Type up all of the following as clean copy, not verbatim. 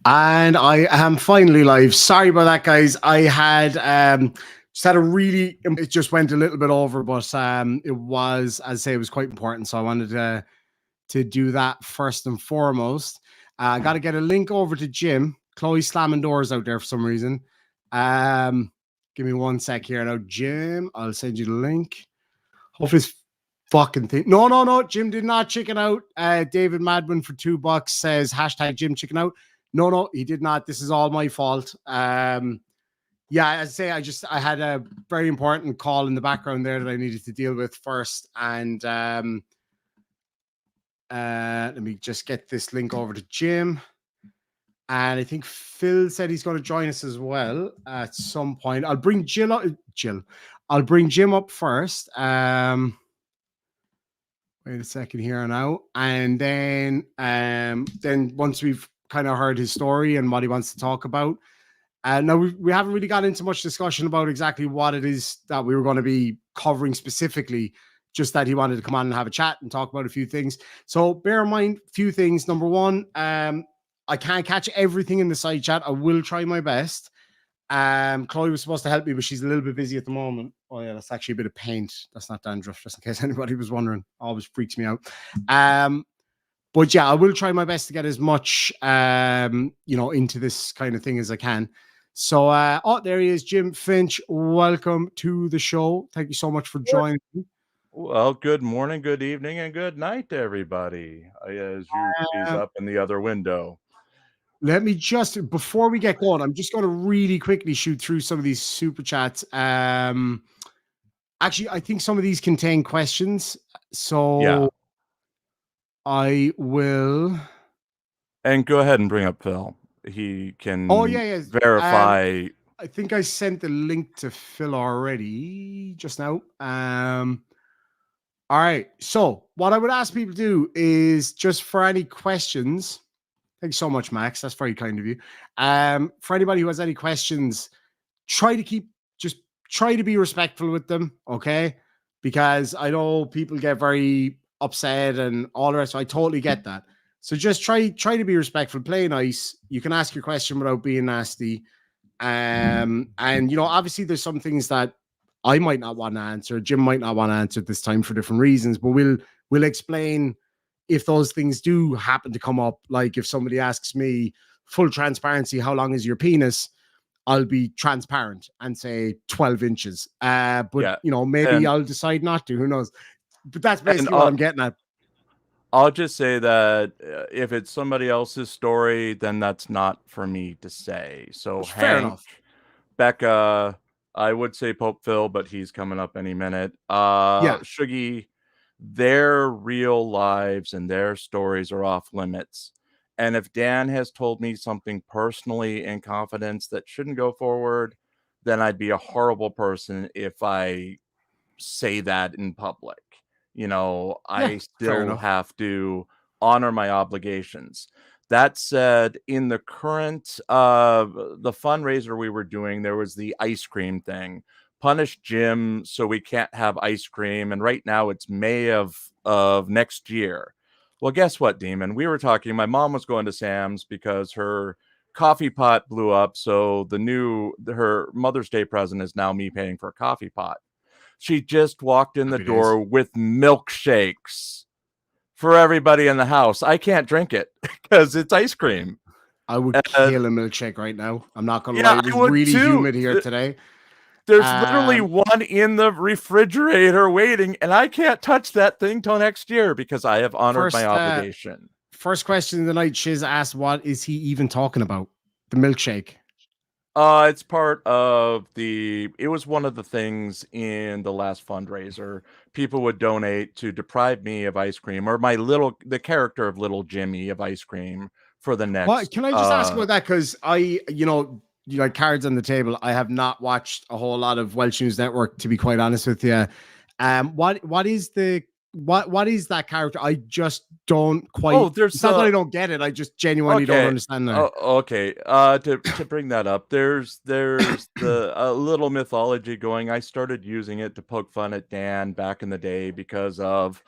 And I am finally live. Sorry about that, guys. I had just had a really, it just went a little bit over, but it was, as I say, it was quite important. So I wanted to do that first and foremost. I got to get a link over to Jim. Chloe's slamming doors out there for some reason. Give me 1 sec here now, Jim. I'll send you the link. Hopefully it's fucking thing. No. Jim did not chicken out. David Madwin for $2 says hashtag Jim chicken out. No, he did not. This is all my fault. Yeah, as I say, I had a very important call in the background there that I needed to deal with first. And let me just get this link over to Jim. And I think Phil said he's going to join us as well at some point. I'll bring Jill up. I'll bring Jim up first. Wait a second here now. And then once we've kind of heard his story and what he wants to talk about. Now, we haven't really got into much discussion about exactly what it is that we were going to be covering specifically, just that he wanted to come on and have a chat and talk about a few things. So bear in mind a few things. Number one, I can't catch everything in the side chat. I will try my best. Chloe was supposed to help me, but she's a little bit busy at the moment. Oh yeah, that's actually a bit of paint. That's not dandruff, just in case anybody was wondering. Always freaks me out. But yeah, I will try my best to get as much, into this kind of thing as I can. So, there he is, Jim Finch. Welcome to the show. Thank you so much for joining me. Well, good morning, good evening, and good night to everybody. As you tease up in the other window. Let me just, before we get going, I'm just going to really quickly shoot through some of these super chats. Actually, I think some of these contain questions. So yeah. I will. And go ahead and bring up Phil. He can verify. I think I sent the link to Phil already just now. All right. So what I would ask people to do is just for any questions. Thanks so much, Max. That's very kind of you. For anybody who has any questions, try to be respectful with them. Okay. Because I know people get very upset and all the rest. So I totally get that. So just try to be respectful, play nice. You can ask your question without being nasty. And obviously there's some things that I might not want to answer. Jim might not want to answer this time for different reasons, but we'll explain if those things do happen to come up. Like if somebody asks me full transparency, how long is your penis? I'll be transparent and say 12 inches. But maybe I'll decide not to, who knows? But that's basically what I'm getting at. I'll just say that if it's somebody else's story, then that's not for me to say. So fair enough. Becca, I would say Pope Phil, but he's coming up any minute. Shuggy, their real lives and their stories are off limits. And if Dan has told me something personally in confidence that shouldn't go forward, then I'd be a horrible person if I say that in public. I still have to honor my obligations. That said, in the current, the fundraiser we were doing, there was the ice cream thing. Punish Jim so we can't have ice cream. And right now it's May of next year. Well, guess what, Demon? We were talking, my mom was going to Sam's because her coffee pot blew up. So her Mother's Day present is now me paying for a coffee pot. She just walked in the door with milkshakes for everybody in the house. I can't drink it because it's ice cream. I would kill a milkshake right now. I'm not going to lie. It was really humid here today. There's literally one in the refrigerator waiting, and I can't touch that thing till next year because I have honored my obligation. First question of the night, Shiz asked, what is he even talking about? The milkshake. It's part of it was one of the things in the last fundraiser. People would donate to deprive me of ice cream, or the character of little Jimmy of ice cream for the next. What? Can I just ask about that? Because you like cards on the table. I have not watched a whole lot of Welsh News Network, to be quite honest with you. What is that character? I just don't quite. Oh, it's not that I don't get it. I just genuinely don't understand that. Oh, okay. To bring that up, there's the little mythology going. I started using it to poke fun at Dan back in the day because of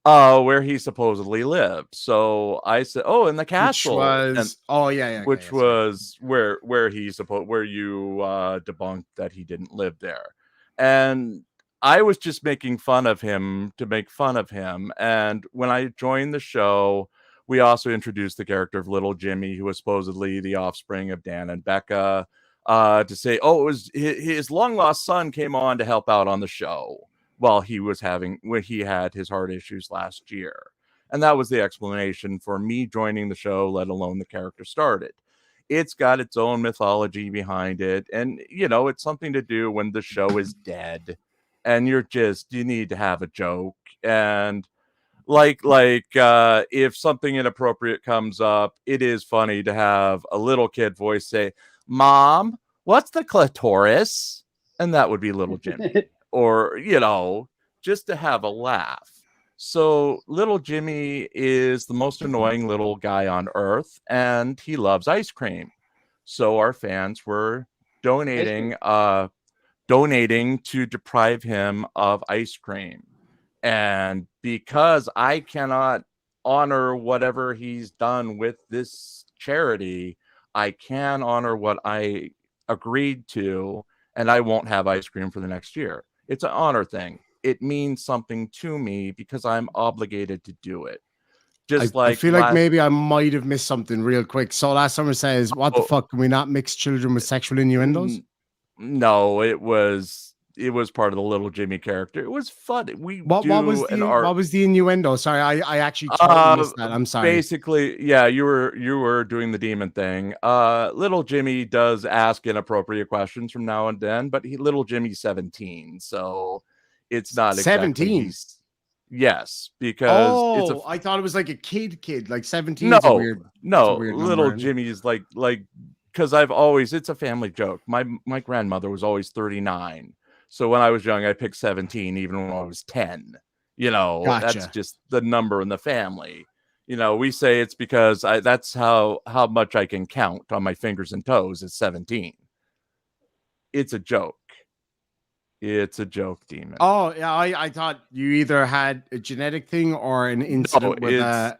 Where he supposedly lived. So I said, "Oh, in the Which castle," and was yeah, okay, which yeah, sorry. was where where you debunked that he didn't live there, and I was just making fun of him to make fun of him. And when I joined the show, we also introduced the character of Little Jimmy, who was supposedly the offspring of Dan and Becca. To say, oh, it was his long lost son came on to help out on the show while when he had his heart issues last year. And that was the explanation for me joining the show, let alone the character started. It's got its own mythology behind it. And, it's something to do when the show is dead and you need to have a joke. And if something inappropriate comes up, it is funny to have a little kid voice say, "Mom, what's the clitoris?" And that would be little Jimmy. Or, just to have a laugh. So little Jimmy is the most annoying little guy on earth, and he loves ice cream. So our fans were donating donating to deprive him of ice cream. And because I cannot honor whatever he's done with this charity, I can honor what I agreed to, and I won't have ice cream for the next year. It's an honor thing. It means something to me because I'm obligated to do it. Just I like feel like maybe I might have missed something real quick. So last summer says, "What the fuck? Can we not mix children with sexual innuendos?" No, it was part of the little Jimmy character. It was fun. We What do was an the art. innuendo? Sorry, I actually totally missed that. I'm sorry. Basically, yeah, you were doing the demon thing. Little Jimmy does ask inappropriate questions from now and then, but little Jimmy's 17, so it's not exactly 17. he's yes, because it's a Oh, I thought it was like a kid. Like 17 is a no, weird. That's a no, weird little number. And Jimmy's like because I've always it's a family joke. My grandmother was always 39. So when I was young, I picked 17 even when I was 10. That's gotcha. just the number in the family. We say it's because that's how much I can count on my fingers and toes is 17. It's a joke. It's a joke, demon. Oh, yeah. I thought you either had a genetic thing or an No, incident with a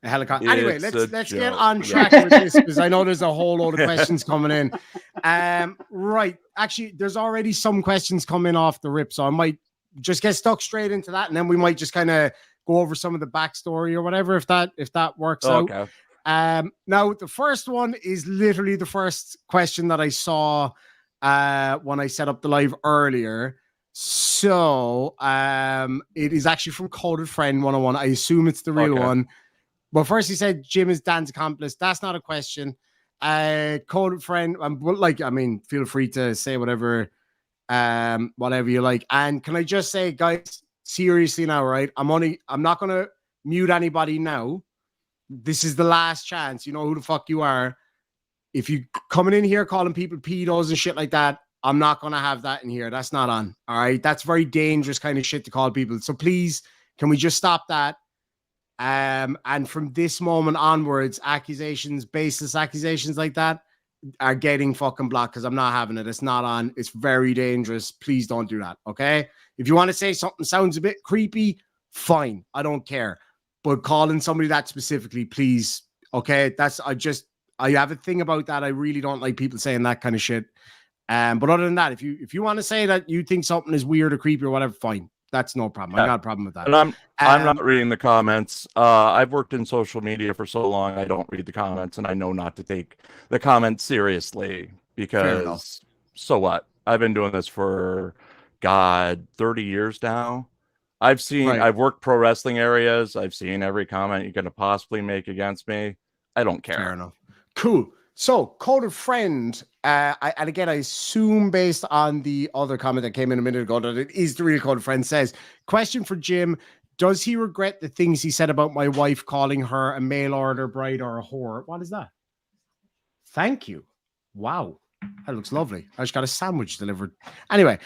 helicopter. Anyway, it's a let's get joke. on track Yeah. with this because I know there's a whole load of questions coming in. Right. Actually, there's already some questions coming off the rip, so I might just get stuck straight into that, and then we might just kind of go over some of the backstory or whatever if that works out. Okay. Now the first one is literally the first question that I saw when I set up the live earlier. So it is actually from Coded Friend 101. I assume it's the real one. But first he said Jim is Dan's accomplice. That's not a question. Coded Friend, feel free to say whatever you like. And can I just say, guys, seriously now, right? I'm not gonna mute anybody now. This is the last chance. You know who the fuck you are. If you coming in here calling people pedos and shit like that, I'm not going to have that in here. That's not on. All right. That's very dangerous kind of shit to call people. So please, can we just stop that? And from this moment onwards, baseless accusations like that are getting fucking blocked because I'm not having it. It's not on. It's very dangerous. Please don't do that. Okay. If you want to say something sounds a bit creepy, fine. I don't care. But calling somebody that specifically, please. Okay. I have a thing about that. I really don't like people saying that kind of shit. But other than that, if you want to say that you think something is weird or creepy or whatever, fine. That's no problem. I got a problem with that. And I'm not reading the comments. I've worked in social media for so long, I don't read the comments, and I know not to take the comments seriously because so what? I've been doing this for 30 years now. I've worked pro wrestling areas. I've seen every comment you could possibly make against me. I don't care. Fair enough. Cool. So, Coded Friend, and again, I assume based on the other comment that came in a minute ago that it is the real Coded Friend, says, question for Jim, does he regret the things he said about my wife calling her a mail order bride or a whore? What is that? Thank you. Wow. That looks lovely. I just got a sandwich delivered. Anyway,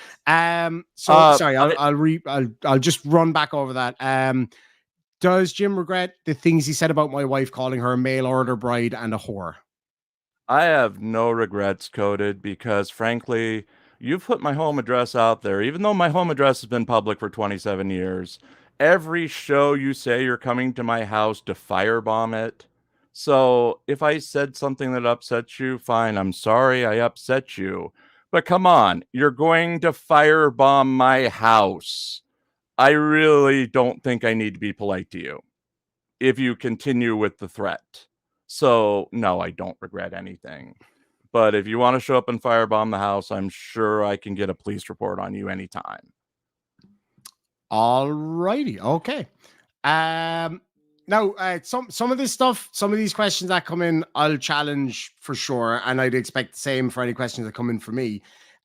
sorry, I'll just run back over that. Does Jim regret the things he said about my wife calling her a mail order bride and a whore? I have no regrets, Coded, because frankly, you've put my home address out there, even though my home address has been public for 27 years. every show you say you're coming to my house to firebomb it. So if I said something that upsets you, fine, I'm sorry I upset you. But come on, you're going to firebomb my house. I really don't think I need to be polite to you if you continue with the threat. So, no, I don't regret anything. But if you want to show up and firebomb the house, I'm sure I can get a police report on you anytime. All righty. Okay. Now, some of this stuff, some of these questions that come in, I'll challenge for sure, and I'd expect the same for any questions that come in for me.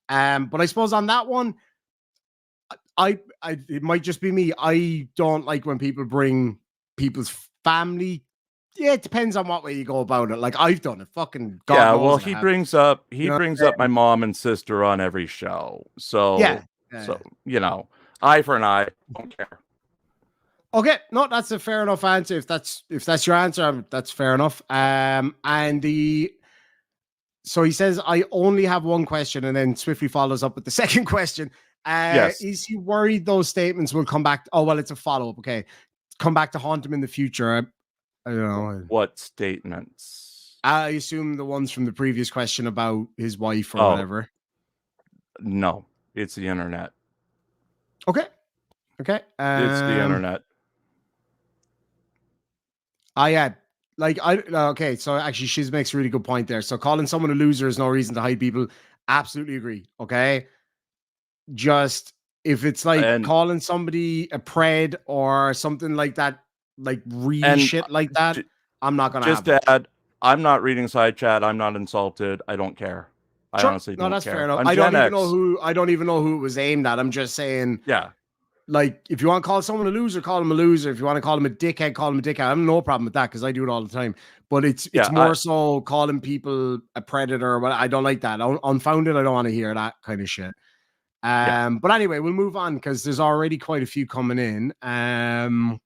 But I suppose on that one, I it might just be me. I don't like when people bring people's family. Yeah, it depends on what way you go about it. Like I've done it. Fucking God Yeah, knows well, I he have. brings up You know? my mom and sister on every show. Yeah. So, eye for an eye, don't care. Okay, no, that's a fair enough answer. If that's your answer, that's fair enough. So he says, I only have one question, and then swiftly follows up with the second question. Yes. Is he worried those statements will come back? Oh, well, it's a follow up. Okay. Come back to haunt him in the future. I don't know. What statements? I assume the ones from the previous question about his wife or whatever. No, it's the internet. Okay. Okay. It's the internet. Okay, so actually Shiz makes a really good point there. So calling someone a loser is no reason to hide people. Absolutely agree. Okay. Just if it's like calling somebody a pred or something like that, like really shit like that, I'm not gonna just have add, I'm not reading side chat, I'm not insulted, I don't care. I honestly don't care. That's fair enough. I'm I don't Gen even X. know who it was aimed at. I'm just saying, yeah. Like, if you want to call someone a loser, call him a loser. If you want to call him a dickhead, call him a dickhead. I have no problem with that because I do it all the time. But it's more so calling people a predator. But I don't like that. Unfounded, I don't want to hear that kind of shit. But anyway, we'll move on because there's already quite a few coming in. And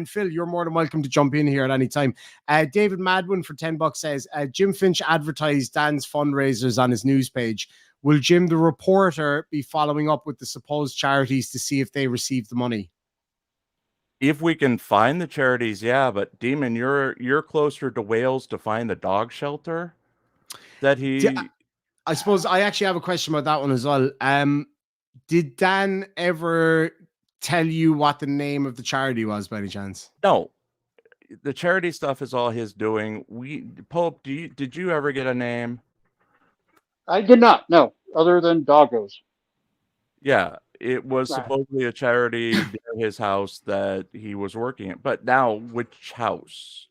Phil, you're more than welcome to jump in here at any time. David Madwin for $10 says, Jim Finch advertised Dan's fundraisers on his news page. Will Jim, the reporter, be following up with the supposed charities to see if they received the money? If we can find the charities, yeah. But Demon, you're closer to Wales to find the dog shelter that he. I suppose I actually have a question about that one as well. Did Dan ever tell you what the name of the charity was by any chance? No. The charity stuff is all his doing. Pope, did you ever get a name? I did not, no, other than doggos. Yeah, it was supposedly a charity near his house that he was working at. But now, which house?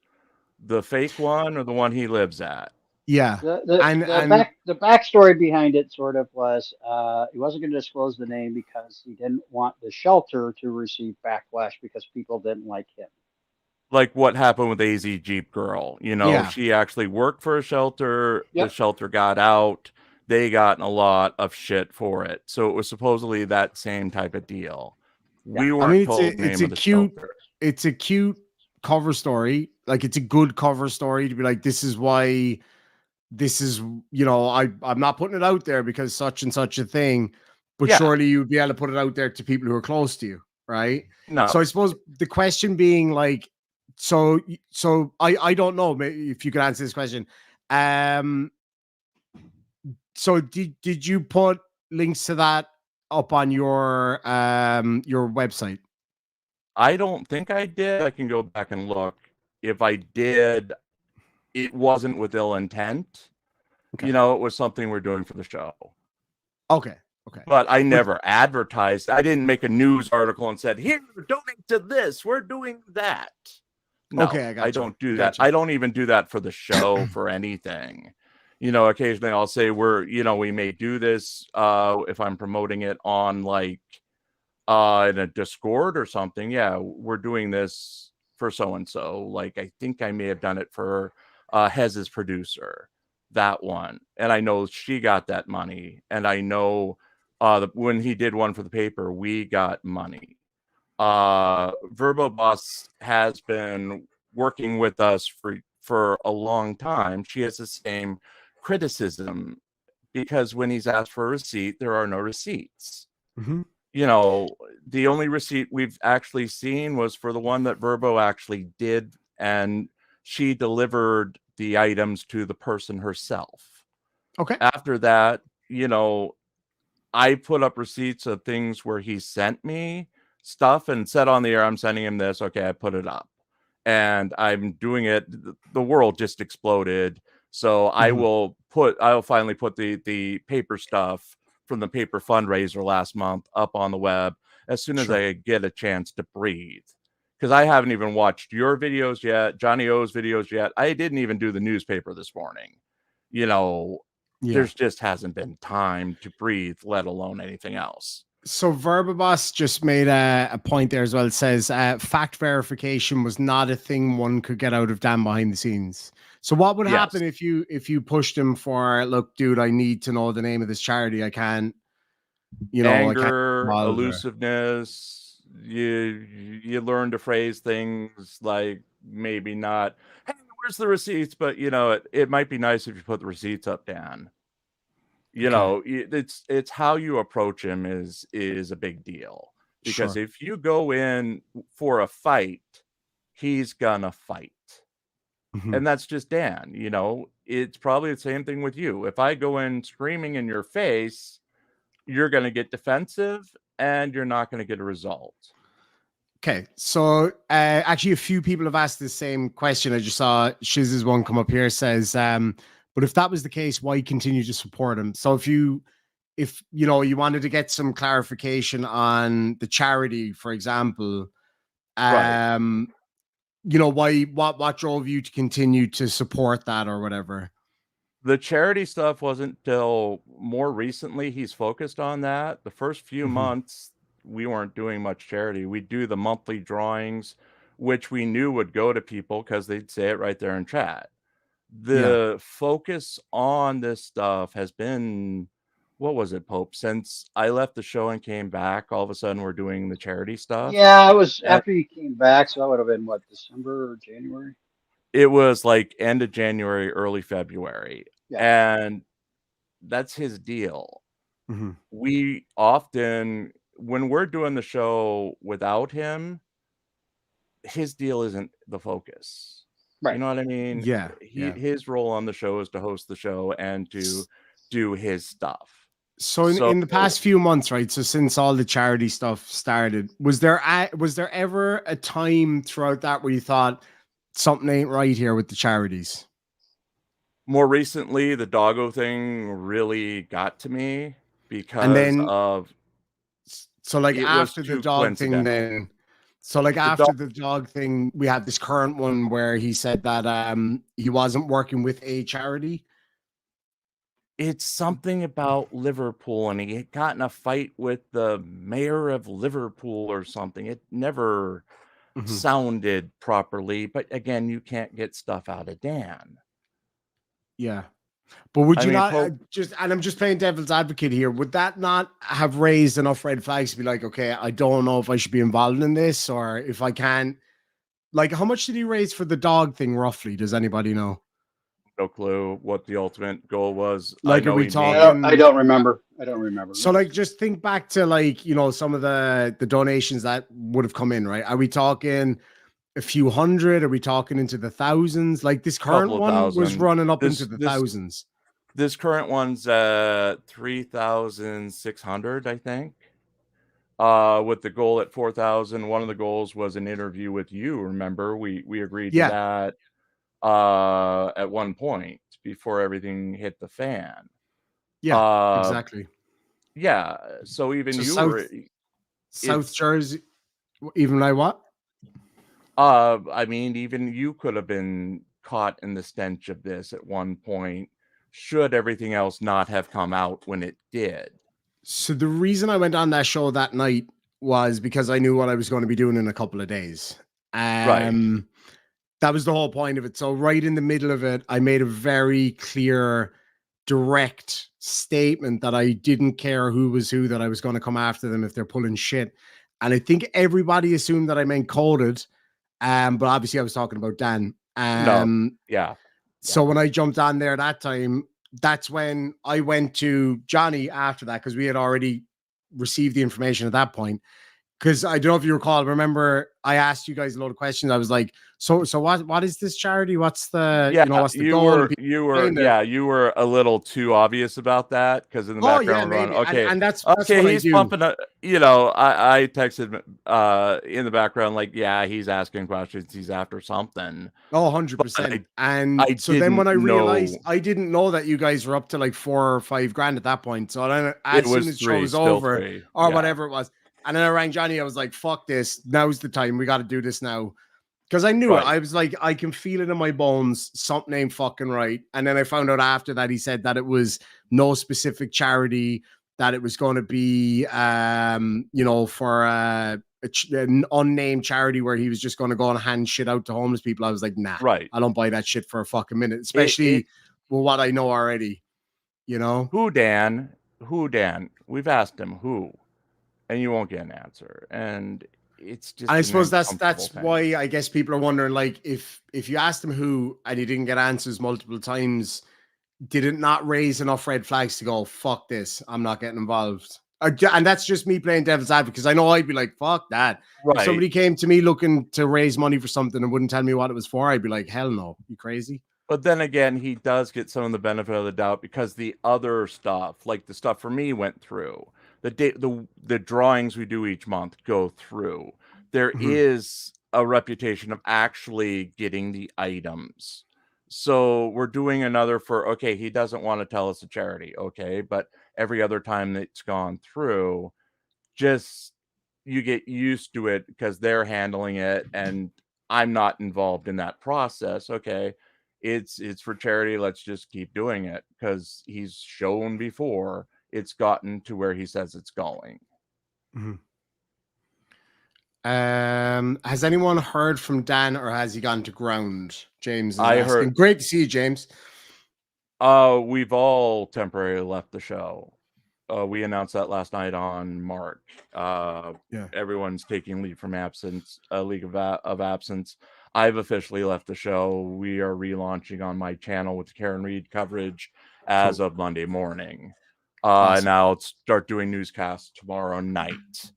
The fake one or the one he lives at? Yeah. The backstory behind it sort of was he wasn't going to disclose the name because he didn't want the shelter to receive backlash because people didn't like him. Like what happened with AZ Jeep Girl. She actually worked for a shelter. Yep. The shelter got out. They got in a lot of shit for it. So it was supposedly that same type of deal. Yeah. We weren't told the name of the shelter. It's a cute cover story. Like, it's a good cover story to be like, this is why this is, I'm not putting it out there because such and such a thing, but surely you'd be able to put it out there to people who are close to you, right? No. So I suppose the question being like, so I don't know if you could answer this question. So did you put links to that up on your website? I don't think I did. I can go back and look. If I did, it wasn't with ill intent. Okay. It was something we're doing for the show. Okay. But I never advertised. I didn't make a news article and said, "Here, donate to this. We're doing that." No, okay, I don't do that. I don't even do that for the show for anything. Occasionally I'll say we may do this if I'm promoting it on like in a Discord or something. Yeah, we're doing this for so and so. Like I think I may have done it for Hez's producer, that one, and I know she got that money, and I know when he did one for the paper, we got money. Verbo Boss has been working with us for a long time. She has the same criticism because when he's asked for a receipt, there are no receipts. Mm-hmm. The only receipt we've actually seen was for the one that Verbo actually did, and she delivered the items to the person herself. Okay. After that, I put up receipts of things where he sent me stuff and said on the air, I'm sending him this. Okay, I put it up. And I'm doing it. The world just exploded. So I'll finally put the paper stuff from the paper fundraiser last month up on the web as soon as I get a chance to breathe. Because I haven't even watched your videos yet, Johnny O's videos yet. I didn't even do the newspaper this morning. There's just hasn't been time to breathe, let alone anything else. So Verbaboss just made a point there as well. It says fact verification was not a thing one could get out of Dan behind the scenes. So what would happen if you pushed him for, look, dude, I need to know the name of this charity. I can't, anger, elusiveness. You learn to phrase things like maybe not, hey, where's the receipts? But it might be nice if you put the receipts up, Dan. It's how you approach him is a big deal, because if you go in for a fight, he's gonna fight. And that's just Dan. It's probably the same thing with you. If I go in screaming in your face, you're gonna get defensive and you're not gonna get a result. Okay, so actually a few people have asked the same question. I just saw Shiz's one come up here. Says but if that was the case, why continue to support him? So if you wanted to get some clarification on the charity, for example, what drove you to continue to support that or whatever? The charity stuff wasn't till more recently he's focused on that. The first few months, we weren't doing much charity. We'd do the monthly drawings, which we knew would go to people because they'd say it right there in chat. The focus on this stuff has been, what was it, Pope? Since I left the show and came back, all of a sudden we're doing the charity stuff. Yeah, it was after you came back, so that would have been what, December or January? It was like end of January, early February. Yeah. And that's his deal. We often, when we're doing the show without him, his deal isn't the focus. Right. You know what I mean? His role on the show is to host the show and to do his stuff. So in the past few months, right? So since all the charity stuff started, was there ever a time throughout that where you thought something ain't right here with the charities? More recently, the doggo thing really got to me because after the dog thing, then. So after the dog thing, we had this current one where he said that he wasn't working with a charity. It's something about Liverpool, and he got in a fight with the mayor of Liverpool or something. It never sounded properly, but again, you can't get stuff out of Dan. Yeah. But would you not and I'm just playing devil's advocate here, would that not have raised enough red flags to be like, okay, I don't know if I should be involved in this, or if I can, how much did he raise for the dog thing roughly? Does anybody know? No clue what the ultimate goal was. Are we talking? I don't remember. So just think back to some of the donations that would have come in, right? Are we talking a few hundred? Are we talking into the thousands? This current one was running up into the thousands. This current one's 3,600, I think. With the goal at 4,000. One of the goals was an interview with you. Remember, we agreed to that at one point before everything hit the fan. Yeah, exactly. Yeah. So even were South Jersey. Even like what? I mean, even you could have been caught in the stench of this at one point, should everything else not have come out when it did. So the reason I went on that show that night was because I knew what I was going to be doing in a couple of days. Right. That was the whole point of it. So right in the middle of it, I made a very clear, direct statement that I didn't care who was who, that I was going to come after them if they're pulling shit. And I think everybody assumed that I meant coded. But obviously I was talking about Dan. So when I jumped on there that time, that's when I went to Johnny after that, because we had already received the information at that point. because I don't know if you recall. Remember, I asked you guys a lot of questions. I was like, so what is this charity? What's the what's the goal? And you were a little too obvious about that, because in the background we're maybe. going, okay, And that's okay, what he's I do. pumping a, I texted in the background, like, yeah, he's asking questions, he's after something. 100%. And I so then when I realized, know. I didn't know that you guys were up to like 4 or 5 grand at that point. So then It as soon was as the show 3, was still over 3. or Yeah. whatever it was, and then I rang Johnny, I was like, fuck this, now's the time, we got to do this now. Because I knew it. I was like, I can feel it in my bones, something ain't fucking right. And then I found out after that he said that it was no specific charity, that it was going to be, for an unnamed charity where he was just going to go and hand shit out to homeless people. I was like, nah, Right. I don't buy that shit for a fucking minute, especially with what I know already, Who, Dan? We've asked him who, and you won't get an answer. And it's just, I suppose that's why I guess people are wondering, like, if you asked him who and he didn't get answers multiple times, did it not raise enough red flags to go, fuck this, I'm not getting involved? And that's just me playing devil's advocate, because I know I'd be like, fuck that. Right. If somebody came to me looking to raise money for something and wouldn't tell me what it was for, I'd be like, hell no, you crazy? But then again, he does get some of the benefit of the doubt, because the other stuff, like the stuff for me, went through. The drawings we do each month go through. There is a reputation of actually getting the items. So we're doing another for, okay, he doesn't want to tell us a charity, okay, but every other time it's gone through, just you get used to it because they're handling it and I'm not involved in that process. Okay, it's for charity, let's just keep doing it, because he's shown before it's gotten to where he says it's going. Has anyone heard from Dan, or has he gone to ground? James is I asking. heard. Great to see you, James. We've all temporarily left the show. We announced that last night on Mark. Everyone's taking leave from absence, leave of absence. I've officially left the show. We are relaunching on my channel with Karen Reed coverage as of Monday morning. And I'll start doing newscasts tomorrow night.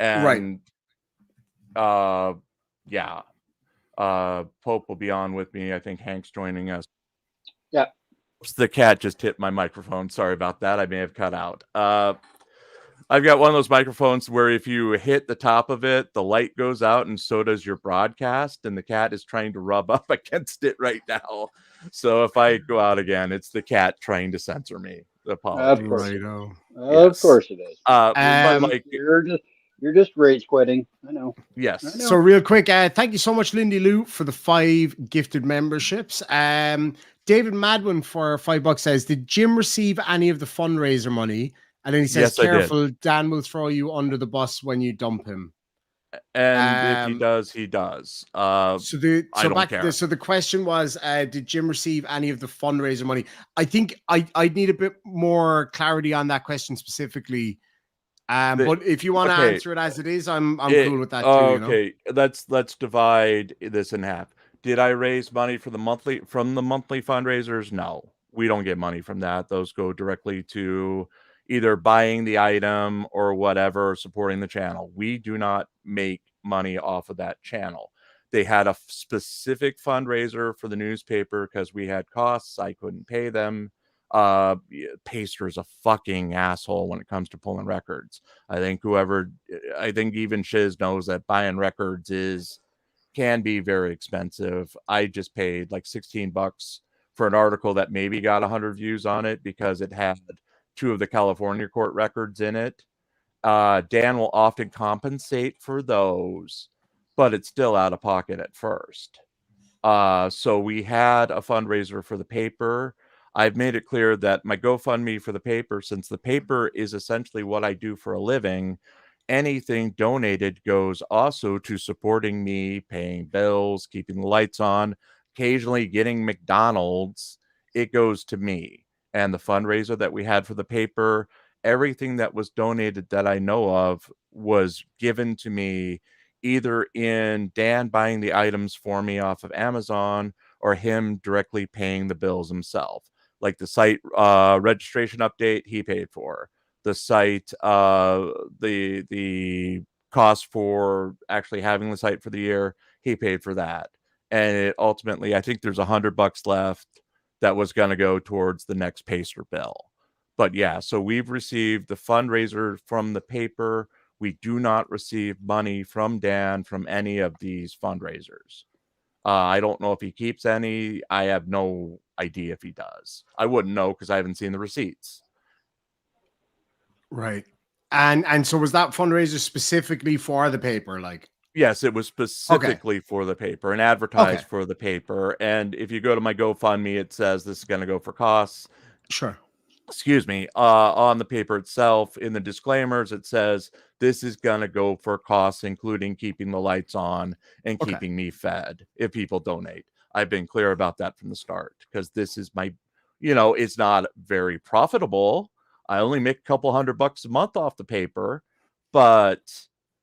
And Pope will be on with me. I think Hank's joining us. Yeah. The cat just hit my microphone. Sorry about that. I may have cut out. I've got one of those microphones where if you hit the top of it, the light goes out, and so does your broadcast. And the cat is trying to rub up against it right now. So if I go out again, it's the cat trying to censor me. Apologies. Of course, Of course it is. But like, you're just rage quitting. I know. Yes. I know. So real quick, thank you so much, Lindy Lou, for the 5 gifted memberships. David Madwin for $5 says, did Jim receive any of the fundraiser money? And then he says, yes, careful, Dan will throw you under the bus when you dump him. And if he does, he does. I don't care. So the question was, did Jim receive any of the fundraiser money? I think I'd need a bit more clarity on that question specifically. But if you want to answer it as it is, I'm cool with that too. Okay, let's divide this in half. Did I raise money from the monthly fundraisers? No, we don't get money from that. Those go directly to either buying the item or whatever, supporting the channel. We do not make money off of that channel. They had a specific fundraiser for the newspaper because we had costs. I couldn't pay them. Paster's a fucking asshole when it comes to pulling records. I think even Shiz knows that buying records can be very expensive. I just paid like $16 for an article that maybe got 100 views on it because it had 2 of the California court records in it. Dan will often compensate for those, but it's still out of pocket at first. So we had a fundraiser for the paper. I've made it clear that my GoFundMe for the paper, since the paper is essentially what I do for a living, anything donated goes also to supporting me, paying bills, keeping the lights on, occasionally getting McDonald's. It goes to me. And the fundraiser that we had for the paper, everything that was donated that I know of was given to me, either in Dan buying the items for me off of Amazon or him directly paying the bills himself. Like the site registration update, he paid for. The site, the cost for actually having the site for the year, he paid for that. And it ultimately, I think there's $100 left that was going to go towards the next Pacer bill. But yeah, so we've received the fundraiser from the paper. We do not receive money from Dan from any of these fundraisers. I don't know if he keeps any. I have no idea if he does. I wouldn't know because I haven't seen the receipts. Right. And so was that fundraiser specifically for the paper? Like, yes, it was specifically for the paper and advertised for the paper. And if you go to my GoFundMe, it says this is going to go for costs. Sure. Excuse me. On the paper itself, in the disclaimers, it says this is going to go for costs, including keeping the lights on and keeping me fed if people donate. I've been clear about that from the start because this is my, it's not very profitable. I only make a couple $100 a month off the paper, but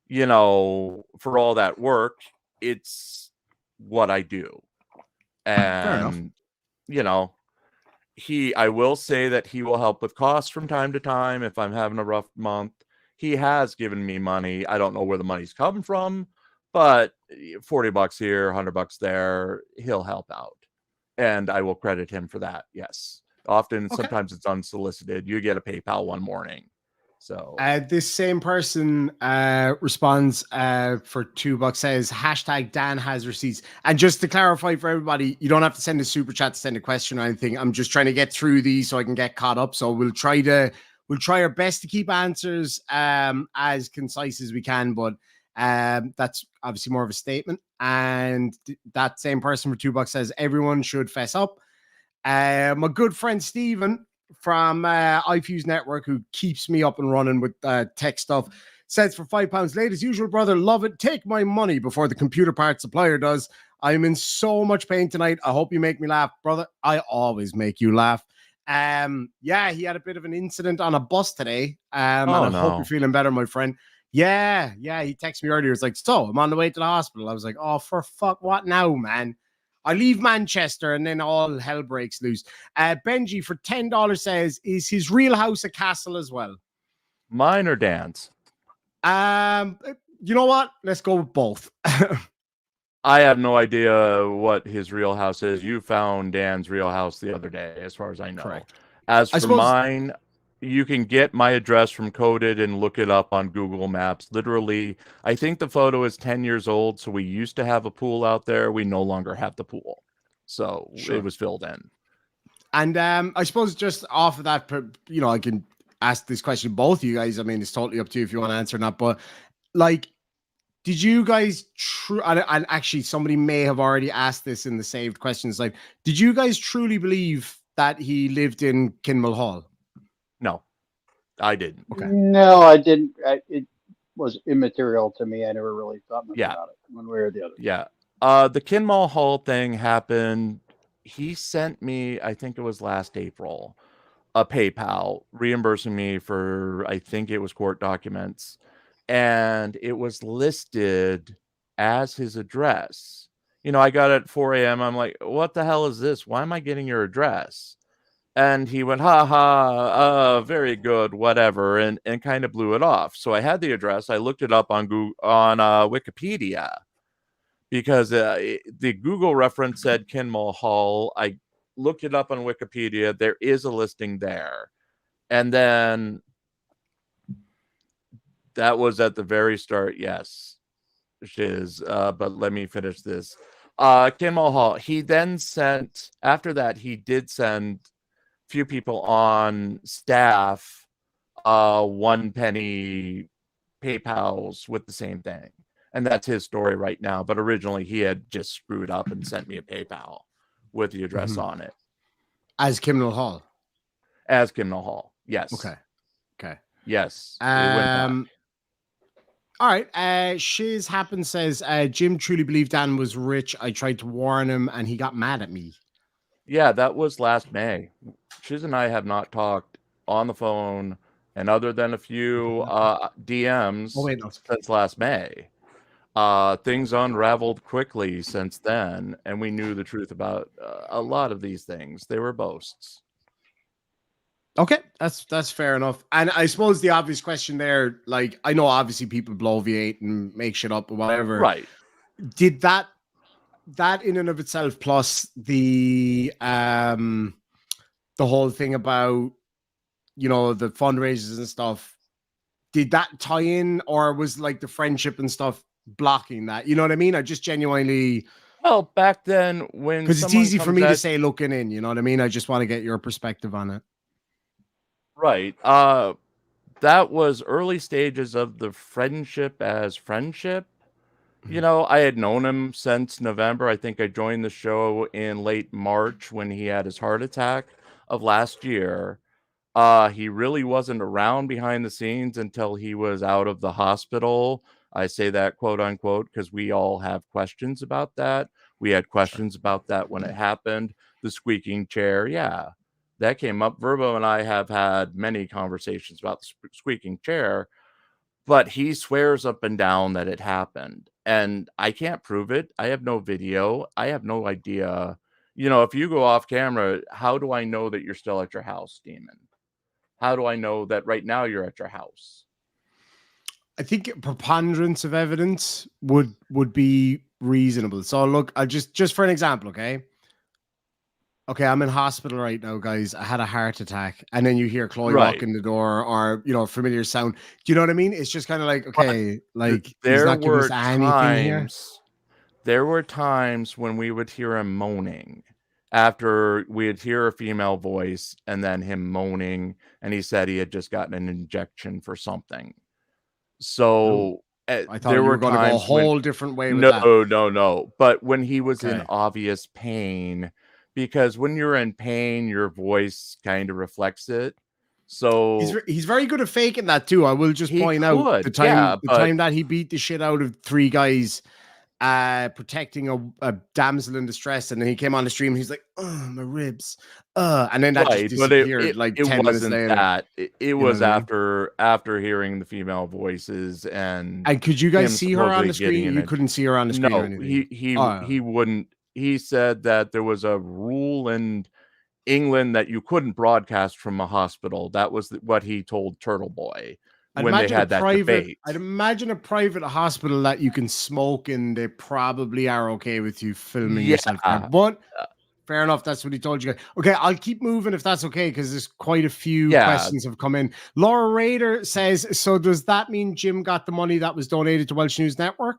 for all that work, it's what I do. And, I will say that he will help with costs from time to time if I'm having a rough month. He has given me money. I don't know where the money's coming from, but $40 here, $100 there, he'll help out. And I will credit him for that. Yes. Often, sometimes it's unsolicited. You get a PayPal one morning. So this same person responds for $2, says hashtag Dan has receipts. And just to clarify for everybody, you don't have to send a super chat to send a question or anything. I'm just trying to get through these so I can get caught up. So we'll try our best to keep answers as concise as we can, but that's obviously more of a statement. And that same person for $2 says everyone should fess up. My good friend Stephen from iFuse Network, who keeps me up and running with tech stuff, says for £5 late as usual, brother, love it. Take my money before the computer part supplier does. I'm in so much pain tonight. I hope you make me laugh, brother. I always make you laugh. Yeah, he had a bit of an incident on a bus today. And I hope you're feeling better, my friend. Yeah. He texted me earlier. It's like, so I'm on the way to the hospital. I was like, oh, for fuck, what now, man? I leave Manchester and then all hell breaks loose. Benji for $10 says, is his real house a castle as well? Mine or Dan's? You know what? Let's go with both. I have no idea what his real house is. You found Dan's real house the other day, as far as I know. Correct. As for mine, you can get my address from Coded and look it up on Google Maps. Literally, I think the photo is 10 years old, so we used to have a pool out there. We no longer have the pool. So it was filled in. And I suppose just off of that, I can ask this question both of you guys. I mean, it's totally up to you if you want to answer or not. But, like, did you guys and actually somebody may have already asked this in the saved questions, like, did you guys truly believe that he lived in Kinmel Hall? No, I didn't. Okay. No, I didn't. It was immaterial to me. I never really thought much about it one way or the other. Yeah. The Kinmel Hall thing happened. He sent me, I think it was last April, a PayPal reimbursing me for, I think it was court documents. And it was listed as his address. I got it at 4 a.m. I'm like, what the hell is this? Why am I getting your address? And he went, very good, whatever, and kind of blew it off. So I had the address. I looked it up on Google, on Wikipedia, because the Google reference said Kinmel Hall. I looked it up on Wikipedia. There is a listing there. And then that was at the very start, yes, shiz. But let me finish this. Kinmel Hall. He then sent, after that, he did send few people on staff 1 penny PayPals with the same thing. And that's his story right now. But originally he had just screwed up and sent me a PayPal with the address on it. As Kinmel Hall? As Kinmel Hall, yes. Okay. Yes. It went back. All right. Shiz Happen says, Jim truly believed Dan was rich. I tried to warn him and he got mad at me. Yeah, that was last May. Shiz and I have not talked on the phone, and other than a few DMs since last May. Things unraveled quickly since then, and we knew the truth about a lot of these things. They were boasts. Okay, that's fair enough. And I suppose the obvious question there, like, I know obviously people bloviate and make shit up or whatever. Right. Did that in and of itself, plus the whole thing about, you know, the fundraisers and stuff, did that tie in, or was like the friendship and stuff blocking that? You know what I mean? I just genuinely, Well, back then when because it's someone easy for comes me to at say looking in, you know what I mean? I just want to get your perspective on it. right, that was early stages of the friendship as friendship. You know, I had known him since November. I think I joined the show in late March when he had his heart attack of last year. He really wasn't around behind the scenes until he was out of the hospital. I say that quote unquote because we all have questions about that. We had questions about that when it happened. The squeaking chair, yeah, that came up. Verbo and I have had many conversations about the squeaking chair, but he swears up and down that it happened. And I can't prove it. I have no video. I have no idea. You know, if you go off camera, how do I know that you're still at your house, Demon? How do I know that right now you're at your house? I think preponderance of evidence would be reasonable. So look, I just for an example, okay? Okay, I'm in hospital right now, guys. I had a heart attack, and then you hear Chloe walk Right. in the door, or, you know, familiar sound. Do you know what I mean? It's just kind of like, But okay, like he's there not giving us were anything here. times when we would hear him moaning after we'd hear a female voice and then him moaning, and he said he had just gotten an injection for something. Oh, So I thought there you were were going to go a times when whole different way with no, that. no. But when he was in Okay, obvious pain, because when you're in pain, your voice kind of reflects it. So he's very good at faking that too. I will just he point out could, yeah, the but time that he beat the shit out of 3 guys protecting a damsel in distress, and then he came on the stream and he's like, oh, my ribs, and then that just right, but it disappeared it like it 10 minutes wasn't later. that. It You know was what I mean? after hearing the female voices and And could you guys him see her on supposedly the getting screen? in You it. couldn't see her on the screen or No, anything. Oh, he wouldn't. He said that there was a rule in England that you couldn't broadcast from a hospital. That was what he told Turtle Boy when they had that debate. I'd imagine a private hospital that you can smoke in, they probably are okay with you filming Yeah, yourself there. But fair enough, that's what he told you guys. Okay, I'll keep moving if that's okay, because there's quite a few yeah. questions have come in. Laura Raider says, so does that mean Jim got the money that was donated to Welsh News Network?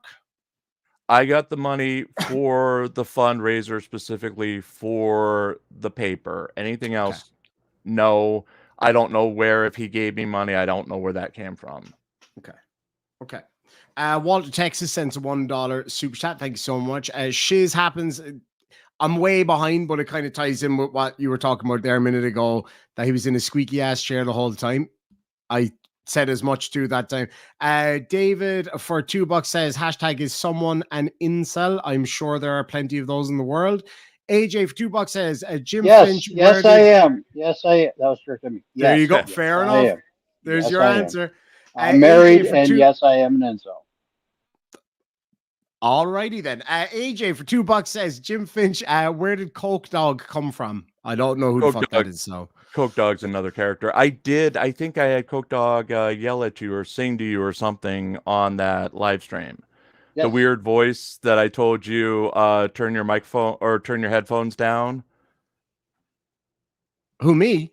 I got the money for the fundraiser specifically for the paper. Anything Okay. else? No. I don't know where, if he gave me money, I don't know where that came from. Okay. Walter Texas sends a $1 super chat. Thank you so much. Shiz happens. I'm way behind, but it kind of ties in with what you were talking about there a minute ago, that he was in a squeaky ass chair the whole time. I said as much too that time. David for $2 says hashtag is someone an incel. I'm sure there are plenty of those in the world. AJ for $2 says Jim Finch. Yes, I am. Yes, I am. That was correct to me. There Yes, you go. yes, Fair I enough. am. There's Yes, your I am. answer. I'm married, and yes, I am an incel. Alrighty then. AJ for $2 says Jim Finch. Where did Coke Dog come from? I don't know who the fuck that is. So Coke Dog's another character. I think I had Coke Dog yell at you or sing to you or something on that live stream. Yes. The weird voice that I told you turn your microphone or turn your headphones down. Who, me?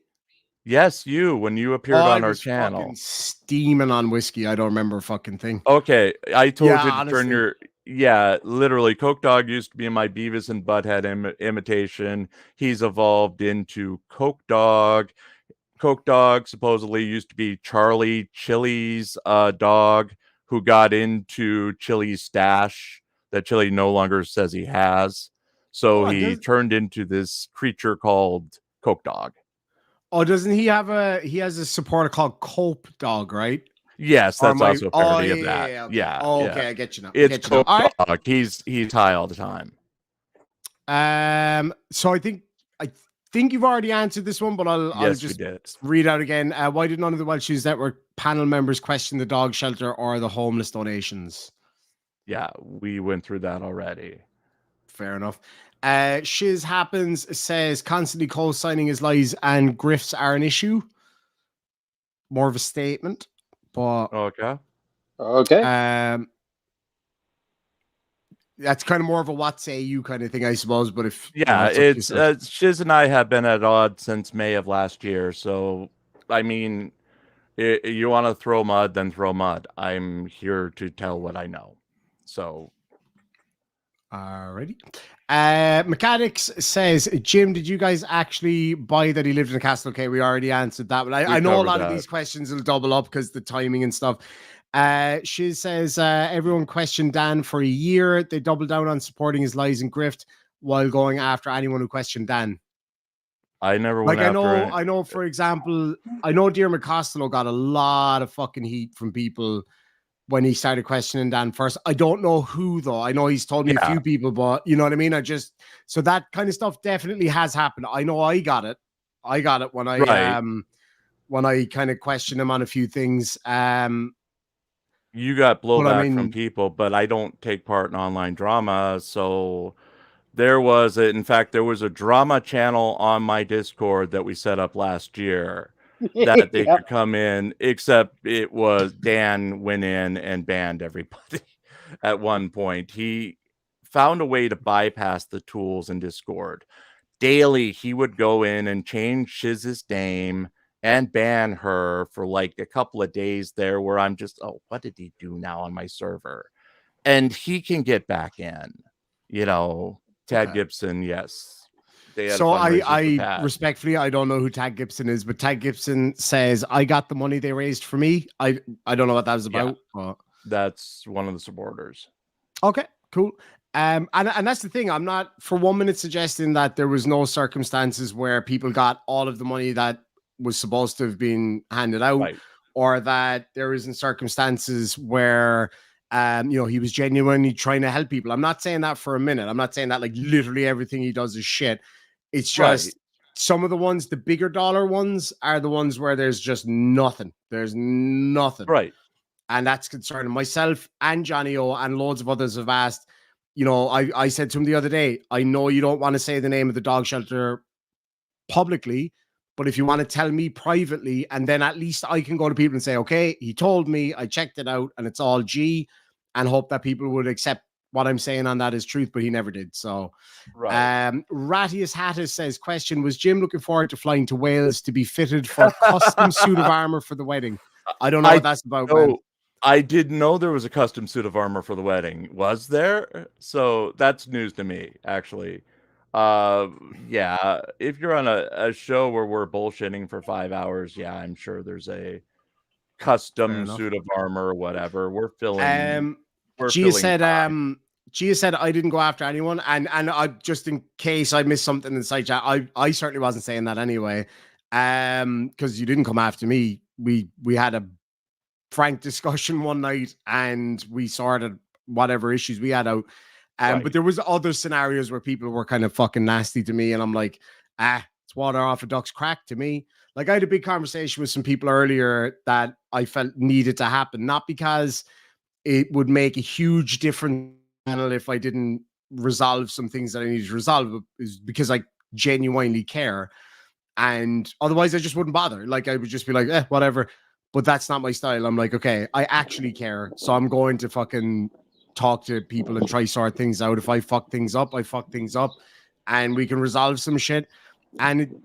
Yes, you, when you appeared on our channel. Fucking steaming on whiskey. I don't remember a fucking thing. Okay, I told you to honestly. turn your literally Coke Dog used to be my Beavis and Butthead imitation. He's evolved into Coke Dog. Coke Dog supposedly used to be Charlie Chili's dog who got into Chili's stash that Chili no longer says he has. So he turned into this creature called Coke Dog. Oh, doesn't he have he has a supporter called Cope Dog, right? Yes, that's also a parody of that. Okay. Yeah. Okay, I get you now. It's Coke All right. Dog. He's high all the time. So I think you've already answered this one, but I'll just read out again. Why did none of the Welsh News Network panel members question the dog shelter or the homeless donations? Yeah, we went through that already. Fair enough. Shiz Happens says constantly co-signing his lies and grifts are an issue. more of a statement, but Okay. that's kind of more of a what say you kind of thing, I suppose. But if Yeah, it's up to it's yourself. Shiz and I have been at odds since May of last year. So, I mean, you want to throw mud, then throw mud. I'm here to tell what I know. So, alrighty. Mechanics says, Jim, did you guys actually buy that he lived in a castle? Okay, we already answered that, but I know a lot of these questions will double up because the timing and stuff. She says, everyone questioned Dan for a year. They doubled down on supporting his lies and grift while going after anyone who questioned Dan. I never went after. I know, for example, I know Diarmuid Costello got a lot of fucking heat from people when he started questioning Dan first. I don't know who though. I know he's told me a few people, but you know what I mean? So that kind of stuff definitely has happened. I know I got it. I got it when I kind of questioned him on a few things. You got blowback from people, but I don't take part in online drama. So there was a drama channel on my Discord that we set up last year that they could come in, except it was Dan went in and banned everybody at one point. He found a way to bypass the tools in Discord. Daily, he would go in and change Shiz's name and ban her for like a couple of days there, where I'm just, oh, what did he do now on my server? And he can get back in, Tad Gibson, yes. They had so I respectfully, I don't know who Tad Gibson is, but Tad Gibson says, I got the money they raised for me. I don't know what that was about. But... That's one of the supporters. Okay, cool. And that's the thing. I'm not for 1 minute suggesting that there was no circumstances where people got all of the money that was supposed to have been handed out, or that there isn't circumstances where he was genuinely trying to help people. I'm not saying that for a minute. I'm not saying that like literally everything he does is shit. It's just some of the ones, the bigger dollar ones, are the ones where there's just nothing. There's nothing. Right. And that's concerning. Myself and Johnny O and loads of others have asked, I said to him the other day, I know you don't want to say the name of the dog shelter publicly, but if you want to tell me privately, and then at least I can go to people and say, okay, he told me, I checked it out, and it's all G, and hope that people would accept what I'm saying on that as truth, but he never did. So, Ratius Hattis says, question, was Jim looking forward to flying to Wales to be fitted for a custom suit of armor for the wedding? I don't know what that's about. I didn't know there was a custom suit of armor for the wedding. Was there? So that's news to me, actually. Yeah, if you're on a show where we're bullshitting for 5 hours, yeah, I'm sure there's a custom suit of armor or whatever. We're filling. Gia said I didn't go after anyone, and I, just in case I missed something in the side chat, I certainly wasn't saying that anyway. Because you didn't come after me. We had a frank discussion one night and we sorted whatever issues we had out. But there was other scenarios where people were kind of fucking nasty to me, and I'm like, it's water off a duck's crack to me. Like, I had a big conversation with some people earlier that I felt needed to happen, not because it would make a huge difference if I didn't resolve some things that I needed to resolve, but is because I genuinely care. And otherwise I just wouldn't bother. Like, I would just be like, whatever. But that's not my style. I'm like, okay, I actually care. So I'm going to fucking talk to people and try sort things out. If I fuck things up, I fuck things up, and we can resolve some shit. And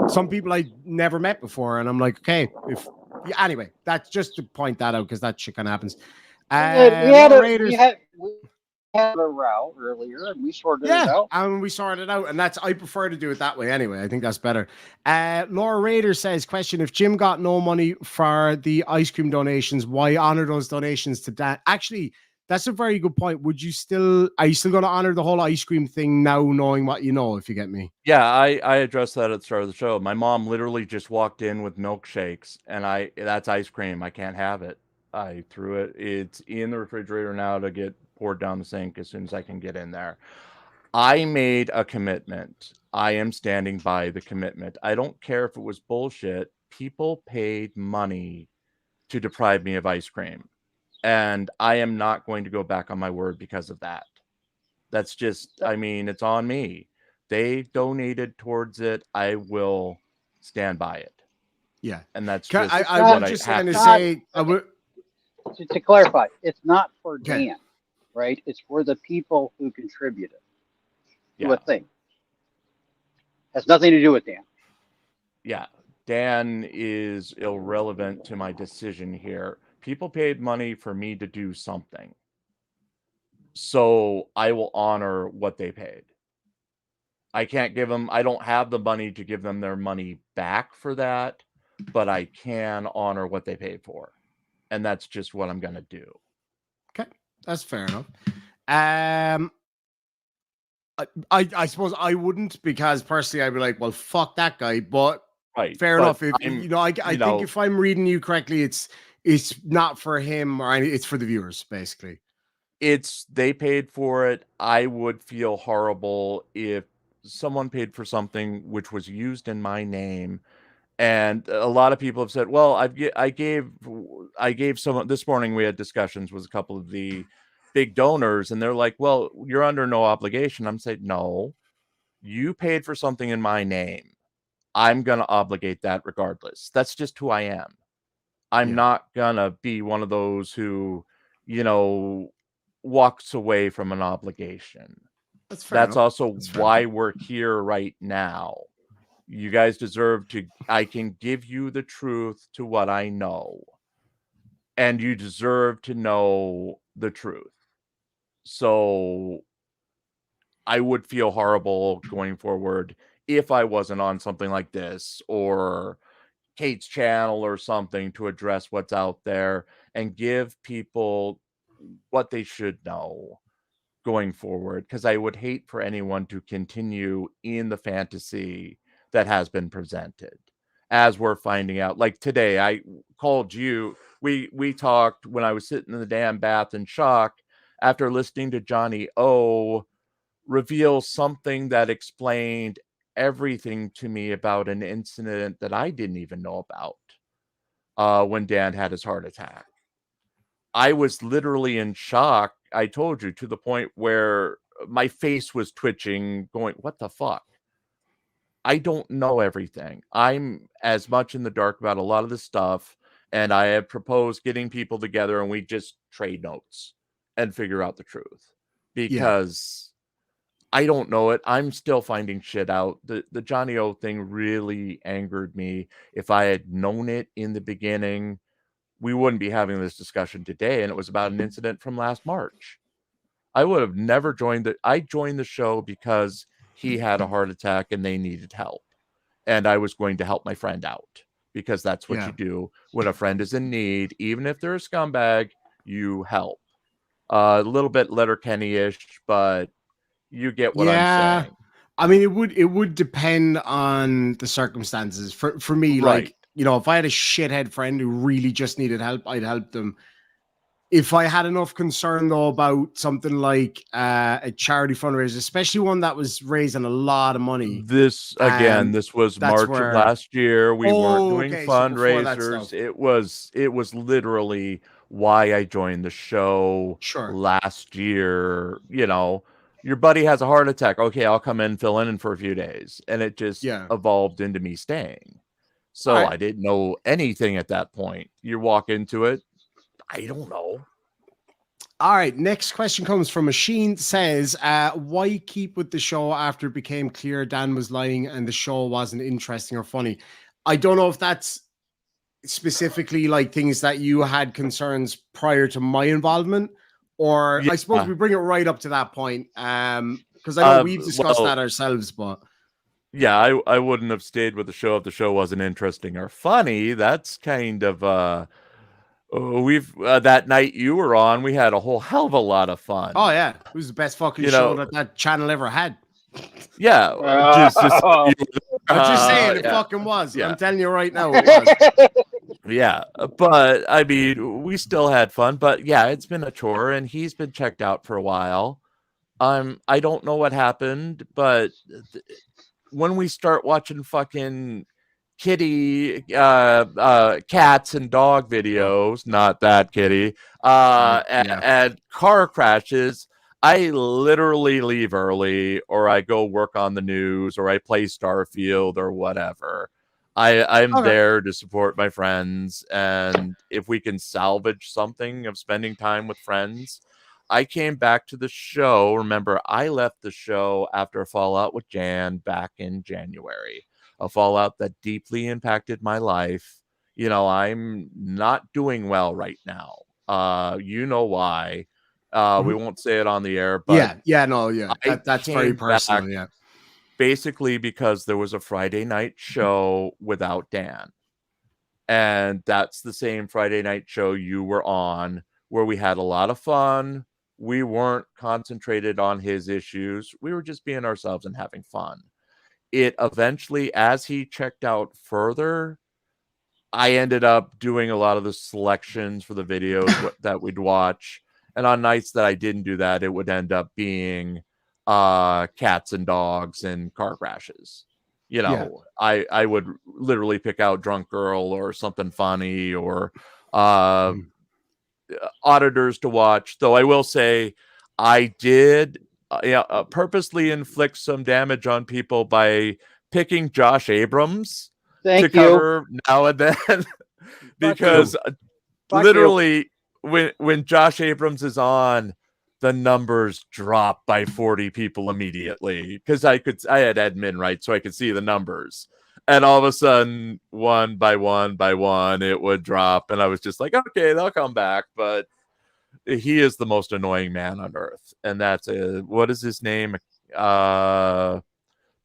some people I never met before, and I'm like, okay, anyway, that's just to point that out because that shit kind of happens. We had a row earlier, and we sorted it out. And we sorted it out, and I prefer to do it that way anyway. I think that's better. Laura Rader says, question, if Jim got no money for the ice cream donations, why honor those donations to Dan? Actually, that's a very good point. Are you still going to honor the whole ice cream thing now, knowing what you know, if you get me? Yeah, I addressed that at the start of the show. My mom literally just walked in with milkshakes, and that's ice cream. I can't have it. I threw it. It's in the refrigerator now to get poured down the sink as soon as I can get in there. I made a commitment. I am standing by the commitment. I don't care if it was bullshit. People paid money to deprive me of ice cream, and I am not going to go back on my word because of that. That's just, it's on me. They donated towards it. I will stand by it. Yeah. And that's Can, just I what would I just have kind of to say, I would. To clarify, it's not for Okay. Dan, right? It's for the people who contributed to Yeah. a thing. Has nothing to do with Dan. Yeah. Dan is irrelevant to my decision here. People paid money for me to do something. So I will honor what they paid. I can't give them, I don't have the money to give them their money back for that, but I can honor what they paid for. And that's just what I'm going to do. Okay. That's fair enough. I suppose I wouldn't, because personally I'd be like, well, fuck that guy. But right, fair but enough. If I'm, I think if I'm reading you correctly, it's not for him or it's for the viewers, basically. They paid for it. I would feel horrible if someone paid for something which was used in my name. And a lot of people have said, well, I gave someone this morning. We had discussions with a couple of the big donors, and they're like, well, you're under no obligation. I'm saying, no, you paid for something in my name. I'm going to obligate that regardless. That's just who I am. I'm not going to be one of those who, walks away from an obligation. That's fair enough. Also why we're here right now. You guys deserve to, I can give you the truth to what I know. And you deserve to know the truth. So I would feel horrible going forward if I wasn't on something like this or Kate's channel or something to address what's out there and give people what they should know going forward, because I would hate for anyone to continue in the fantasy that has been presented. As we're finding out, like today, I called you. We talked when I was sitting in the damn bath in shock after listening to Johnny O reveal something that explained everything to me about an incident that I didn't even know about when Dan had his heart attack. I was literally in shock. I told you, to the point where my face was twitching, going, what the fuck? I don't know everything. I'm as much in the dark about a lot of this stuff. And I have proposed getting people together and we just trade notes and figure out the truth, because I don't know it. I'm still finding shit out. The Johnny O thing really angered me. If I had known it in the beginning, we wouldn't be having this discussion today. And it was about an incident from last March. I would have never I joined the show because he had a heart attack and they needed help. And I was going to help my friend out, because that's what you do when a friend is in need. Even if they're a scumbag, you help. A little bit Letterkenny-ish, but you get what I'm saying. I mean, it would depend on the circumstances. For me, right. like, if I had a shithead friend who really just needed help, I'd help them. If I had enough concern, though, about something like a charity fundraiser, especially one that was raising a lot of money. This was March of last year. We weren't doing fundraisers. So it was literally why I joined the show last year. Your buddy has a heart attack. Okay, I'll come in, fill in for a few days. And it just evolved into me staying. So I didn't know anything at that point. You walk into it, I don't know. All right. Next question comes from Machine. Says, why keep with the show after it became clear Dan was lying and the show wasn't interesting or funny? I don't know if that's specifically like things that you had concerns prior to my involvement, or I suppose we bring it right up to that point. Because I know we've discussed that ourselves, but yeah, I wouldn't have stayed with the show if the show wasn't interesting or funny. That's kind of we've that night you were on, we had a whole hell of a lot of fun. Oh yeah, it was the best fucking show that channel ever had. Yeah, I'm just saying it fucking was. I'm telling you right now, it was. Yeah, but I mean, we still had fun. But yeah, it's been a chore, and he's been checked out for a while. I don't know what happened, but when we start watching fucking kitty cats and dog videos, not that kitty, and car crashes, I literally leave early, or I go work on the news, or I play Starfield or whatever. I'm Okay. there to support my friends, and if we can salvage something of spending time with friends. I came back to the show. Remember, I left the show after a fallout with Jan back in January, a fallout that deeply impacted my life. You know, I'm not doing well right now. You know why. We Mhm. won't say it on the air, but Yeah, no, yeah. I That's very came back personal, yeah. basically because there was a Friday night show without Dan. And that's the same Friday night show you were on, where we had a lot of fun. We weren't concentrated on his issues. We were just being ourselves and having fun. It eventually, as he checked out further, I ended up doing a lot of the selections for the videos that we'd watch. And on nights that I didn't do that, it would end up being cats and dogs and car crashes. You Yeah. know, I would literally pick out Drunk Girl or something funny or uh Mhm. auditors to watch. Though I will say I did purposely inflict some damage on people by picking Josh Abrams to Thank you. cover now and then. Fuck you. Because Fuck you. literally when Josh Abrams is on, the numbers drop by 40 people immediately because I had admin rights, so I could see the numbers. And all of a sudden, one by one, it would drop, and I was just like, okay, they'll come back. But he is the most annoying man on earth, and that's what is his name? Uh,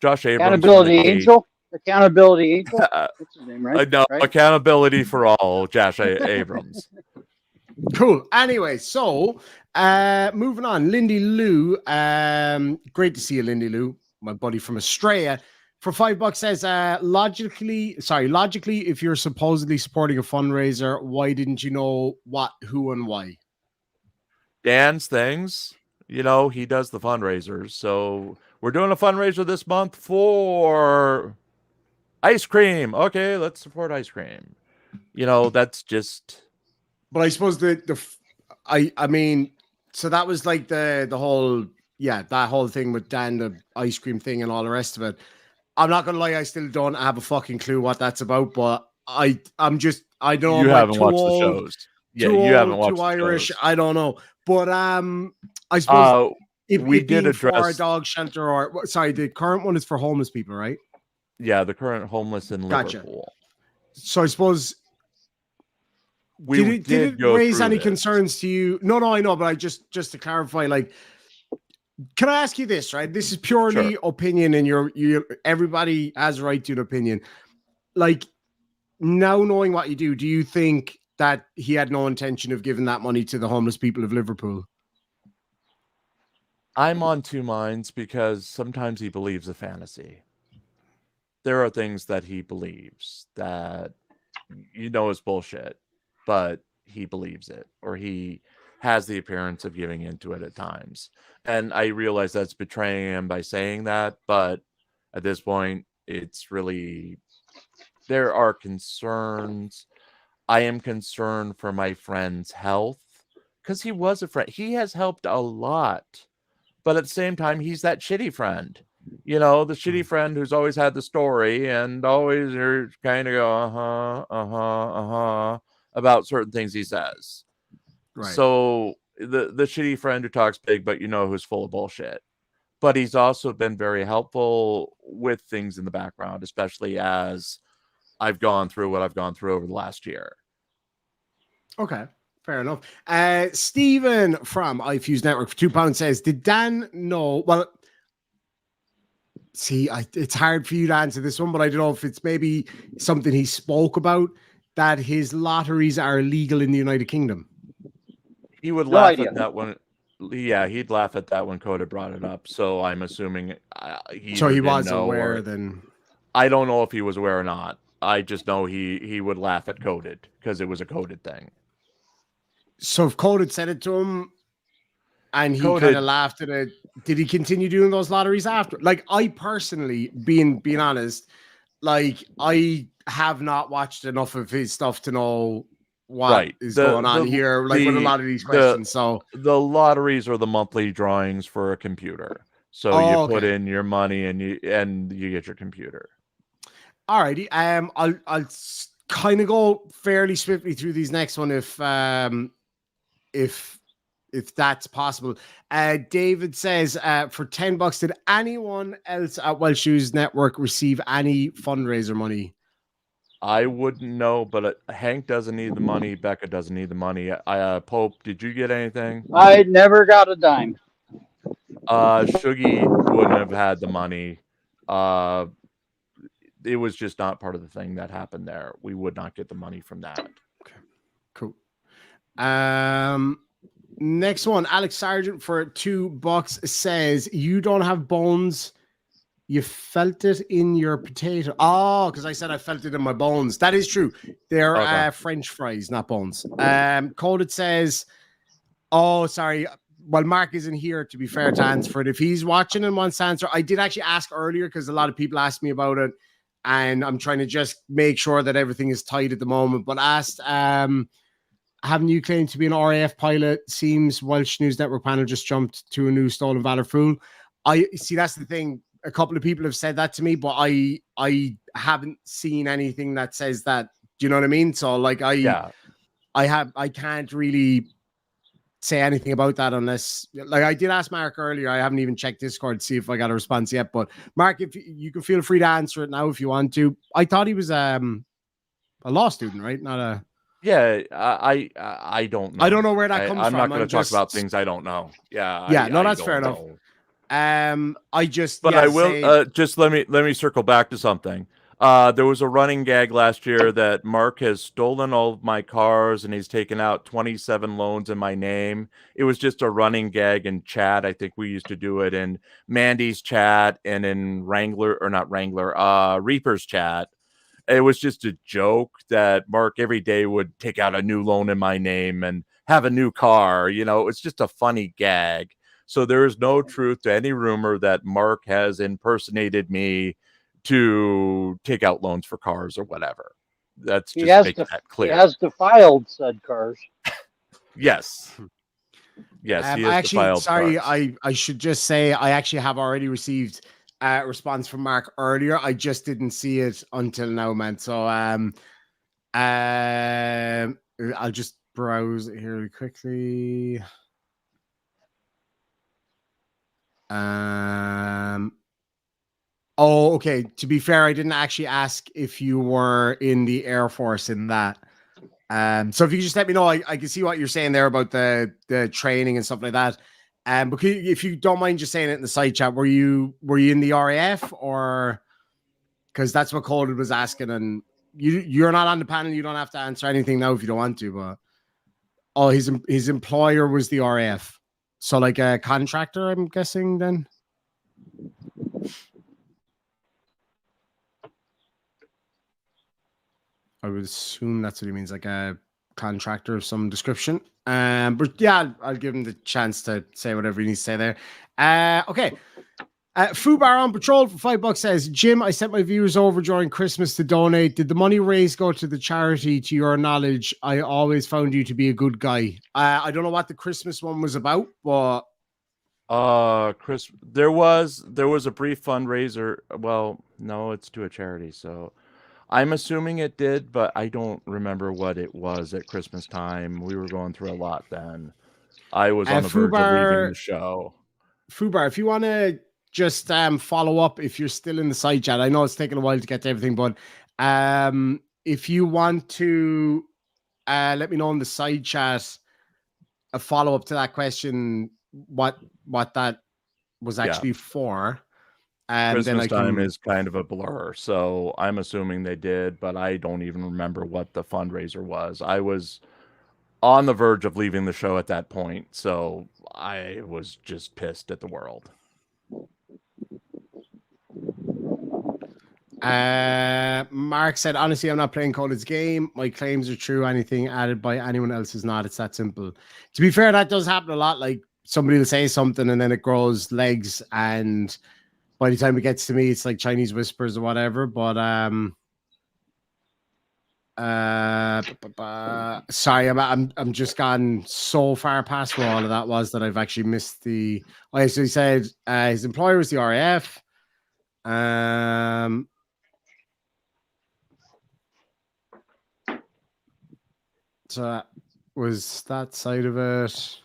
Josh Abrams from the Accountability Cage. Angel. Accountability Angel. That's his name, right? No, Right. accountability for all, Josh Abrams. Cool. Anyway, so moving on. Lindy Lou. Great to see you, Lindy Lou, my buddy from Australia. For $5 says, logically, if you're supposedly supporting a fundraiser, why didn't you know what, who, and why? Dan's things, you know, he does the fundraisers. So we're doing a fundraiser this month for ice cream. Okay, let's support ice cream. You know, that's just. But I suppose I mean, so that was like the whole, yeah, that whole thing with Dan, the ice cream thing and all the rest of it. I'm not gonna lie, I still don't have a fucking clue what that's about, but I don't know, You I'm like haven't too watched the old, shows. Yeah, you haven't too watched the Irish, shows. I don't know. But I suppose if we it did being for a address. dog shelter or sorry, the current one is for homeless people, right? Yeah, the current homeless in Gotcha. Liverpool. So I suppose We did it go raise through any this. concerns to you? No, I know, but I just to clarify, like, can I ask you this, right? This is purely opinion, and everybody has a right to an opinion. Like, now knowing what you do you think that he had no intention of giving that money to the homeless people of Liverpool? I'm on two minds because sometimes he believes a fantasy. There are things that he believes that you know is bullshit, but he believes it, or he has the appearance of giving into it at times. And I realize that's betraying him by saying that, but at this point, it's really, there are concerns. I am concerned for my friend's health because he was a friend. He has helped a lot, but at the same time, he's that shitty friend. You know, the shitty friend who's always had the story and always kind of go, about certain things he says. Right. So the shitty friend who talks big, but you know who's full of bullshit. But he's also been very helpful with things in the background, especially as I've gone through what I've gone through over the last year. Okay. Fair enough. Stephen from iFuse Network for £2 says, did Dan know? Well, see, it's hard for you to answer this one, but I don't know if it's maybe something he spoke about, that his lotteries are illegal in the United Kingdom. He would laugh at that one. Yeah, he'd laugh at that when Coda brought it up. So I'm assuming he was aware then. I don't know if he was aware or not. I just know he would laugh at Coded because it was a coded thing. So if Coded said it to him and he kind of laughed at it, did he continue doing those lotteries after? Like, I personally, being honest, like, I have not watched enough of his stuff to know what is going on here, like with a lot of these questions. So the lotteries are the monthly drawings for a computer. So you put in your money and you get your computer. Alrighty. I'll kind of go fairly swiftly through these next one if that's possible. David says, for $10, did anyone else at Welsh News Network receive any fundraiser money? I wouldn't know, but Hank doesn't need the money. Becca doesn't need the money. Pope, did you get anything? I never got a dime. Shuggy wouldn't have had the money. It was just not part of the thing that happened there. We would not get the money from that. Okay, cool. Next one, Alex Sargent for $2 says, you don't have bones. You felt it in your potato. Oh, because I said I felt it in my bones. That is true. They're French fries, not bones. Coded says, oh, sorry. Well, Mark isn't here, to be fair, to answer it. If he's watching and wants to answer, I did actually ask earlier because a lot of people asked me about it. And I'm trying to just make sure that everything is tight at the moment. But asked, haven't you claimed to be an RAF pilot? Seems Welsh News Network panel just jumped to a new stolen valor fool. I see, that's the thing. A couple of people have said that to me, but I haven't seen anything that says that. Do you know what I mean? So like I can't really say anything about that unless, like, I did ask Mark earlier. I haven't even checked Discord to see if I got a response yet. But Mark, if you can feel free to answer it now if you want to. I thought he was a law student, right? Not a. Yeah, I don't know. I don't know where that comes from. I'm not going to talk about things I don't know. Yeah, no, that's fair enough. I just, but I will just let me circle back to something. There was a running gag last year that Mark has stolen all of my cars and he's taken out 27 loans in my name. It was just a running gag in chat. I think we used to do it in Mandy's chat and in Reaper's chat. It was just a joke that Mark every day would take out a new loan in my name and have a new car. You know, it's just a funny gag. So there is no truth to any rumor that Mark has impersonated me to take out loans for cars or whatever. That's just make that clear. He has defiled said cars. Yes. Yes, he has defiled sorry, cars. I should just say I actually have already received a response from Mark earlier. I just didn't see it until now, man. So I'll just browse it here really quickly. Oh, okay. To be fair, I didn't actually ask if you were in the Air Force in that. So if you could just let me know, I can see what you're saying there about the training and stuff like that. But if you don't mind just saying it in the side chat, were you in the RAF or, because that's what Coded was asking, and you're not on the panel, you don't have to answer anything now if you don't want to, but his employer was the RAF. So like a contractor, I'm guessing then. I would assume that's what he means, like a contractor of some description. But yeah, I'll give him the chance to say whatever he needs to say there. Okay. Fubar on Patrol for $5 says, Jim, I sent my viewers over during Christmas to donate. Did the money raised go to the charity? To your knowledge, I always found you to be a good guy. I don't know what the Christmas one was about, but Chris, there was a brief fundraiser. Well, no, it's to a charity, so I'm assuming it did, but I don't remember what it was at Christmas time. We were going through a lot then. I was on the verge of leaving the show. Fubar, if you want to just follow up, if you're still in the side chat, I know it's taken a while to get to everything, but if you want to let me know in the side chat a follow up to that question, what that was actually for. Christmas then time is kind of a blur, so I'm assuming they did, but I don't even remember what the fundraiser was. I was on the verge of leaving the show at that point, so I was just pissed at the world. Mark said, honestly, I'm not playing Cold's game. My claims are true. Anything added by anyone else is not. It's that simple. To be fair, that does happen a lot. Like somebody will say something and then it grows legs, and by the time it gets to me, it's like Chinese whispers or whatever. But sorry, I'm just gone so far past where all of that was that I've actually missed the. Okay, so he said his employer was the RAF. So that was that side of it.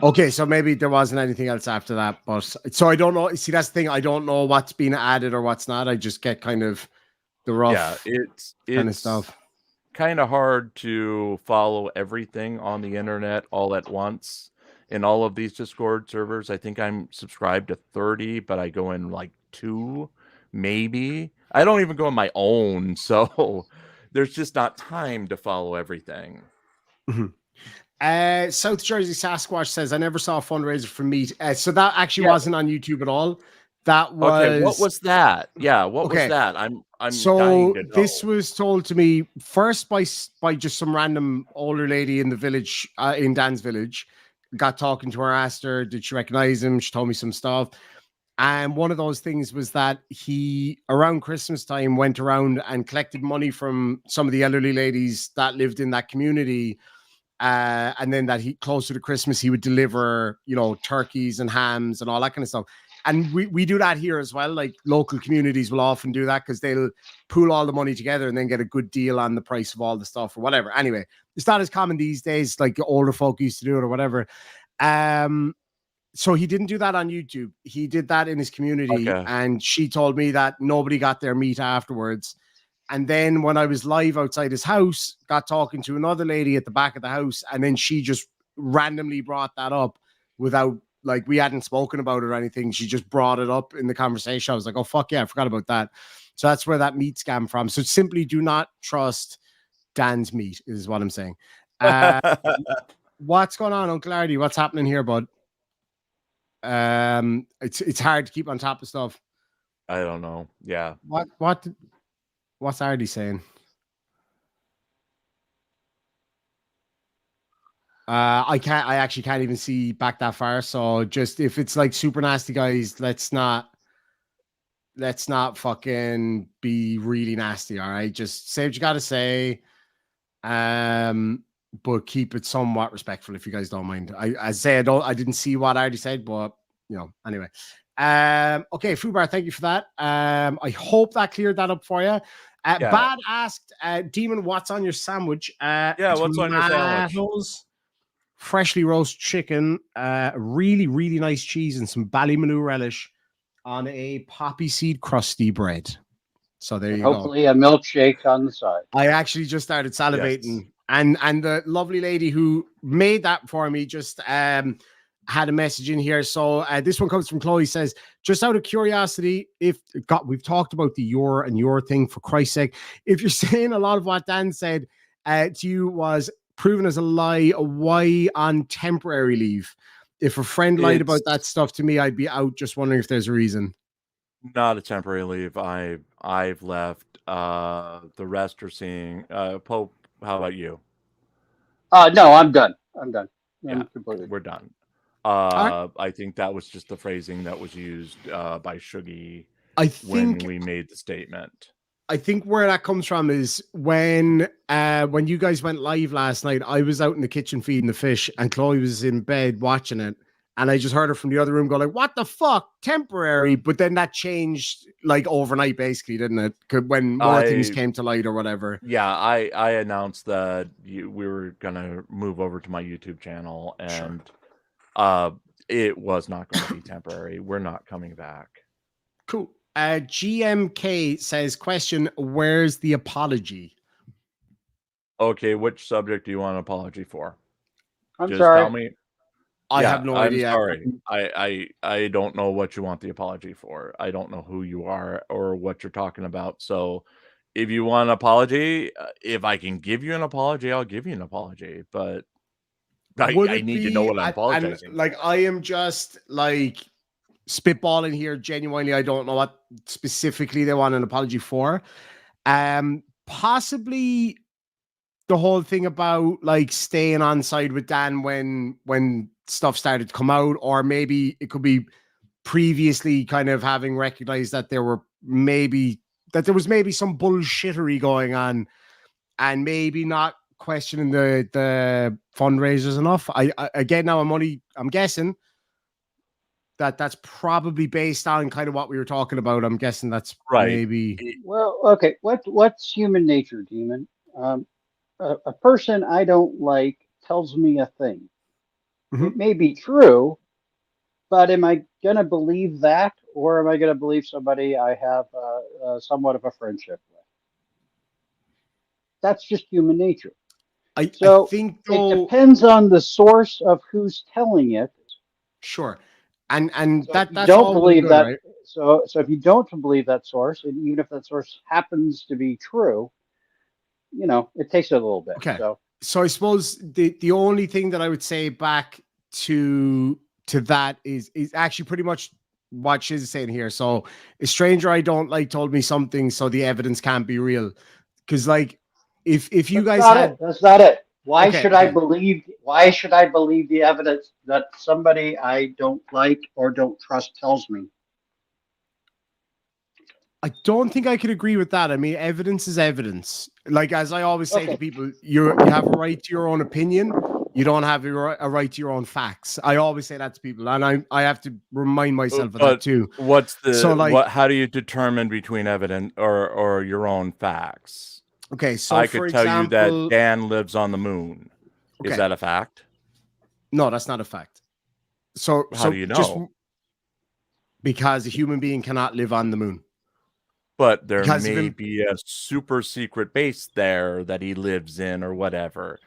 Okay, so maybe there wasn't anything else after that, but so I don't know. See, that's the thing. I don't know what's been added or what's not. I just get kind of the rough it's kind of stuff. Kind of hard to follow everything on the internet all at once in all of these Discord servers. I think I'm subscribed to 30, but I go in like 2, maybe. I don't even go in my own, so there's just not time to follow everything. South Jersey Sasquatch says, I never saw a fundraiser for meat. So that actually wasn't on YouTube at all. That was okay. What was that? Yeah, what was that? I'm so dying to know. This was told to me first by just some random older lady in the village, in Dan's village. Got talking to her, asked her, did she recognize him? She told me some stuff. And one of those things was that he, around Christmas time, went around and collected money from some of the elderly ladies that lived in that community. And then that he, closer to Christmas, he would deliver, turkeys and hams and all that kind of stuff. And we do that here as well. Like local communities will often do that because they'll pool all the money together and then get a good deal on the price of all the stuff or whatever. Anyway, it's not as common these days, like the older folk used to do it or whatever. So he didn't do that on YouTube. He did that in his community. Okay. And she told me that nobody got their meat afterwards. And then when I was live outside his house, got talking to another lady at the back of the house. And then she just randomly brought that up without, like, we hadn't spoken about it or anything. She just brought it up in the conversation. I was like, oh, fuck yeah, I forgot about that. So that's where that meat scam from. So simply do not trust Dan's meat is what I'm saying. What's going on, Uncle Ardy? What's happening here, bud? It's hard to keep on top of stuff. I don't know. Yeah. What's Ardy saying? I actually can't even see back that far. So just if it's like super nasty guys, let's not fucking be really nasty. All right. Just say what you gotta say. But keep it somewhat respectful if you guys don't mind. I didn't see what Ardy said, but anyway. Okay, Fubar, thank you for that. I hope that cleared that up for you. Bad asked, Demon, what's on your sandwich? What's on your sandwich? Freshly roast chicken, really, really nice cheese, and some Ballymaloe relish on a poppy seed crusty bread. So there you go. Hopefully a milkshake on the side. I actually just started salivating. Yes. And the lovely lady who made that for me just had a message in here. So this one comes from Chloe, says, just out of curiosity, we've talked about the your thing, for Christ's sake. If you're saying a lot of what Dan said to you was proven as a lie, why on temporary leave? If a friend lied about that stuff to me, I'd be out. Just wondering if there's a reason. Not a temporary leave. I've left. The rest are seeing. Pope, how about you? No, I'm done. We're done. I think that was just the phrasing that was used by Shuggy when we made the statement. I think where that comes from is when you guys went live last night, I was out in the kitchen feeding the fish and Chloe was in bed watching it. And I just heard her from the other room go like, what the fuck? Temporary. But then that changed like overnight, basically, didn't it? When more things came to light or whatever. Yeah, I announced that we were going to move over to my YouTube channel. And it was not going to be temporary. We're not coming back. Cool. GMK says, question, where's the apology? Okay, which subject do you want an apology for? I'm sorry. Tell me. I have no idea. I'm sorry. I don't know what you want the apology for. I don't know who you are or what you're talking about. So if you want an apology, if I can give you an apology, I'll give you an apology. But I need to know what I'm apologizing. Like, I am just like spitballing here. Genuinely, I don't know what specifically they want an apology for. Possibly the whole thing about like staying on side with Dan when stuff started to come out, or maybe it could be previously kind of having recognized that there was maybe some bullshittery going on, and maybe not questioning the fundraisers enough. I again, now I'm guessing. that's probably based on kind of what we were talking about. I'm guessing that's Right. maybe. Well, okay. What's human nature, Demon? A person I don't like tells me a thing. Mhm. It may be true, but am I going to believe that, or am I going to believe somebody I have somewhat of a friendship with? That's just human nature. I So think it though. depends on the source of who's telling it. Sure, and So if you that's don't all well and believe good, that, right? so if you don't believe that source, and even if that source happens to be true, it takes a little bit. Okay. So So I suppose the only thing that I would say back to that is actually pretty much what she's saying here. So a stranger I don't like told me something, so the evidence can't be real. Because like if you that's guys not it. had That's not it. Why okay, should I believe? Why should I believe the evidence that somebody I don't like or don't trust tells me? I don't think I could agree with that. I mean, evidence is evidence. Like as I always say to Okay. people, you have a right to your own opinion. You don't have a right to your own facts. I always say that to people, and I have to remind myself of that But too. what's So the like, how do you determine between evidence or your own facts? okay, so I for could tell you that example, Dan lives on the moon. Is okay, that a fact? no, that's not a fact. So How do you just know? because a human being cannot live on the moon. But there Because of may him, be a super secret base there that he lives in or whatever.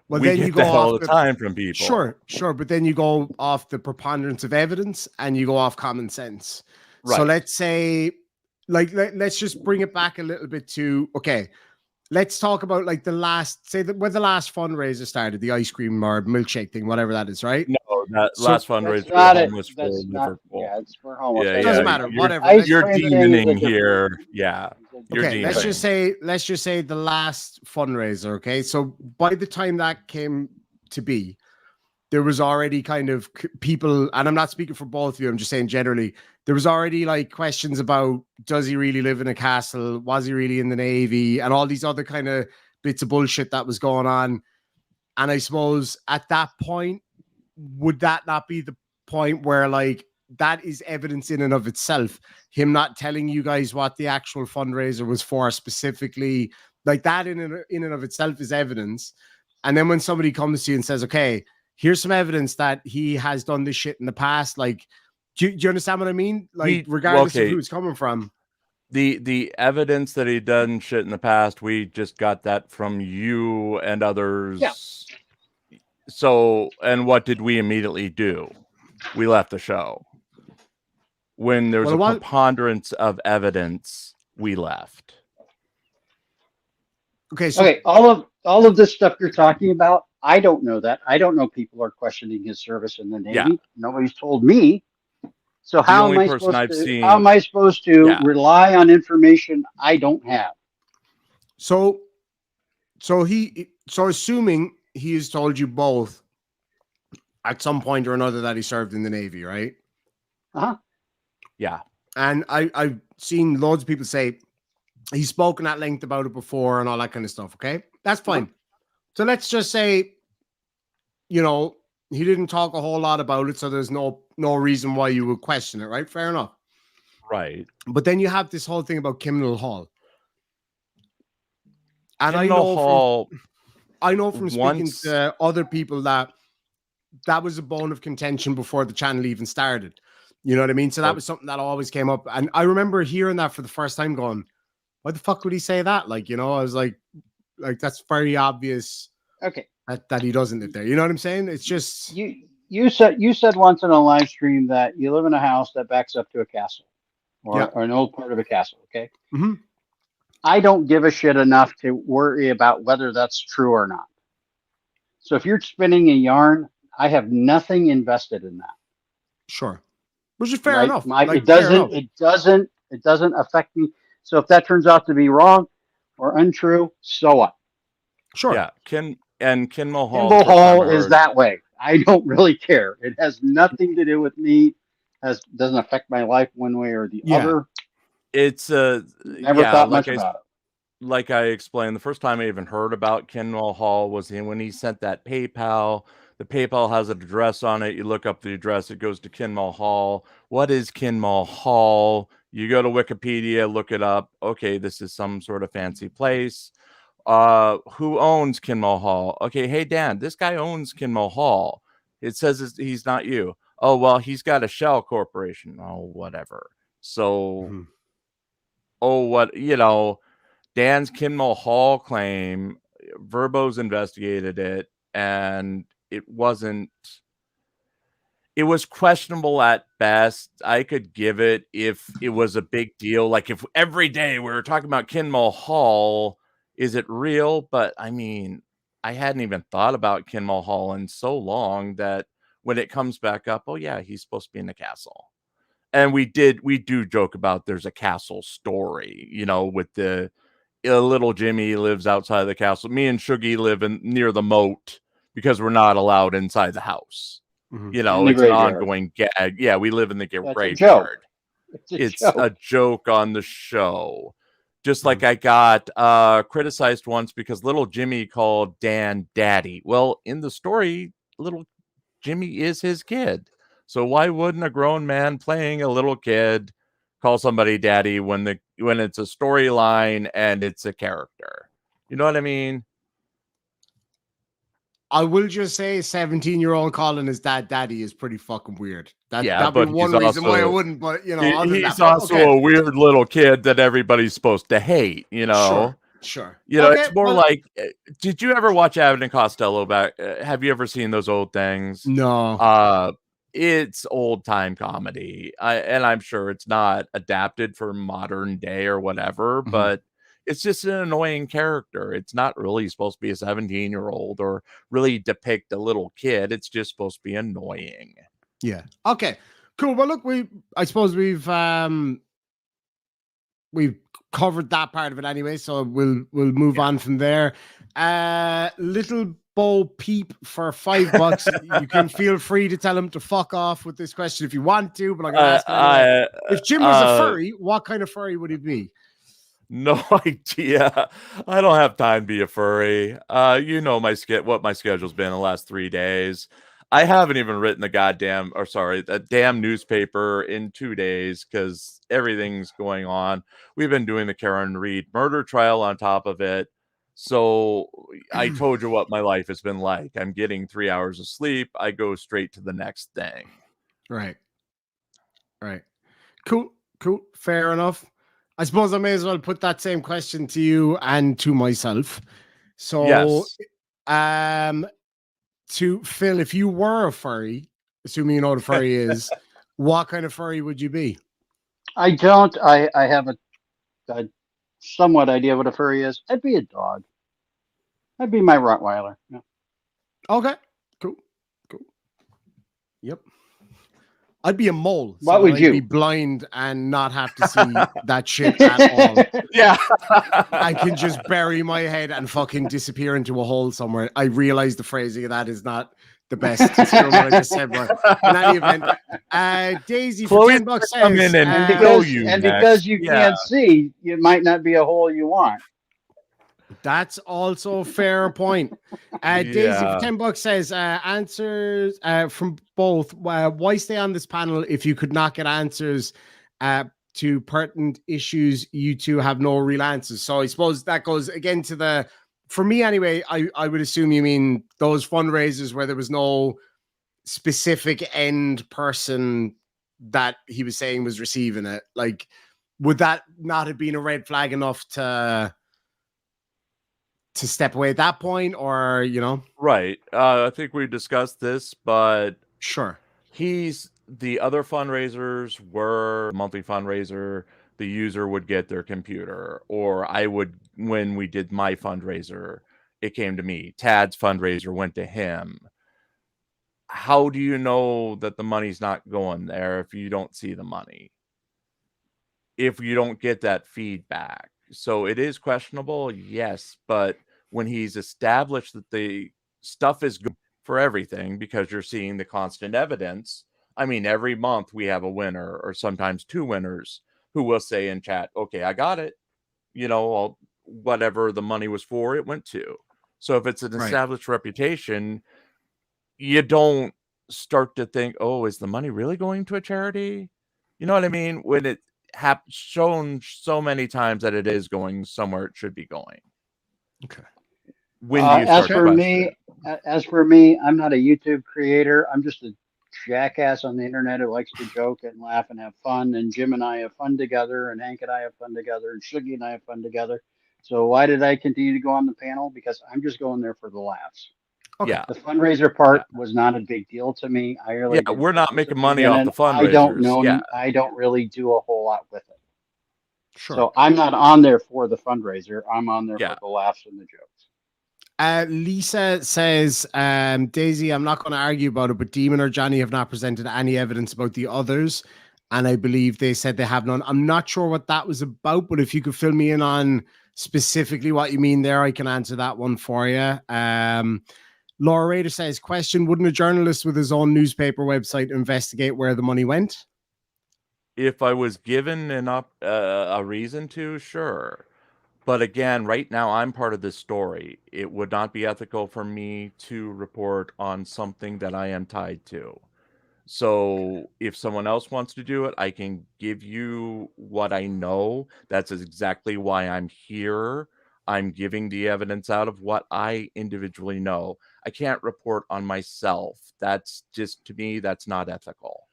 well, We then you get go that all off the the time from people. sure, but then you go off the preponderance of evidence and you go off common sense. So Right. let's say, like, let's just bring it back a little bit to okay. Let's talk about like the last, say that when the last fundraiser started, the ice cream or milkshake thing, whatever that is, right? No, that So last That's fundraiser not it. homeless for That's not. Liverpool. Yeah, it's for homeless. Yeah, And yeah. doesn't the matter, whatever. ice You're cream thing is a demoning different. here. Yeah. You're Okay, demoning. let's just say the last fundraiser. Okay, so by the time that came to be, there was already kind of people, and I'm not speaking for both of you, I'm just saying generally, there was already like questions about does he really live in a castle? Was he really in the Navy? And all these other kind of bits of bullshit that was going on. And I suppose at that point, would that not be the point where like that is evidence in and of itself? Him not telling you guys what the actual fundraiser was for specifically, like that in and of itself is evidence. And then when somebody comes to you and says, okay, here's some evidence that he has done this shit in the past, like, do you understand what I mean? Like, regardless of who it's coming from. The evidence that he done shit in the past, we just got that from you and others. Yeah. So, and what did we immediately do? We left the show. When there's a preponderance of evidence, we left. Okay, so okay, all of this stuff you're talking about, I don't know that. I don't know people are questioning his service in the Navy. Yeah. Nobody's told me. So how am I supposed to Yeah. rely on information I don't have? So assuming he has told you both at some point or another that he served in the Navy, right? Uh-huh. Yeah. And I've seen loads of people say he's spoken at length about it before and all that kind of stuff. Okay, that's fine. Uh-huh. So let's just say, you know, he didn't talk a whole lot about it, so there's no reason why you would question it, right? Fair enough. Right. But then you have this whole thing about Kimnall Hall. And I know from speaking to other people that was a bone of contention before the channel even started. You know what I mean? So that was something that always came up. And I remember hearing that for the first time going, why the fuck would he say that? Like, you know, I was like that's very obvious. Okay. That he doesn't live there. You know what I'm saying? It's just you said once in a live stream that you live in a house that backs up to a castle or an old part of a castle. Okay. Mm-hmm. I don't give a shit enough to worry about whether that's true or not. So if you're spinning a yarn, I have nothing invested in that. Sure. Which is fair enough. It doesn't affect me. So if that turns out to be wrong or untrue, so what? Sure. Yeah. Kimnall Hall is that way. I don't really care. It has nothing to do with me. Doesn't affect my life one way or the other. It's never thought much about it. Like I explained, the first time I even heard about Kimnall Hall was when he sent that PayPal The PayPal has an address on it. You look up the address. It goes to Kinmall Hall. What is Kinmall Hall? You go to Wikipedia, look it up. Okay, this is some sort of fancy place. Who owns Kinmall Hall? Okay, hey, Dan, this guy owns Kinmall Hall. It says he's not you. Oh, well, he's got a shell corporation. Oh, whatever. So, what, Dan's Kinmall Hall claim, Verbo's investigated it, and it was questionable at best. I could give it if it was a big deal. Like if every day we were talking about Kinmall Hall, is it real? But I mean, I hadn't even thought about Kinmall Hall in so long that when it comes back up, oh yeah, he's supposed to be in the castle. And we do joke about there's a castle story, with the little Jimmy lives outside the castle. Me and Shuggy live near the moat because we're not allowed inside the house. It's an ongoing gag. Yeah, we live in the graveyard. It's a joke on the show. Just like I got criticized once because little Jimmy called Dan daddy. Well, in the story, little Jimmy is his kid. So why wouldn't a grown man playing a little kid call somebody daddy when it's a storyline and it's a character? You know what I mean? I will just say 17-year-old calling his dad daddy is pretty fucking weird. That'd be one reason why I wouldn't, but he's also a weird little kid that everybody's supposed to hate, Sure. It's more like, did you ever watch Abbott and Costello back? Have you ever seen those old things? No. It's old time comedy. And I'm sure it's not adapted for modern day or whatever, but it's just an annoying character. It's not really supposed to be a 17-year-old or really depict a little kid. It's just supposed to be annoying. Yeah. Okay. Cool. Well, look, I suppose we've covered that part of it anyway, so we'll move on from there. Little Bo Peep for $5. You can feel free to tell him to fuck off with this question if you want to, but I'm gonna ask anyway. If Jim was a furry, what kind of furry would he be? No idea. I don't have time to be a furry. What my schedule's been the last 3 days. I haven't even written the damn newspaper in 2 days because everything's going on. We've been doing the Karen Reed murder trial on top of it. So I told you what my life has been like. I'm getting 3 hours of sleep. I go straight to the next thing. Right. Cool. Fair enough. I suppose I may as well put that same question to you and to myself. So, yes. To Phil, if you were a furry, assuming you know what a furry is, what kind of furry would you be? I don't. I have a somewhat idea what a furry is. I'd be a dog. I'd be my Rottweiler. Yeah. Okay. Cool. Yep. I'd be a mole. What would you be blind and not have to see that shit at all? Yeah. I can just bury my head and fucking disappear into a hole somewhere. I realize the phrasing of that is not the best. Considering what I just said, but in any event, Daisy for $10 says, because you can't see, it might not be a hole you want. That's also a fair point. Daisy for $10 says answers from both. Why stay on this panel if you could not get answers to pertinent issues? You two have no real answers. So I suppose that goes again to for me anyway, I would assume you mean those fundraisers where there was no specific end person that he was saying was receiving it. Like, would that not have been a red flag enough to step away at that point, or right? I think we discussed this, but sure, the other fundraisers were monthly fundraiser. The user would get their computer, or when we did my fundraiser, it came to me. Tad's fundraiser went to him. How do you know that the money's not going there if you don't see the money? If you don't get that feedback? So it is questionable, yes, but when he's established that the stuff is good for everything because you're seeing the constant evidence. I mean, every month we have a winner or sometimes two winners who will say in chat, okay, I got it. Whatever the money was for, it went to. So if it's an established reputation, you don't start to think, oh, is the money really going to a charity? You know what I mean? When it shown so many times that it is going somewhere it should be going. Okay. When do you As start to for question it? me, I'm not a YouTube creator. I'm just a jackass on the internet who likes to joke and laugh and have fun. And Jim and I have fun together, and Hank and I have fun together, and Shuggy and I have fun together. So why did I continue to go on the panel? Because I'm just going there for the laughs. Okay. Yeah. The fundraiser part was not a big deal to me. I really Yeah, didn't we're not making participate money in off it. the I don't fundraisers. know. Yeah. I don't really do a whole lot with it. Sure. So I'm not on there for the fundraiser. I'm on there Yeah. for the laughs and the jokes. Lisa says, Daisy, I'm not going to argue about it, but Demon or Johnny have not presented any evidence about the others. And I believe they said they have none. I'm not sure what that was about, but if you could fill me in on specifically what you mean there, I can answer that one for you. Laura Rader says, question, wouldn't a journalist with his own newspaper website investigate where the money went? If I was given a reason to, sure. But again, right now I'm part of this story. It would not be ethical for me to report on something that I am tied to. So if someone else wants to do it, I can give you what I know. That's exactly why I'm here. I'm giving the evidence out of what I individually know. I can't report on myself. That's just, to me, that's not ethical.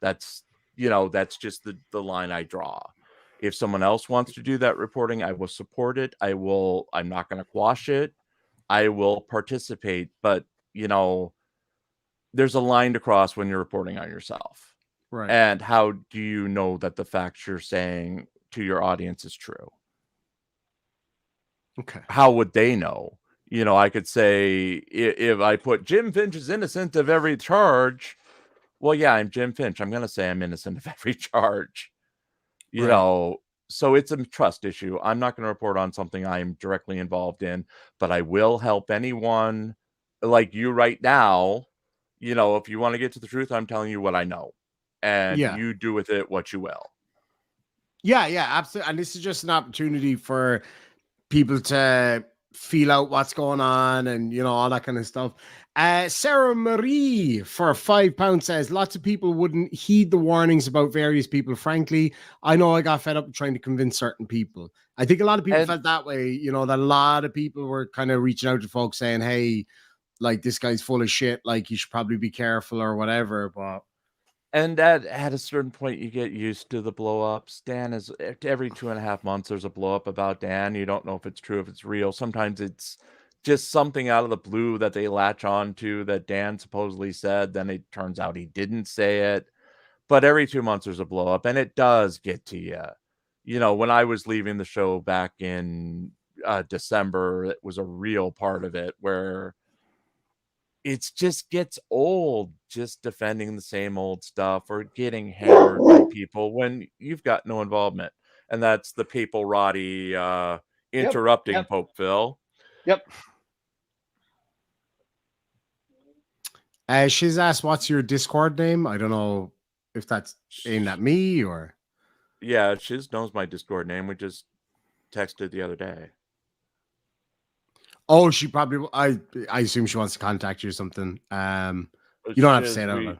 That's, that's just the line I draw. If someone else wants to do that reporting, I will support it. I'm not going to quash it. I will participate. But, there's a line to cross when you're reporting on yourself. Right. And how do you know that the facts you're saying to your audience is true? Okay. How would they know? I could say if I put Jim Finch is innocent of every charge, well, yeah, I'm Jim Finch. I'm going to say I'm innocent of every charge. So it's a trust issue. I'm not going to report on something I'm directly involved in, but I will help anyone like you right now. If you want to get to the truth, I'm telling you what I know, and you do with it what you will. Yeah, absolutely. And this is just an opportunity for people to feel out what's going on and, all that kind of stuff. Sarah Marie for £5 says, lots of people wouldn't heed the warnings about various people. Frankly, I know I got fed up trying to convince certain people. I think a lot of people felt that way, that a lot of people were kind of reaching out to folks saying, hey, like, this guy's full of shit, like, you should probably be careful or whatever. But and at a certain point, you get used to the blow-ups. Dan is every 2.5 months, there's a blow-up about Dan. You don't know if it's true, if it's real. Sometimes it's just something out of the blue that they latch on to that Dan supposedly said. Then it turns out he didn't say it. But every 2 months, there's a blow-up, and it does get to you. When I was leaving the show back in December, it was a real part of it where it just gets old just defending the same old stuff or getting hammered by people when you've got no involvement. And that's the papal Roddy interrupting Yep. Pope Phil. Yep. She's asked, what's your Discord name? I don't know if that's aimed at me or... Yeah, Shiz knows my Discord name. We just texted the other day. Oh, she probably... I assume she wants to contact you or something. You don't have to say that.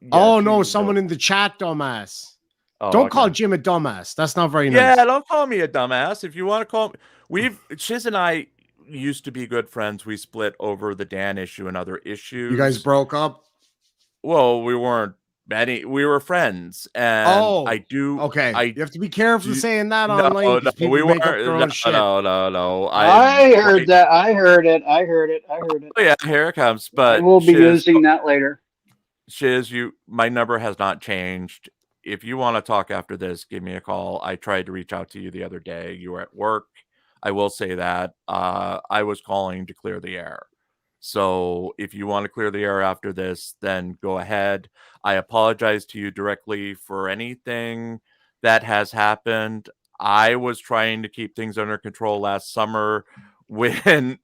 Yeah, no, someone in the chat, dumbass. Oh, don't call Jim a dumbass. That's not very nice. Yeah, don't call me a dumbass. If you want to call me... Shiz and I used to be good friends. We split over the Dan issue and other issues. You guys broke up? Well, we weren't we were friends, and I do. Okay, you have to be careful saying that online because people make up their own shit. No. I heard that. I heard it. Oh, yeah, here it comes. But we'll be using that later. Shiz, my number has not changed. If you want to talk after this, give me a call. I tried to reach out to you the other day. You were at work. I will say that. I was calling to clear the air. So if you want to clear the air after this, then go ahead. I apologize to you directly for anything that has happened. I was trying to keep things under control last summer when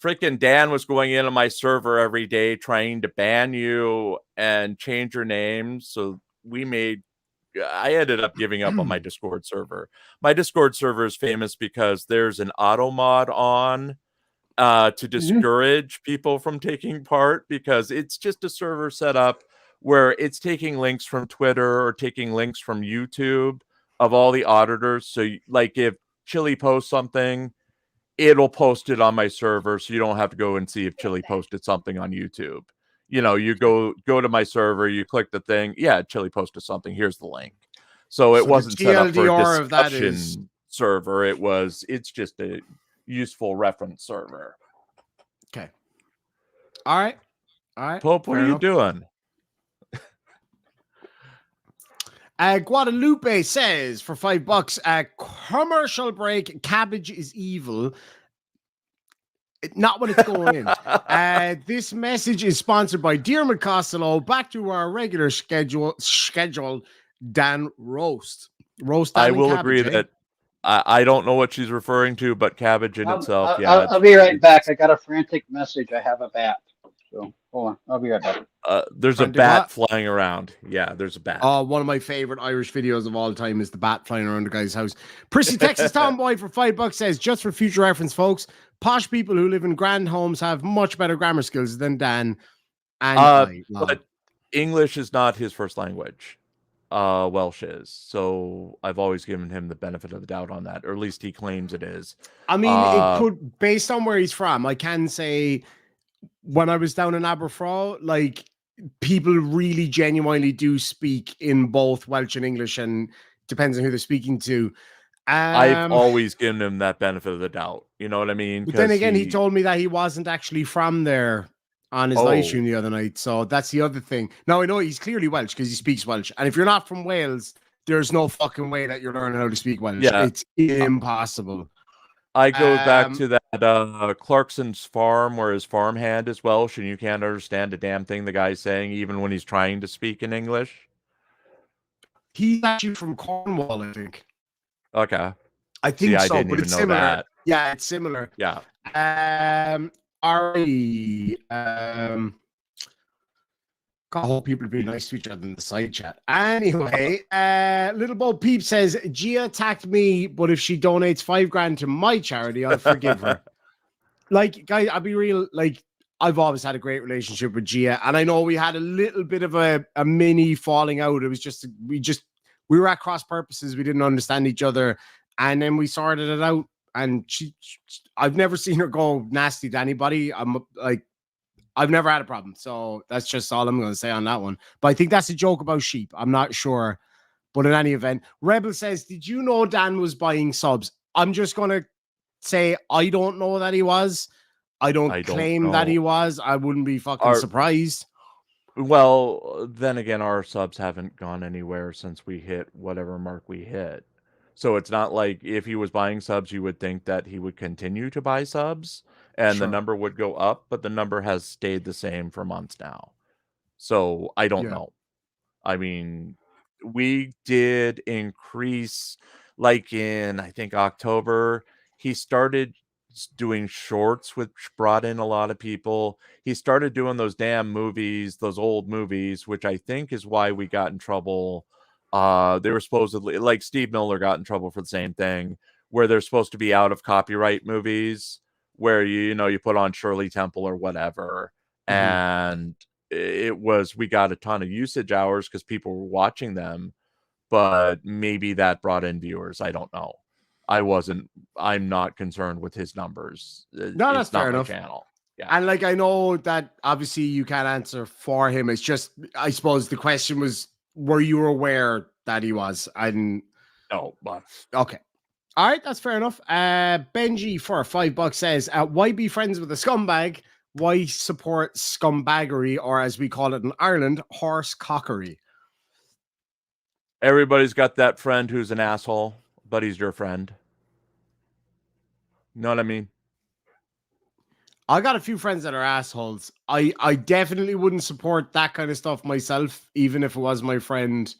freaking Dan was going in on my server every day trying to ban you and change your name. So I ended up giving up on my Discord server. My Discord server is famous because there's an auto mod on to discourage people from taking part, because it's just a server set up where it's taking links from Twitter or taking links from YouTube of all the auditors. So, like, if Chili posts something, it'll post it on my server, so you don't have to go and see if Chili posted something on YouTube. You know, you go to my server, you click the thing. Yeah, Chili posted something. Here's the link. So it wasn't set up for a discussion server. It's just a useful reference server. Okay. All right. Pope, what are you doing? Guadalupe says for $5, commercial break. Cabbage is evil. Not when it's going in. This message is sponsored by Diarmuid Costello. Back to our regular schedule. Dan Roast. I will agree that I don't know what she's referring to, but cabbage in itself. I'll be right back. I got a frantic message. I have a bat. So hold on. I'll be right back. There's a bat flying around. Yeah, there's a bat. Oh, one of my favorite Irish videos of all time is the bat flying around the guy's house. Prissy Texas Tomboy for $5 says, just for future reference, folks, posh people who live in grand homes have much better grammar skills than Dan. And but English is not his first language. Welsh is. So I've always given him the benefit of the doubt on that, or at least he claims it is. I mean, it could, based on where he's from, I can say when I was down in Aberfraw, like, people really genuinely do speak in both Welsh and English, and depends on who they're speaking to. I've always given him that benefit of the doubt. You know what I mean? But then again, he told me that he wasn't actually from there on his live stream the other night. So that's the other thing. Now, I know he's clearly Welsh because he speaks Welsh. And if you're not from Wales, there's no fucking way that you're learning how to speak Welsh. Yeah. It's impossible. I go back to that Clarkson's farm where his farmhand is Welsh and you can't understand a damn thing the guy's saying, even when he's trying to speak in English. He's actually from Cornwall, I think. Okay. I think so, didn't but even it's know similar. that. Yeah, it's similar. Yeah. Ari, I hope people be nice to each other in the side chat. Anyway, Little Bo Peep says, Gia attacked me, but if she donates $5,000 to my charity, I'll forgive her. Like, guys, I'll be real. Like, I've always had a great relationship with Gia, and I know we had a little bit of a mini falling out. It was just we were at cross purposes. We didn't understand each other, and then we sorted it out. And I've never seen her go nasty to anybody. I've never had a problem. So that's just all I'm going to say on that one. But I think that's a joke about sheep. I'm not sure. But in any event, Rebel says, did you know Dan was buying subs? I'm just going to say, I don't know that he was. I don't claim that he was. I wouldn't be fucking surprised. Well, then again, our subs haven't gone anywhere since we hit whatever mark we hit. So it's not like if he was buying subs, you would think that he would continue to buy subs and the number would go up, but the number has stayed the same for months now. So I don't know. I mean, we did increase, like in, I think, October, he started doing shorts, which brought in a lot of people. He started doing those damn movies, those old movies, which I think is why we got in trouble. They were supposedly, like, Steve Miller got in trouble for the same thing, where they're supposed to be out of copyright movies, where you put on Shirley Temple or whatever, and we got a ton of usage hours because people were watching them, but maybe that brought in viewers. I don't know. I'm not concerned with his numbers. No, that's fair enough. Channel. Yeah. And like, I know that obviously you can't answer for him. It's just, I suppose the question was, were you aware that he was? No, but okay. All right, that's fair enough. Benji for $5 says, why be friends with a scumbag? Why support scumbaggery, or as we call it in Ireland, horse cockery? Everybody's got that friend who's an asshole, but he's your friend. You know what I mean? I got a few friends that are assholes. I definitely wouldn't support that kind of stuff myself, even if it was my friend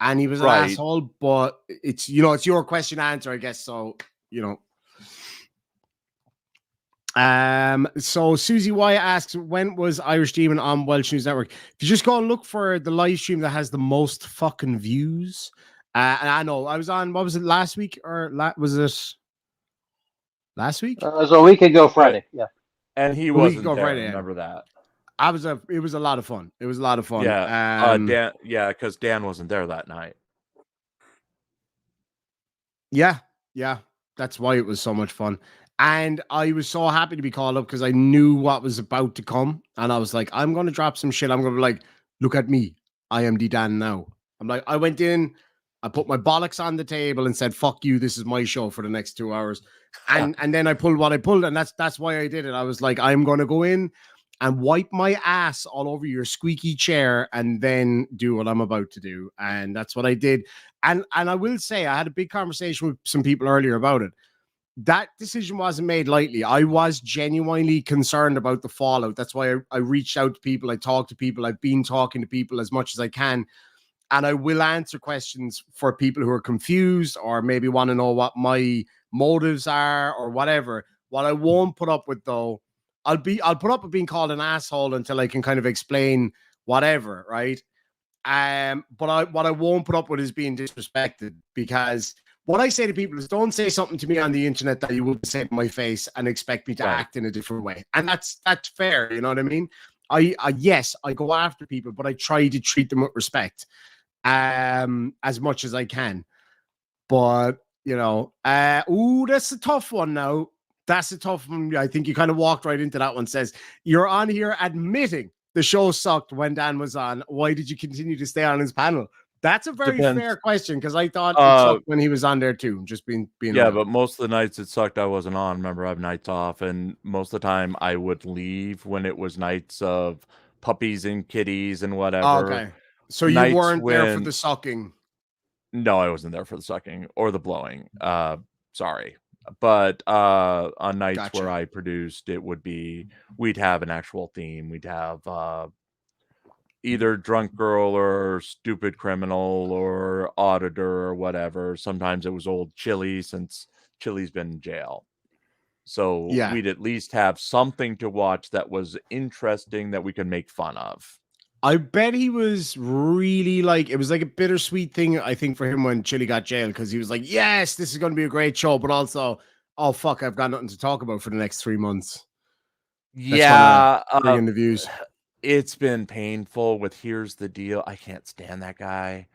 and he was an asshole. But it's your question answer, I guess. So, So Susie Y asks, when was Irish Demon on Welsh News Network? If you just go and look for the live stream that has the most fucking views, and I know I was on, what was it, last week, or was it last week? It was a week ago Friday. Yeah. And he Well, we can wasn't go there. right in. Remember that? It was a lot of fun. It was a lot of fun. Yeah. Dan. Yeah, because Dan wasn't there that night. Yeah. That's why it was so much fun. And I was so happy to be called up because I knew what was about to come. And I was like, I'm going to drop some shit. I'm going to be like, look at me. I am the Dan now. I'm like, I went in, I put my bollocks on the table and said, fuck you. This is my show for the next 2 hours. And then I pulled what I pulled. And that's why I did it. I was like, I'm going to go in and wipe my ass all over your squeaky chair and then do what I'm about to do. And that's what I did. And I will say, I had a big conversation with some people earlier about it. That decision wasn't made lightly. I was genuinely concerned about the fallout. That's why I reached out to people. I talked to people. I've been talking to people as much as I can. And I will answer questions for people who are confused or maybe want to know what my motives are or whatever. What I won't put up with, though, I'll put up with being called an asshole until I can kind of explain whatever, right? But what I won't put up with is being disrespected, because what I say to people is, don't say something to me on the internet that you would say to my face and expect me to act in a different way. And that's fair. You know what I mean? Yes, I go after people, but I try to treat them with respect, as much as I can. But, that's a tough one now. That's a tough one. I think you kind of walked right into that one. Says, you're on here admitting the show sucked when Dan was on. Why did you continue to stay on his panel? That's a very fair question, because I thought it sucked when he was on there too. Just being yeah, but most of the nights it sucked I wasn't on. Remember, I have nights off, and most of the time I would leave when it was nights of puppies and kitties and whatever. Okay, so you weren't there for the sucking. No, I wasn't there for the sucking or the blowing. Sorry. But on nights where I produced, it would be, we'd have an actual theme. We'd have either drunk girl or stupid criminal or auditor or whatever. Sometimes it was old Chili, since Chili's been in jail. So we'd at least have something to watch that was interesting that we could make fun of. I bet he was really it was like a bittersweet thing, I think, for him when Chili got jailed, because he was like, yes, this is going to be a great show, but also, oh, fuck, I've got nothing to talk about for the next 3 months. Yeah. Bring in the views. It's been painful with Here's the Deal. I can't stand that guy.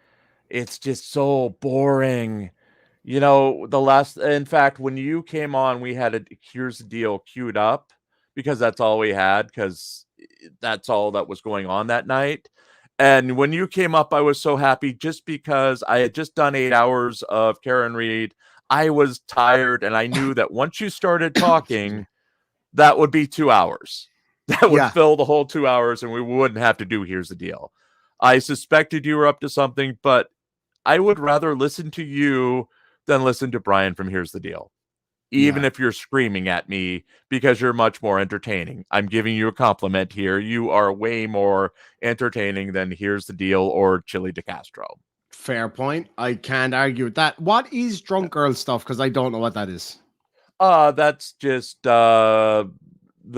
It's just so boring. In fact, when you came on, we had Here's the Deal queued up, because that's all we had, because that's all that was going on that night. And when you came up, I was so happy, just because I had just done 8 hours of Karen Reed. I was tired, and I knew that once you started talking, that would be 2 hours. That would fill the whole 2 hours, and we wouldn't have to do Here's the Deal. I suspected you were up to something, but I would rather listen to you than listen to Brian from Here's the Deal. Even if you're screaming at me, because you're much more entertaining. I'm giving you a compliment here. You are way more entertaining than Here's the Deal or Chili DeCastro. Fair point. I can't argue with that. What is drunk girl stuff? Because I don't know what that is. That's just the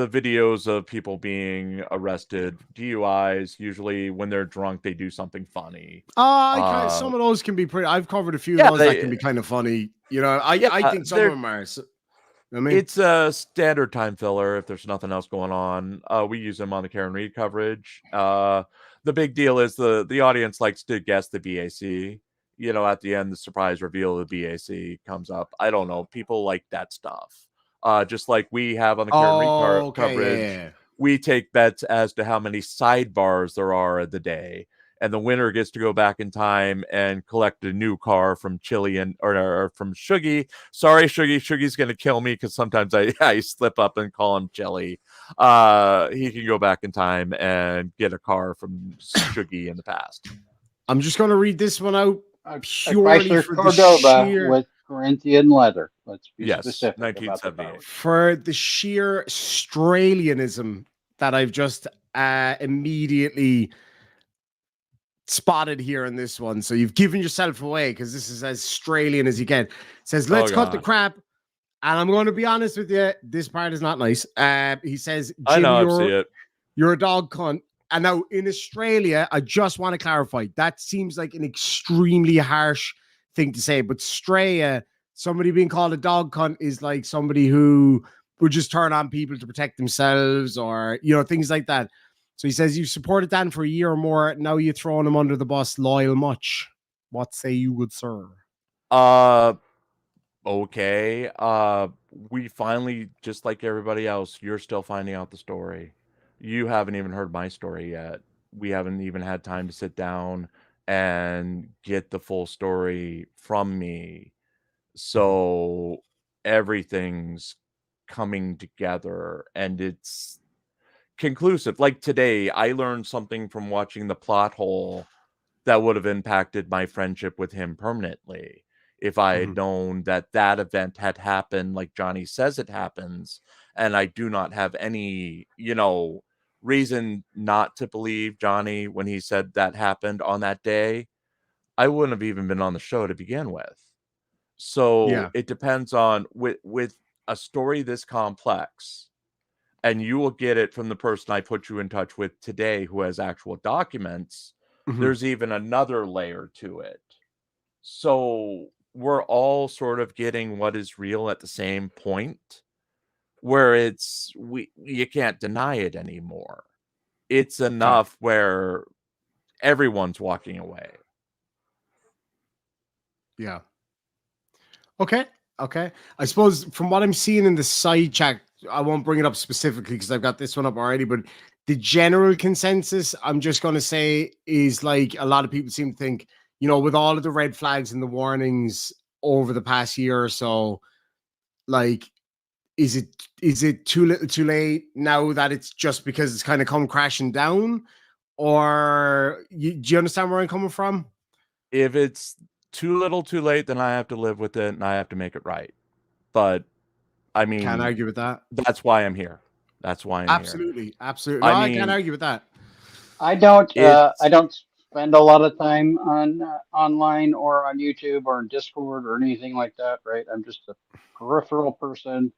videos of people being arrested, DUIs. Usually when they're drunk, they do something funny. Some of those can be pretty. I've covered a few of those that can be kind of funny. I think some of them are. It's a standard time filler if there's nothing else going on. We use them on the Karen Reed coverage. The big deal is the audience likes to guess the BAC. At the end, the surprise reveal of the BAC comes up. I don't know. People like that stuff. Just like we have on the Karen Reed coverage, we take bets as to how many sidebars there are in the day. And the winner gets to go back in time and collect a new car from Chili or from Shuggy. Sorry, Shuggy. Shuggy's going to kill me, because sometimes I slip up and call him Chili. He can go back in time and get a car from Shuggy in the past. I'm just going to read this one out. Purely for Cordoba sheer... with Corinthian leather. Let's be specific. 1978. For the sheer Australianism that I've just immediately spotted here in this one. So you've given yourself away, because this is as Australian as you get. It says, let's cut the crap. And I'm going to be honest with you, this part is not nice. He says, Jim, you're a dog cunt. And now in Australia, I just want to clarify, that seems like an extremely harsh thing to say. But Australia, somebody being called a dog cunt is like somebody who would just turn on people to protect themselves, or things like that. So he says, you've supported Dan for a year or more. Now you're throwing him under the bus. Loyal much? What say you, good sir? Okay. We finally, just like everybody else, you're still finding out the story. You haven't even heard my story yet. We haven't even had time to sit down and get the full story from me. So everything's coming together and it's conclusive. Like today, I learned something from watching the plot hole that would have impacted my friendship with him permanently. If I had known that that event had happened like Johnny says it happens, and I do not have any, reason not to believe Johnny when he said that happened on that day, I wouldn't have even been on the show to begin with. So Yeah. it depends on with a story this complex, and you will get it from the person I put you in touch with today who has actual documents. There's even another layer to it. So we're all sort of getting what is real at the same point, where you can't deny it anymore. It's enough where everyone's walking away. Yeah. Okay. I suppose from what I'm seeing in the side chat, I won't bring it up specifically because I've got this one up already, but the general consensus, I'm just going to say, is like a lot of people seem to think, with all of the red flags and the warnings over the past year or so, like, is it too little too late now that it's just because it's kind of come crashing down? Or do you understand where I'm coming from? If it's too little too late, then I have to live with it and I have to make it right. But I mean, Can't argue with that. That's why I'm here. That's why I'm Absolutely. here. No, I can't argue with that. I don't spend a lot of time on online or on YouTube or in Discord or anything like that, right? I'm just a peripheral person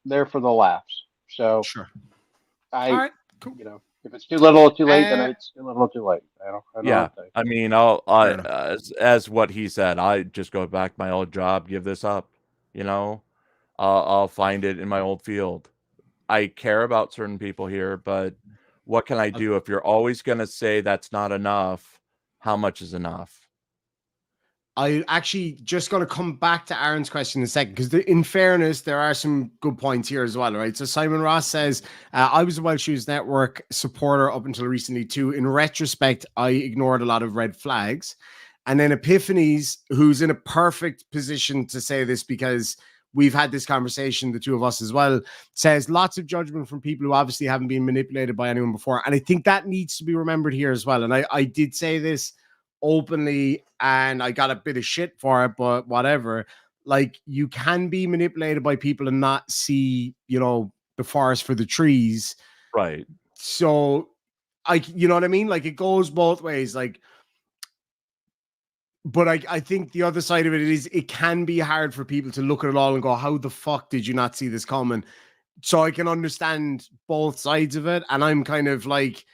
there for the laughs. So Sure. I, All right, cool. if it's too little or too late, then it's too little or too late. I don't know what to say. I mean, as what he said, I just go back to my old job, give this up, I'll find it in my old field. I care about certain people here, but what can I do if you're always going to say that's not enough? How much is enough? I actually just going to come back to Aaron's question in a second, because in fairness, there are some good points here as well, right? So Simon Ross says, I was a Welsh News Network supporter up until recently too. In retrospect, I ignored a lot of red flags. And then Epiphanies, who's in a perfect position to say this because we've had this conversation, the two of us as well, says lots of judgment from people who obviously haven't been manipulated by anyone before. And I think that needs to be remembered here as well. And I did say this openly and I got a bit of shit for it, but whatever. Like, you can be manipulated by people and not see, the forest for the trees. Right. So you know what I mean? Like, it goes both ways. Like, but I think the other side of it is it can be hard for people to look at it all and go, how the fuck did you not see this coming? So I can understand both sides of it. And I'm kind of like,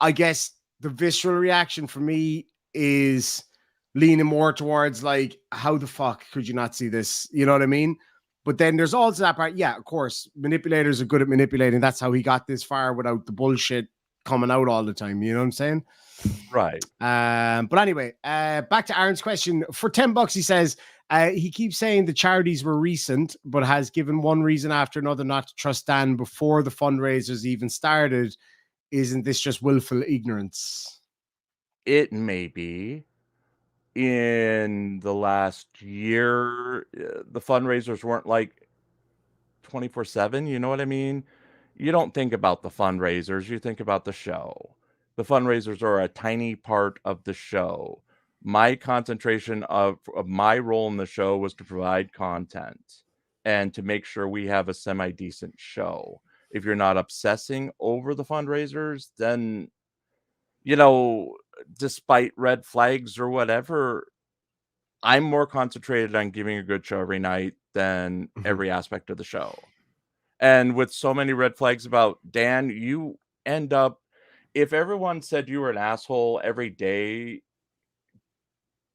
I guess the visceral reaction for me is leaning more towards like, how the fuck could you not see this? You know what I mean? But then there's also that part. Yeah, of course, manipulators are good at manipulating. That's how he got this far without the bullshit coming out all the time. You know what I'm saying? Right. But anyway, back to Aaron's question. For $10, he says, he keeps saying the charities were recent, but has given one reason after another not to trust Dan before the fundraisers even started. Isn't this just willful ignorance? It may be. In the last year, the fundraisers weren't like 24/7, you know what I mean? You don't think about the fundraisers, you think about the show. The fundraisers are a tiny part of the show. My concentration of my role in the show was to provide content and to make sure we have a semi-decent show. If you're not obsessing over the fundraisers, then, despite red flags or whatever, I'm more concentrated on giving a good show every night than every aspect of the show. And with so many red flags about Dan, you end up, if everyone said you were an asshole every day,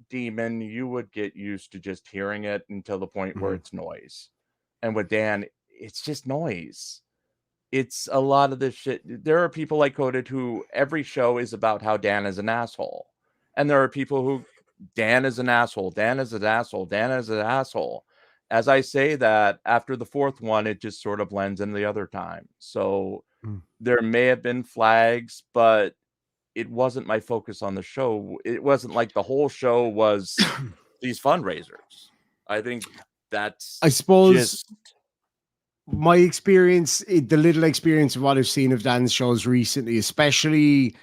Demon, you would get used to just hearing it until the point where it's noise. And with Dan, it's just noise. It's a lot of this shit. There are people like Coded who every show is about how Dan is an asshole. And there are people who Dan is an asshole. Dan is an asshole. Dan is an asshole. As I say that, after the fourth one, it just sort of blends in the other time. So there may have been flags, but it wasn't my focus on the show. It wasn't like the whole show was these fundraisers. I think that's I suppose just my experience, the little experience of what I've seen of Dan's shows recently, especially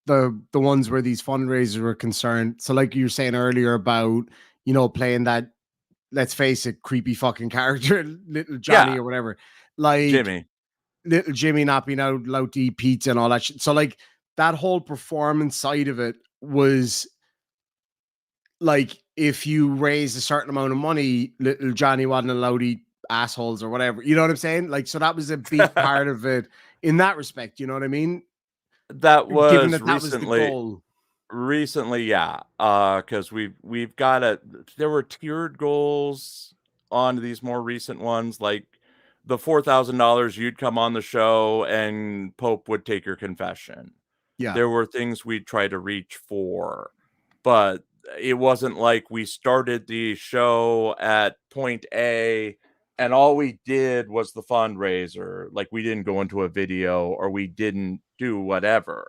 the ones where these fundraisers were concerned. So like you were saying earlier about, playing that, let's face it, creepy fucking character, little Johnny or whatever, like Jimmy. Little Jimmy not being allowed to eat pizza and all that shit. So like that whole performance side of it was like, if you raise a certain amount of money, little Johnny wasn't allowed to eat assholes or whatever. You know what I'm saying? Like, so that was a big part of it in that respect. You know what I mean? That was Given that was the goal. Recently, yeah. Because we've got there were tiered goals on these more recent ones, like the $4,000 you'd come on the show and Pope would take your confession. Yeah. There were things we'd try to reach for, but it wasn't like we started the show at point A and all we did was the fundraiser. Like, we didn't go into a video or we didn't do whatever.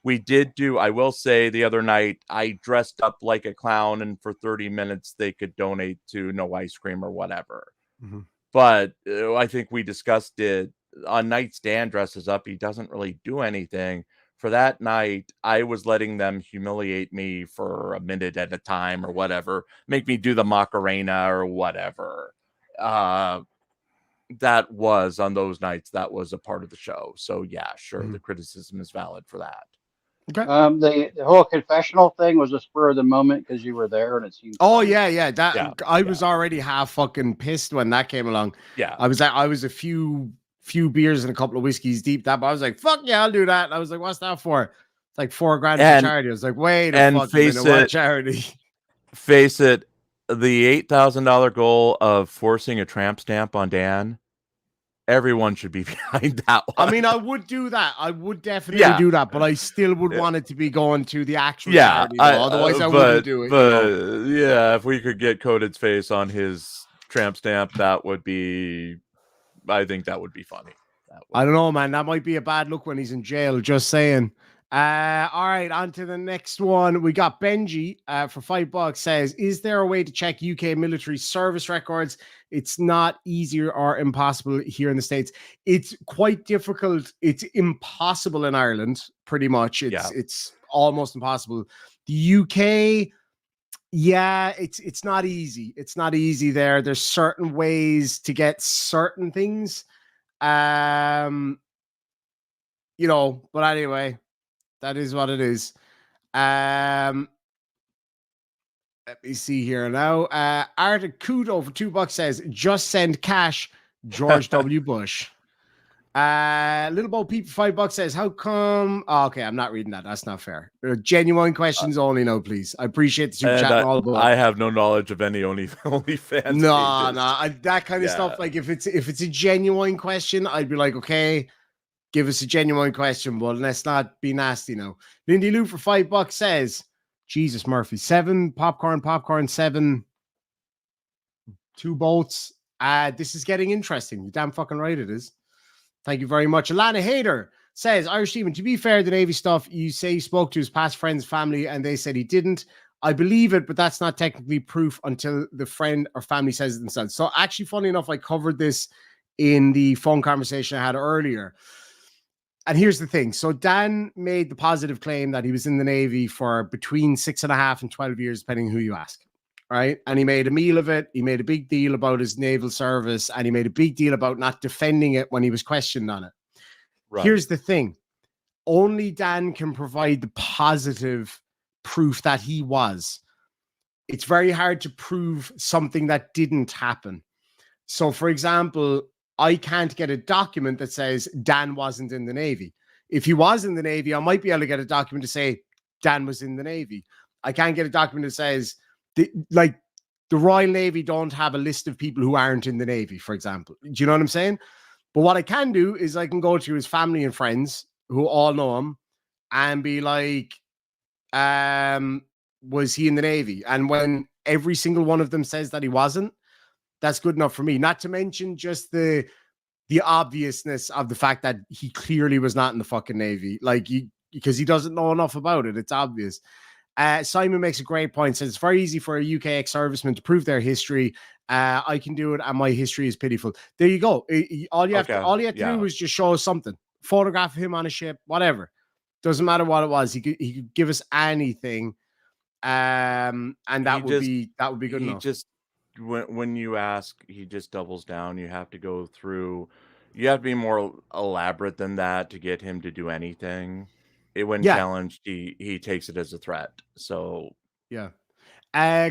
We did do, I will say, the other night, I dressed up like a clown and for 30 minutes they could donate to No Ice Cream or whatever. Mm-hmm. But I think we discussed it. On nights Dan dresses up, he doesn't really do anything. For that night, I was letting them humiliate me for a minute at a time or whatever, make me do the Macarena or whatever. That was, on those nights, that was a part of the show. So yeah, sure, the criticism is valid for that. Okay. The whole confessional thing was a spur of the moment because you were there and it seemed. Oh funny. yeah. I was already half fucking pissed when that came along. Yeah, I was a few beers and a couple of whiskeys deep. But I was like, fuck yeah, I'll do that. And I was like, what's that for? It's like $4,000 for charity. I was like, wait a fucking minute, what charity? Face it, the $8,000 goal of forcing a tramp stamp on Dan, everyone should be behind that one. I mean, I would do that. I would definitely do that, but I still would want it to be going to the actual charity. Otherwise, I wouldn't do it. But yeah, if we could get Coded's face on his tramp stamp, that would be. I think that would be funny. I don't know, man. That might be a bad look when he's in jail. Just saying. All right, on to the next one. We got Benji for $5 says, is there a way to check UK military service records? It's not easier or impossible here in the States. It's quite difficult. It's impossible in Ireland, pretty much. It's almost impossible. The UK, yeah, it's not easy. It's not easy there. There's certain ways to get certain things. But anyway, that is what it is. Let me see here now. Arctic Kudo for $2 says, just send cash, George W. Bush. Little Bo Peep for $5 says, how come? Oh, okay, I'm not reading that. That's not fair. Genuine questions only, no, please. I appreciate the super chat and all. I have no knowledge of any OnlyFans. No, that kind of stuff. Like if it's a genuine question, I'd be like, okay, give us a genuine question, but let's not be nasty now. Lindy Lou for $5 says, Jesus Murphy, 7 popcorn, 7 2 bolts. This is getting interesting. You're damn fucking right it is. Thank you very much. Alana Hader says, Irish Steven, to be fair, the Navy stuff, you say he spoke to his past friends, family, and they said he didn't. I believe it, but that's not technically proof until the friend or family says it themselves. So actually, funny enough, I covered this in the phone conversation I had earlier. And here's the thing. So Dan made the positive claim that he was in the Navy for between 6.5 and 12 years, depending who you ask. Right. And he made a meal of it. He made a big deal about his naval service, and he made a big deal about not defending it when he was questioned on it. Right. Here's the thing. Only Dan can provide the positive proof that he was. It's very hard to prove something that didn't happen. So, for example, I can't get a document that says Dan wasn't in the Navy. If he was in the Navy, I might be able to get a document to say Dan was in the Navy. I can't get a document that says, the Royal Navy don't have a list of people who aren't in the Navy, for example. Do you know what I'm saying? But what I can do is I can go to his family and friends who all know him and be like, was he in the Navy? And when every single one of them says that he wasn't, that's good enough for me. Not to mention just the obviousness of the fact that he clearly was not in the fucking Navy, because he doesn't know enough about it. It's obvious. Simon makes a great point. Says it's very easy for a UK ex-serviceman to prove their history. I can do it, and my history is pitiful. There you go. All you have to do is just show us something. Photograph him on a ship, whatever. Doesn't matter what it was. He could give us anything, and that would be good enough. Just when you ask, he just doubles down. You have to go through. You have to be more elaborate than that to get him to do anything. When challenged, he takes it as a threat. So yeah.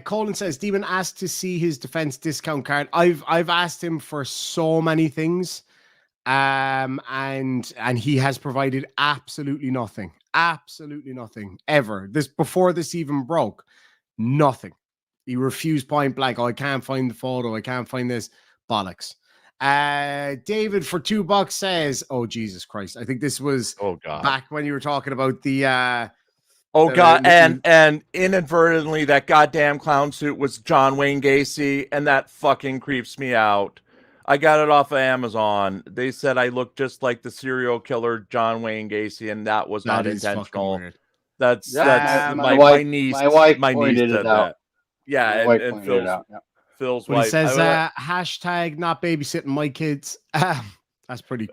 Colin says Demon asked to see his defense discount card. I've asked him for so many things, and he has provided absolutely nothing ever. Before this even broke, nothing. He refused point blank. Oh, I can't find the photo. I can't find this. Bollocks. David for $2 says, oh Jesus Christ, I think this was back when you were talking about the and inadvertently that goddamn clown suit was John Wayne Gacy, and that fucking creeps me out. I got it off of Amazon. They said I looked just like the serial killer John Wayne Gacy, and that was not intentional. That's my niece. My wife pointed it out. Yeah, and Phil's wife. He says hashtag not babysitting my kids. That's pretty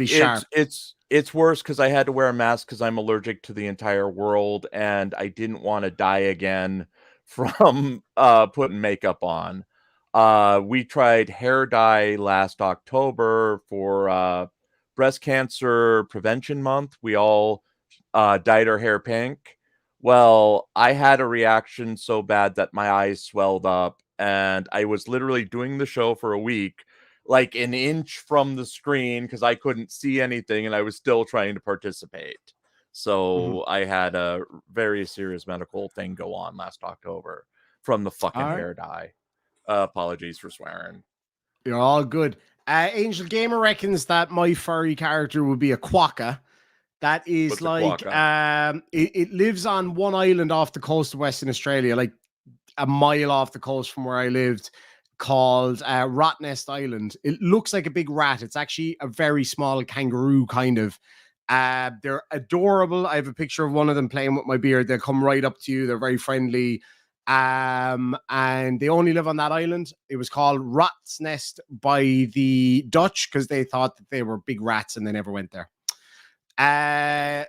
sharp. It's worse because I had to wear a mask because I'm allergic to the entire world, and I didn't want to die again from putting makeup on. We tried hair dye last October for breast cancer prevention month. We all dyed our hair pink. Well, I had a reaction so bad that my eyes swelled up, and I was literally doing the show for a week, like an inch from the screen because I couldn't see anything, and I was still trying to participate. So I had a very serious medical thing go on last October from the fucking hair dye. Apologies for swearing. You're all good. Angel Gamer reckons that my furry character would be a quokka. That is it lives on one island off the coast of Western Australia, like a mile off the coast from where I lived, called Rottnest Island. It looks like a big rat. It's actually a very small kangaroo, kind of. They're adorable. I have a picture of one of them playing with my beard. They'll come right up to you. They're very friendly. And they only live on that island. It was called Rat's Nest by the Dutch because they thought that they were big rats and they never went there.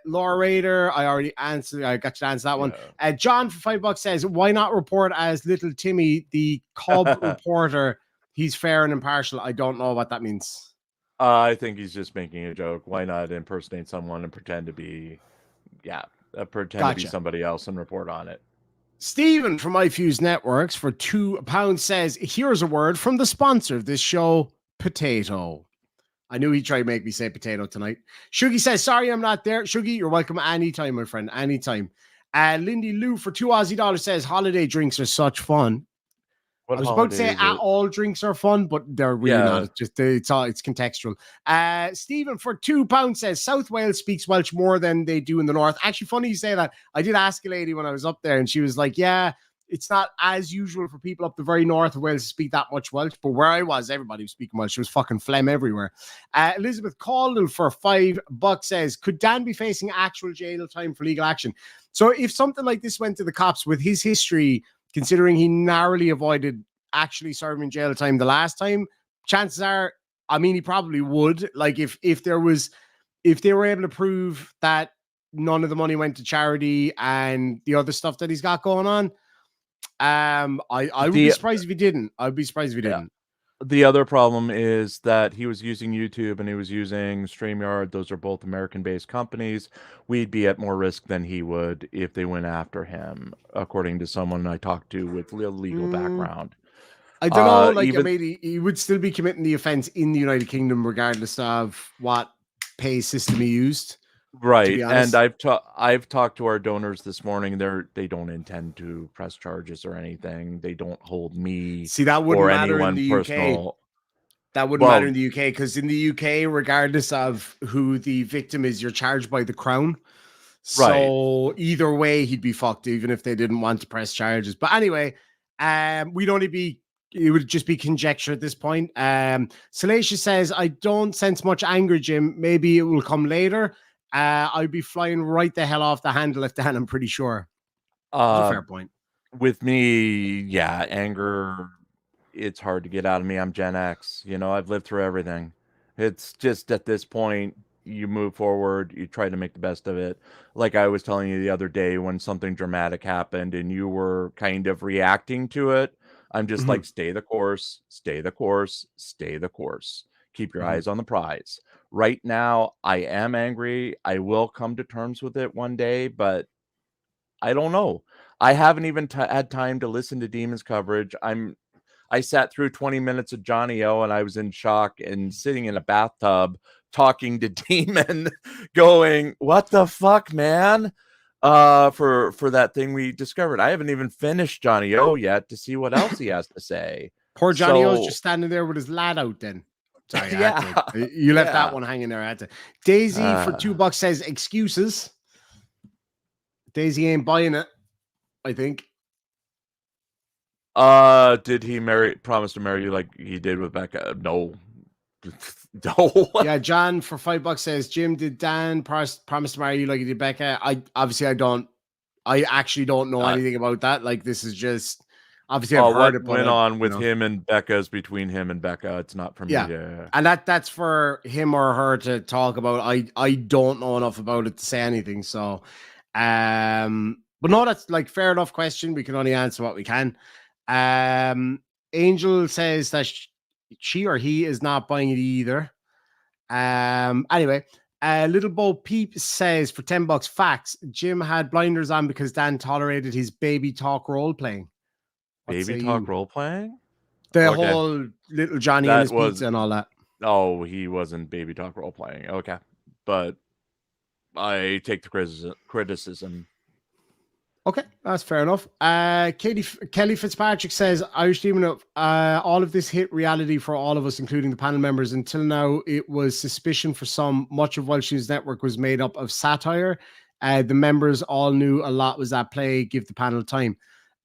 Laura Raider, I already answered. I got you to answer that one. John for $5 says, why not report as Little Timmy, the Cub reporter? He's fair and impartial. I don't know what that means. I think he's just making a joke. Why not impersonate someone and pretend to be to be somebody else and report on it? Stephen from iFuse Networks for £2 says, here's a word from the sponsor of this show, potato. I knew he'd try to make me say potato tonight. Shuggy says, sorry, I'm not there. Shuggy, you're welcome anytime, my friend. Anytime. Lindy Lou for $2 Aussie says, holiday drinks are such fun. I was about to say all drinks are fun, but they're really not. It's just it's contextual. Stephen for £2 says South Wales speaks Welsh more than they do in the north. Actually, funny you say that. I did ask a lady when I was up there, and she was like, "Yeah, it's not as usual for people up the very north of Wales to speak that much Welsh." But where I was, everybody was speaking Welsh. There was fucking phlegm everywhere. Elizabeth Caldwell for $5 says, "Could Dan be facing actual jail time for legal action?" So if something like this went to the cops with his history, considering he narrowly avoided actually serving jail time the last time, chances are, I mean, he probably would. Like if they were able to prove that none of the money went to charity and the other stuff that he's got going on, I would be surprised if he didn't. I'd be surprised if he didn't. The other problem is that he was using YouTube and he was using StreamYard. Those are both American-based companies. We'd be at more risk than he would if they went after him, according to someone I talked to with a legal background. I don't know. Like, I mean, he would still be committing the offense in the United Kingdom, regardless of what pay system he used. Right, be and honest. I've talked to our donors this morning. They don't intend to press charges or anything. They don't hold me See, that wouldn't or matter in anyone the UK. personal. That wouldn't matter Well, in the UK, because in the UK, regardless of who the victim is, you're charged by the Crown. right. So either way, he'd be fucked, even if they didn't want to press charges. But anyway, we'd only be it would just be conjecture at this point. Salacious says, I don't sense much anger, Jim. Maybe it will come later. I'd be flying right the hell off the handle if Dan, I'm pretty sure. It's a Uh, fair point. with me, yeah, anger, it's hard to get out of me. I'm Gen X. You know, I've lived through everything. It's just at this point, you move forward, you try to make the best of it. Like I was telling you the other day when something dramatic happened and you were kind of reacting to it, I'm just Mhm, like, stay the course, stay the course, stay the course. Keep your mhm. eyes on the prize. Right now, I am angry. I will come to terms with it one day, but I don't know. I haven't even had time to listen to Demons coverage. I sat through 20 minutes of Johnny O and I was in shock and sitting in a bathtub talking to Demon going, "What the fuck, man?" For that thing we discovered. I haven't even finished Johnny O yet to see what else he has to say. Poor Johnny O's So, just standing there with his lad out then. Sorry, I had yeah. to. You left that Yeah. one hanging there. I had to. Daisy for Uh, $2 says excuses. Daisy ain't buying it, I think. did he promise to marry you like he did with Becca? No. No. Yeah, John for $5 says, Jim, did Dan promise to marry you like he did Becca? I actually don't know Uh, anything about that. Like, this is just obviously I've heard what it, but went on you with know, him and Becca is between him and Becca. It's not for me yeah. to. And that's for him or her to talk about. I don't know enough about it to say anything. So but no, that's like fair enough question. We can only answer what we can. Angel says that she or he is not buying it either. Anyway, Little Bo Peep says for $10 facts, Jim had blinders on because Dan tolerated his baby talk role playing. What Baby say talk you? role playing? The Okay. whole little Johnny and That his was pizza and all that. he wasn't baby talk role playing. Okay. But I take the criticism. Okay, that's fair enough. Kelly Fitzpatrick says Irish Demon of all of this hit reality for all of us, including the panel members. Until now, it was suspicion for some. Much of Welsh News Network was made up of satire. The members all knew a lot was at play. Give the panel time.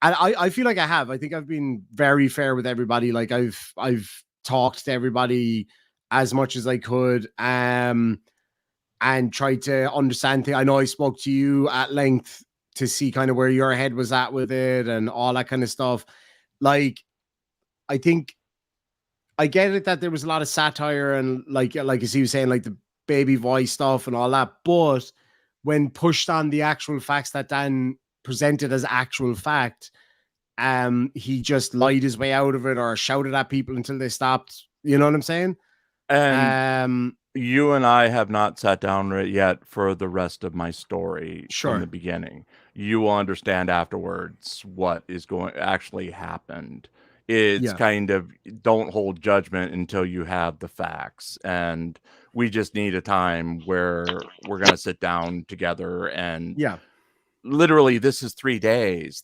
And I feel like I have. I think I've been very fair with everybody. Like I've talked to everybody as much as I could. And tried to understand things. I know I spoke to you at length to see kind of where your head was at with it and all that kind of stuff. Like, I think I get it that there was a lot of satire and like as he was saying, like the baby voice stuff and all that. But when pushed on the actual facts that Dan presented as actual fact, he just lied his way out of it or shouted at people until they stopped. You know what I'm saying? And you and I have not sat down yet for the rest of my story from the Sure. beginning. You will understand afterwards what is actually happened. It's Yeah. kind of don't hold judgment until you have the facts. And we just need a time where we're going to sit down together and Yeah. literally this is 3 days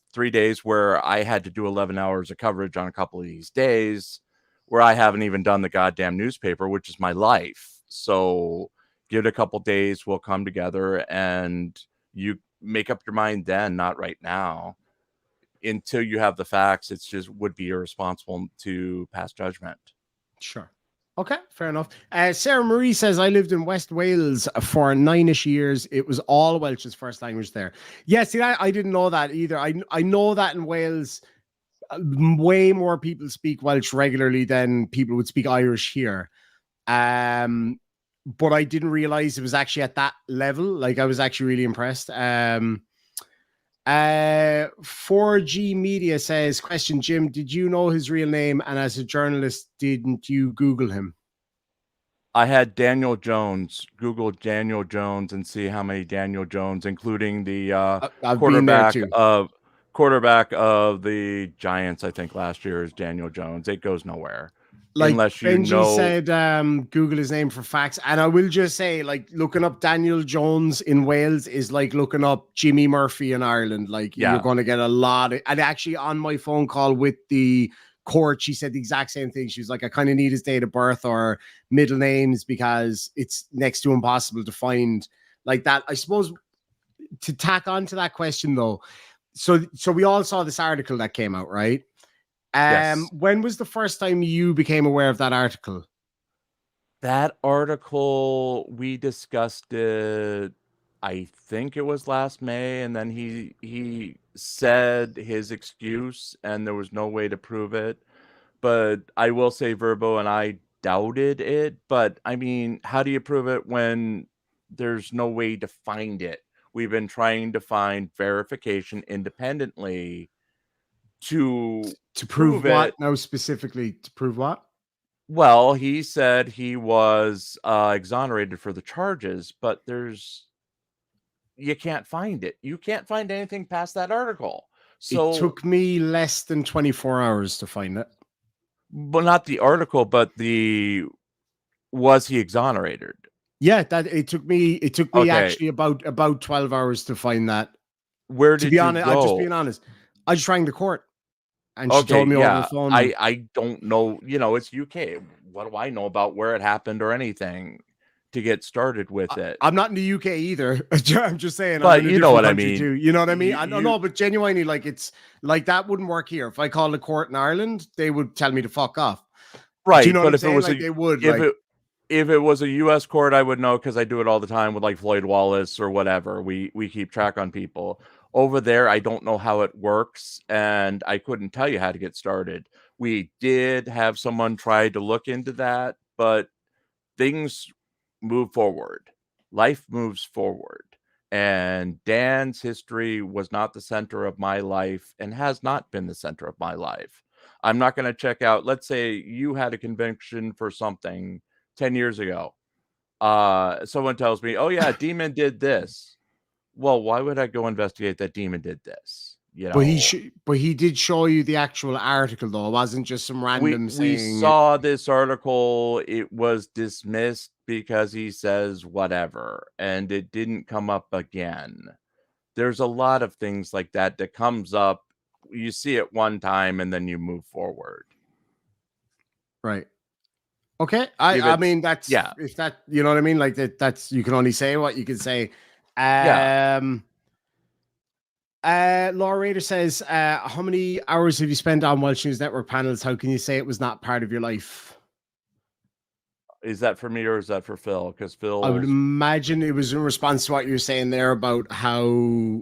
where I had to do 11 hours of coverage on a couple of these days where I haven't even done the goddamn newspaper, which is my life. So give it a couple days, we'll come together and you make up your mind then, not right now. Until you have the facts, it's just would be irresponsible to pass judgment. Sure. Okay, fair enough. Sarah Marie says, I lived in West Wales for 9-ish years. It was all Welsh as first language there. Yeah, see, I didn't know that either. I know that in Wales, way more people speak Welsh regularly than people would speak Irish here. But I didn't realize it was actually at that level. Like, I was actually really impressed. 4G Media says, question, Jim, did you know his real name? And as a journalist, didn't you Google him? I had Daniel Jones. Google Daniel Jones and see how many Daniel Jones, including the I've been there too. quarterback of the Giants, I think last year is Daniel Jones. It goes nowhere. Like unless you Benji know. said, Google his name for facts. And I will just say, like, looking up Daniel Jones in Wales is like looking up Jimmy Murphy in Ireland. Like, you're going to get a lot of, and actually on my phone call with the court, she said the exact same thing. She was like, I kind of need his date of birth or middle names because it's next to impossible to find like that. I suppose to tack on to that question though. So we all saw this article that came out, right? Yes. When was the first time you became aware of that article? That article, we discussed it, I think it was last May, and then he said his excuse, and there was no way to prove it. But I will say Verbo and I doubted it. But I mean, how do you prove it when there's no way to find it? We've been trying to find verification independently to prove what? it. No, specifically to prove what? Well, he said he was exonerated for the charges, but you can't find it. You can't find anything past that article. So it took me less than 24 hours to find it. But not the article, but was he exonerated? Yeah, that it took me actually about 12 hours to find that. Where did you go? I'm just being honest. I just rang the court. And she told me over the phone. I don't know. It's UK. What do I know about where it happened or anything to get started with it? I'm not in the UK either. I'm just saying. But you know what I mean. Too. You know what I mean? I don't know, but genuinely, like it's like that wouldn't work here. If I called the court in Ireland, they would tell me to fuck off. Right. Do you know but what I'm if saying? it was like they would, if it was a US court, I would know because I do it all the time with like Floyd Wallace or whatever. We keep track on people. Over there, I don't know how it works, and I couldn't tell you how to get started. We did have someone try to look into that, but things move forward. Life moves forward. And Dan's history was not the center of my life and has not been the center of my life. I'm not going to check out. Let's say you had a conviction for something 10 years ago. Someone tells me, oh, yeah, Demon did this. Well, why would I go investigate that Demon did this? But he did show you the actual article, though. It wasn't just some random we saw this article. It was dismissed because he says whatever, and it didn't come up again. There's a lot of things like that comes up. You see it one time, and then you move forward. Right. Okay. I mean, that's if that, you know what I mean? Like that's you can only say what you can say. Laura Rader says, how many hours have you spent on Welsh News Network panels? How can you say it was not part of your life? Is that for me or is that for Phil? Because Phil, I would imagine it was in response to what you were saying there about how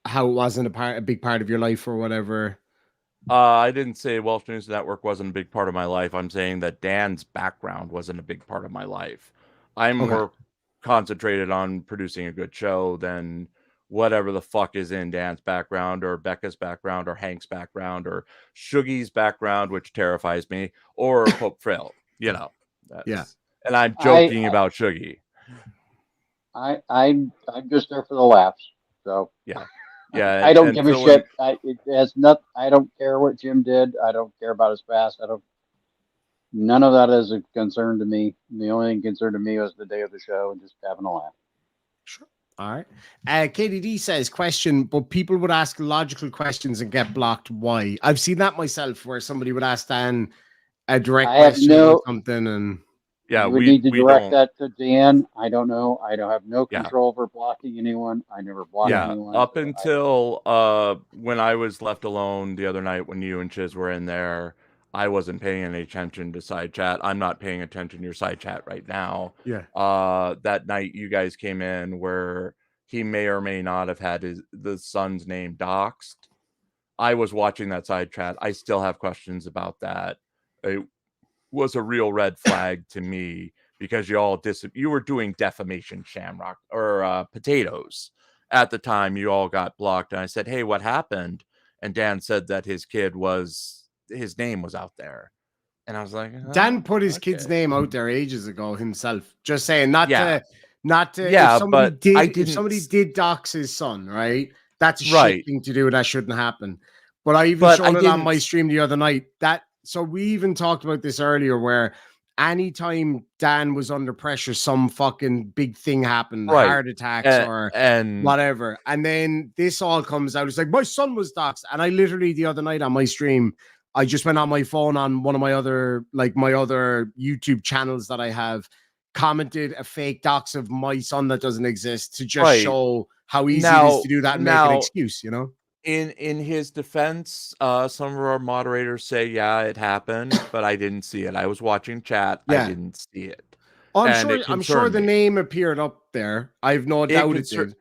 it wasn't a big part of your life or whatever. I didn't say Welsh News Network wasn't a big part of my life. I'm saying that Dan's background wasn't a big part of my life. I'm more concentrated on producing a good show than whatever the fuck is in Dan's background or Becca's background or Hank's background or Shuggy's background, which terrifies me, or Pope Phil. And I'm joking about Shuggy. I'm just there for the laughs. So yeah. I don't give a shit. It has not. I don't care what Jim did. I don't care about his past. None of that is a concern to me. The only thing concerned to me was the day of the show and just having a laugh. Sure. All right. KDD says, question, but people would ask logical questions and get blocked. Why? I've seen that myself where somebody would ask Dan a direct question or something. And we need to direct that to Dan. I don't know. I don't have no control over blocking anyone. I never blocked anyone. Up until when I was left alone the other night when you and Chiz were in there, I wasn't paying any attention to side chat. I'm not paying attention to your side chat right now. Yeah. That night you guys came in where he may or may not have had the son's name doxed. I was watching that side chat. I still have questions about that. It was a real red flag to me because you were doing defamation shamrock or potatoes at the time. You all got blocked, and I said, "Hey, what happened?" And Dan said that his name was out there, and I was like, Dan put his kid's name out there ages ago himself. Just saying, not to. If somebody did dox his son, right? That's a shit thing to do. That shouldn't happen. But I even showed it on my stream the other night. That so we even talked about this earlier, where anytime Dan was under pressure, some fucking big thing happened, Right. heart attacks or and whatever. And then this all comes out. It's like, my son was doxxed. And I literally, the other night on my stream, I just went on my phone on one of my other YouTube channels that I have, commented a fake dox of my son that doesn't exist to just show how easy it is to do that and make an excuse, you know? In his defense, some of our moderators say, yeah, it happened, but I didn't see it. I was watching chat. I didn't see it. I'm sure the name appeared up there. I've no doubt it did.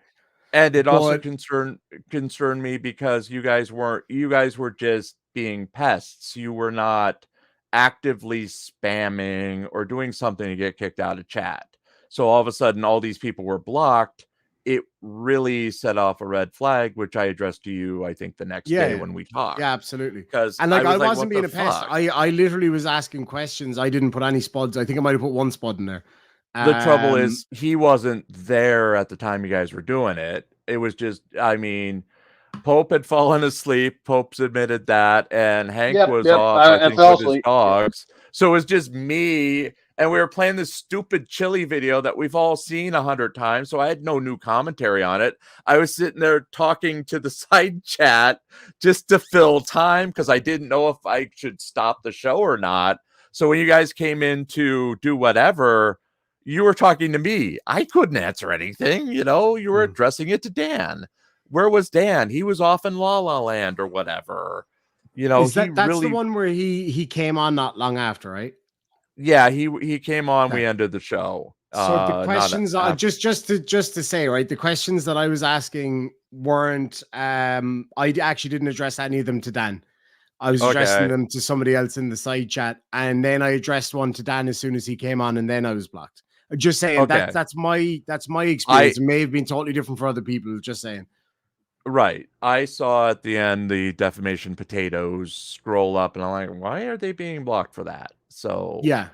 And it also concerned me because you guys were just being pests. You were not actively spamming or doing something to get kicked out of chat. So all of a sudden, all these people were blocked. It really set off a red flag, which I addressed to you, I think, the next day when we talked. Yeah, absolutely. Because I wasn't being a pest. I literally was asking questions. I didn't put any spuds. I think I might have put one spud in there. The trouble is, he wasn't there at the time you guys were doing it. It was just, I mean, Pope had fallen asleep. Pope's admitted that, and Hank was off, I think, with his dogs. So it was just me, and we were playing this stupid chili video that we've all seen 100 times, so I had no new commentary on it. I was sitting there talking to the side chat just to fill time because I didn't know if I should stop the show or not. So when you guys came in to do whatever, you were talking to me. I couldn't answer anything, you know? You were addressing it to Dan. Where was Dan? He was off in La La Land or whatever. You know, that's the one where he came on not long after, right? Yeah, he came on. We ended the show. So the questions are just to say, right? The questions that I was asking weren't. I actually didn't address any of them to Dan. I was addressing them to somebody else in the side chat, and then I addressed one to Dan as soon as he came on, and then I was blocked. Just saying that's my experience. It may have been totally different for other people. Just saying. Right. I saw at the end the defamation potatoes scroll up, and I'm like, why are they being blocked for that? So yeah.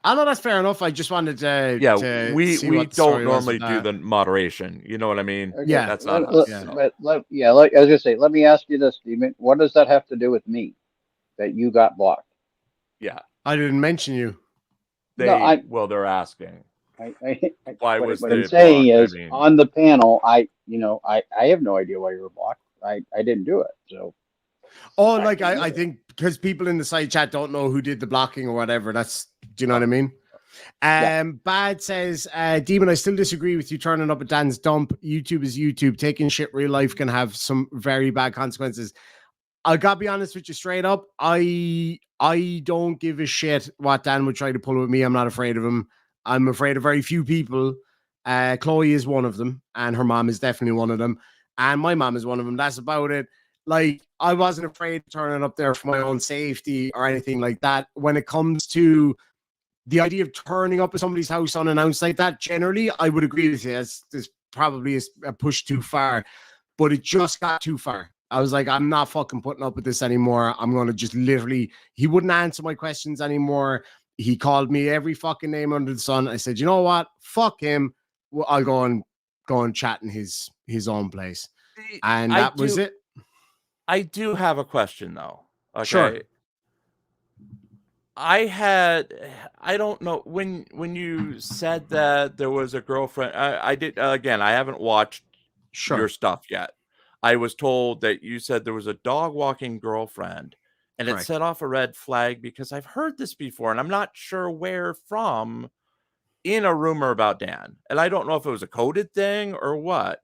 I know that's fair enough. I just wanted to we don't normally do the moderation. You know what I mean? Yeah, that's not us. Like I was gonna say, let me ask you this, Steven. What does that have to do with me? That you got blocked? Yeah, I didn't mention you. They're asking. Why was what I'm saying is, on the panel, I have no idea why you were blocked. I didn't do it. So I think because people in the side chat don't know who did the blocking or whatever. Do you know what I mean? Bad says, Demon, I still disagree with you turning up at Dan's dump. YouTube is YouTube. Taking shit real life can have some very bad consequences. I gotta be honest with you straight up. I don't give a shit what Dan would try to pull with me. I'm not afraid of him. I'm afraid of very few people. Chloe is one of them, and her mom is definitely one of them, and my mom is one of them. That's about it. Like, I wasn't afraid of turning up there for my own safety or anything like that. When it comes to the idea of turning up at somebody's house unannounced like that, generally, I would agree with you. This probably is a push too far, but it just got too far. I was like, I'm not fucking putting up with this anymore. I'm going to just literally, he wouldn't answer my questions anymore. He called me every fucking name under the sun. I said, you know what? Fuck him. Well, I'll go and chat in his own place. And that was it. I do have a question though. Okay. Sure. I don't know when you said that there was a girlfriend. I did again. I haven't watched your stuff yet. I was told that you said there was a dog walking girlfriend, and it set off a red flag because I've heard this before, and I'm not sure where from in a rumor about Dan. And I don't know if it was a coded thing or what,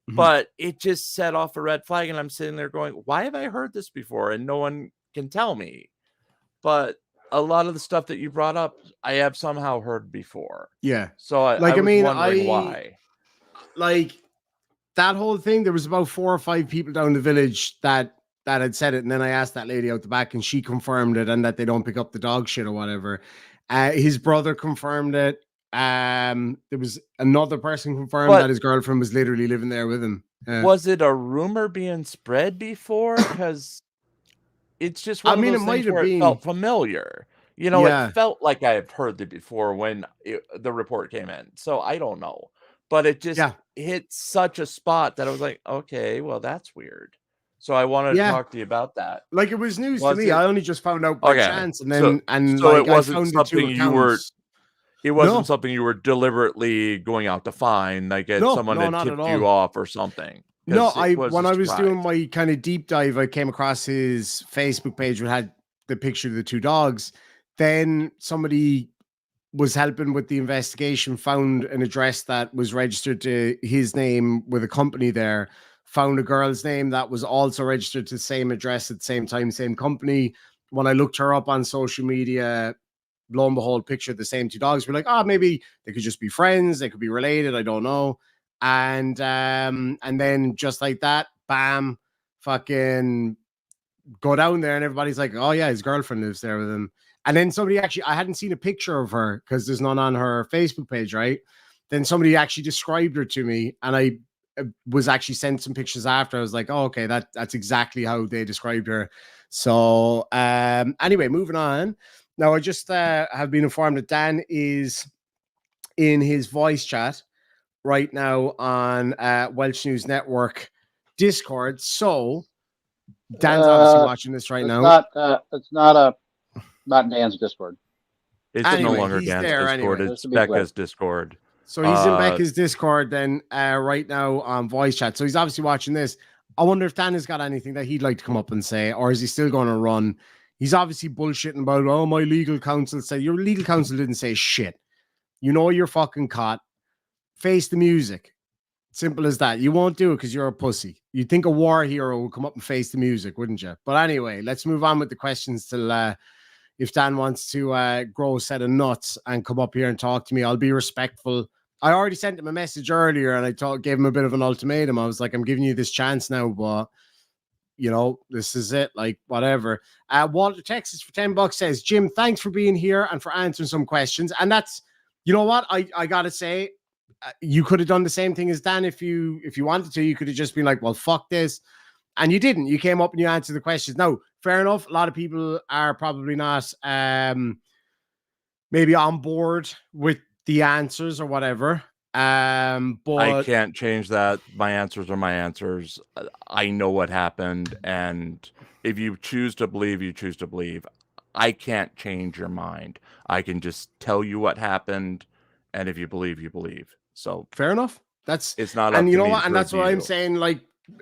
but it just set off a red flag. And I'm sitting there going, why have I heard this before? And no one can tell me. But a lot of the stuff that you brought up, I have somehow heard before. Yeah. So I was wondering why. Like, that whole thing, there was about 4 or 5 people down the village that had said it, and then I asked that lady out the back, and she confirmed it, and that they don't pick up the dog shit or whatever. His brother confirmed it. There was another person confirmed that his girlfriend was literally living there with him. Was it a rumor being spread before? Because it's just one of those things where it felt familiar. You know, it felt like I have heard it before when the report came in. So I don't know. But it just hit such a spot that I was like, okay, well, that's weird. So I wanted to talk to you about that. Like, it was news to me. I only just found out by chance, and so then it like I wasn't found the two something you were. accounts. It wasn't something you were deliberately going out to find, like someone had not at tipped all. you off or something. No, It was when a I was doing surprise. my kind of deep dive, I came across his Facebook page which had the picture of the two dogs. Then somebody was helping with the investigation, found an address that was registered to his name with a company there, found a girl's name that was also registered to the same address at the same time, same company. When I looked her up on social media, lo and behold, picture of the same two dogs. We're like, oh, maybe they could just be friends, they could be related, I don't know. And then just like that, bam, fucking go down there, and everybody's like, oh yeah, his girlfriend lives there with him. And then somebody actually, I hadn't seen a picture of her because there's none on her Facebook page, right? Then somebody actually described her to me, and I was actually sent some pictures after. I was like, oh, okay, that's exactly how they described her. So anyway, moving on. Now, I just have been informed that Dan is in his voice chat right now on Welsh News Network Discord. So Dan's obviously watching this right now. It's not Dan's Discord. It's no longer Dan's Discord. It's Becca's Discord. So he's in Becca's Discord then right now on voice chat. So he's obviously watching this. I wonder if Dan has got anything that he'd like to come up and say, or is he still going to run? He's obviously bullshitting about, oh, my legal counsel said. Your legal counsel didn't say shit. You know you're fucking caught. Face the music. Simple as that. You won't do it because you're a pussy. You'd think a war hero would come up and face the music, wouldn't you? But anyway, let's move on with the questions till if Dan wants to grow a set of nuts and come up here and talk to me. I'll be respectful. I already sent him a message earlier, and I gave him a bit of an ultimatum. I was like, I'm giving you this chance now, but you know, this is it. Like, whatever. Walter Texas for $10 says, Jim, thanks for being here and for answering some questions. And that's, you know what, I gotta say, you could have done the same thing as Dan if you wanted to. You could have just been like, well, fuck this. And you didn't. You came up and you answered the questions. Now, fair enough. A lot of people are probably not maybe on board with the answers or whatever. But I can't change that. My answers are my answers. I know what happened. And if you choose to believe, you choose to believe. I can't change your mind. I can just tell you what happened. And if you believe, you believe. So fair enough. It's not. And you know what? And that's what I'm saying. Like,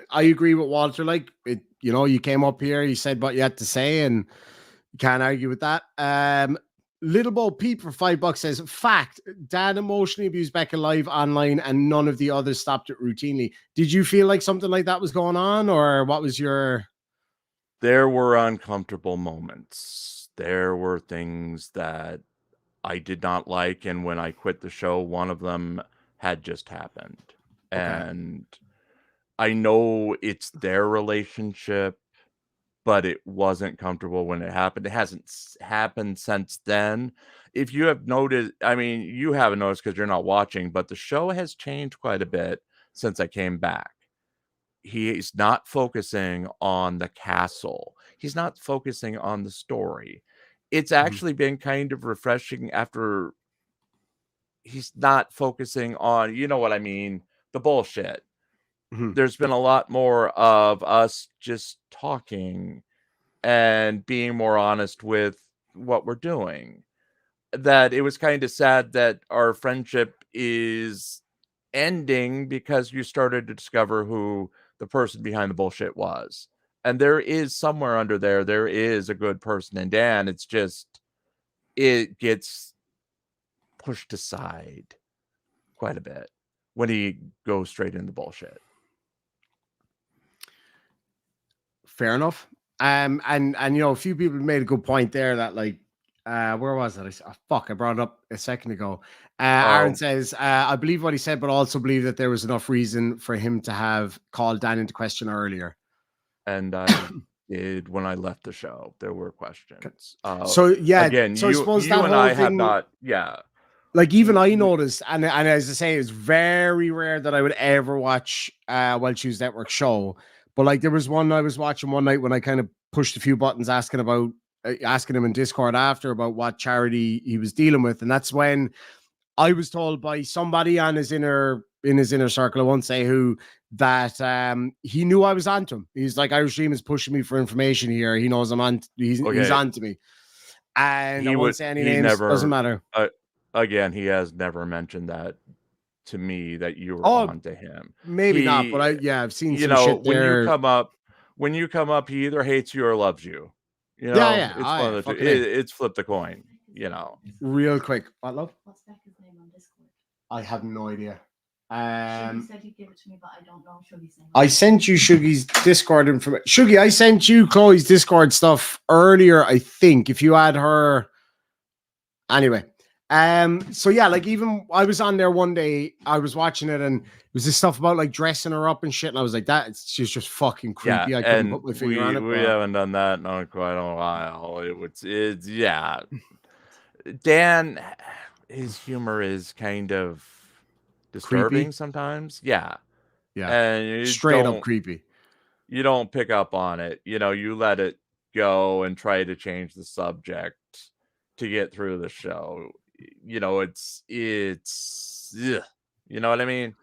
I agree with Walter. Like, you know, you came up here, you said what you had to say, and you can't argue with that. Little Bo Peep for $5 says, fact, Dan emotionally abused Becca live online and none of the others stopped it routinely. Did you feel like something like that was going on, or what was your... There were uncomfortable moments. There were things that I did not like, and when I quit the show, one of them had just happened. Okay. And I know it's their relationship, but it wasn't comfortable when it happened. It hasn't happened since then. If you have noticed, I mean, you haven't noticed because you're not watching, but the show has changed quite a bit since I came back. He's not focusing on the castle. He's not focusing on the story. It's actually been kind of refreshing after he's not focusing on, you know what I mean, the bullshit. There's been a lot more of us just talking and being more honest with what we're doing. That it was kind of sad that our friendship is ending because you started to discover who the person behind the bullshit was. And there is somewhere under there is a good person in Dan. It's just, it gets pushed aside quite a bit when he goes straight into bullshit. Fair enough. And you know, a few people made a good point there that, like, where was it? I brought it up a second ago. Aaron says, I believe what he said, but also believe that there was enough reason for him to have called Dan into question earlier. And I did when I left the show. There were questions. So yeah, again, so you, I suppose you that and whole I thing, have not. Yeah. Like, even I noticed, and as I say, it's very rare that I would ever watch Welsh News Network show. But like, there was one I was watching one night when I kind of pushed a few buttons asking him in Discord after about what charity he was dealing with, and that's when I was told by somebody in his inner circle, I won't say who, that he knew I was onto him. He's like, Irish Dream is pushing me for information here. He knows I'm on. He's on to me. And I won't say any names. Doesn't matter. Again, he has never mentioned that to me that you were on to him. Maybe not, but I've seen some shit when there. When you come up, he either hates you or loves you. You know, yeah. It's one of the two. It's flip the coin. You know, real quick. What, love? What's Becca's name on Discord? I have no idea. Shuggy said you'd give it to me, but I don't know Shuggy's name. I sent you Shuggy's Discord information. Shuggy, I sent you Chloe's Discord stuff earlier, I think. If you had her. Anyway. So yeah, like even I was on there one day, I was watching it, and it was this stuff about like dressing her up and shit, and I was like, she's just fucking creepy. Yeah, I couldn't put my finger on it. We haven't done that in quite a while. It's Dan, his humor is kind of disturbing sometimes. Yeah. And straight up creepy. You don't pick up on it. You know, you let it go and try to change the subject to get through the show. You know, it's you know what I mean?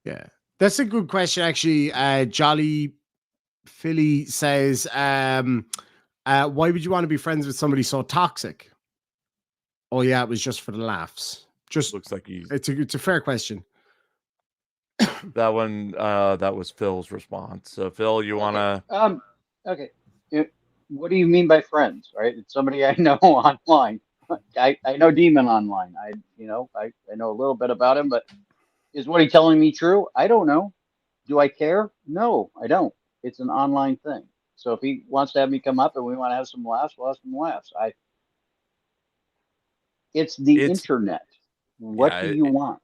Yeah. That's a good question, actually. Jolly Philly says, why would you want to be friends with somebody so toxic? Oh yeah, it was just for the laughs. Just looks like it's a fair question. That one, that was Phil's response. So Phil, you wanna okay. What do you mean by friends? Right? It's somebody I know online. I know Demon online. I know a little bit about him, but is what he's telling me true? I don't know. Do I care? No, I don't. It's an online thing. So if he wants to have me come up and we want to have some laughs, we'll have some laughs. It's the internet. What do you want?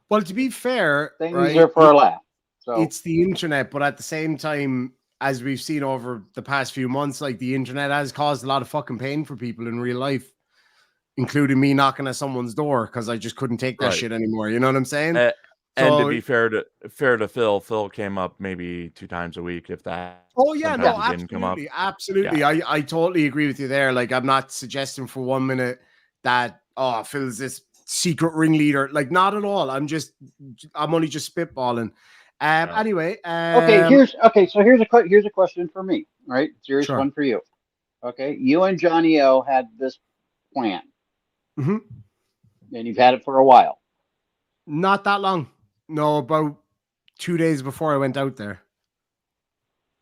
Well, to be fair, things are for a laugh. So it's the internet, but at the same time, as we've seen over the past few months, like the internet has caused a lot of fucking pain for people in real life, including me knocking at someone's door because I just couldn't take that shit anymore. You know what I'm saying? And to be fair to Phil came up maybe 2 times a week, if that. Oh yeah, no, absolutely, absolutely. Yeah. I totally agree with you there. Like, I'm not suggesting for 1 minute that Phil's this secret ringleader. Like, not at all. I'm only just spitballing. Anyway, so here's a question for me, right? Serious one for you. Okay, you and Johnny O had this plan, and you've had it for a while. Not that long. No, about 2 days before I went out there.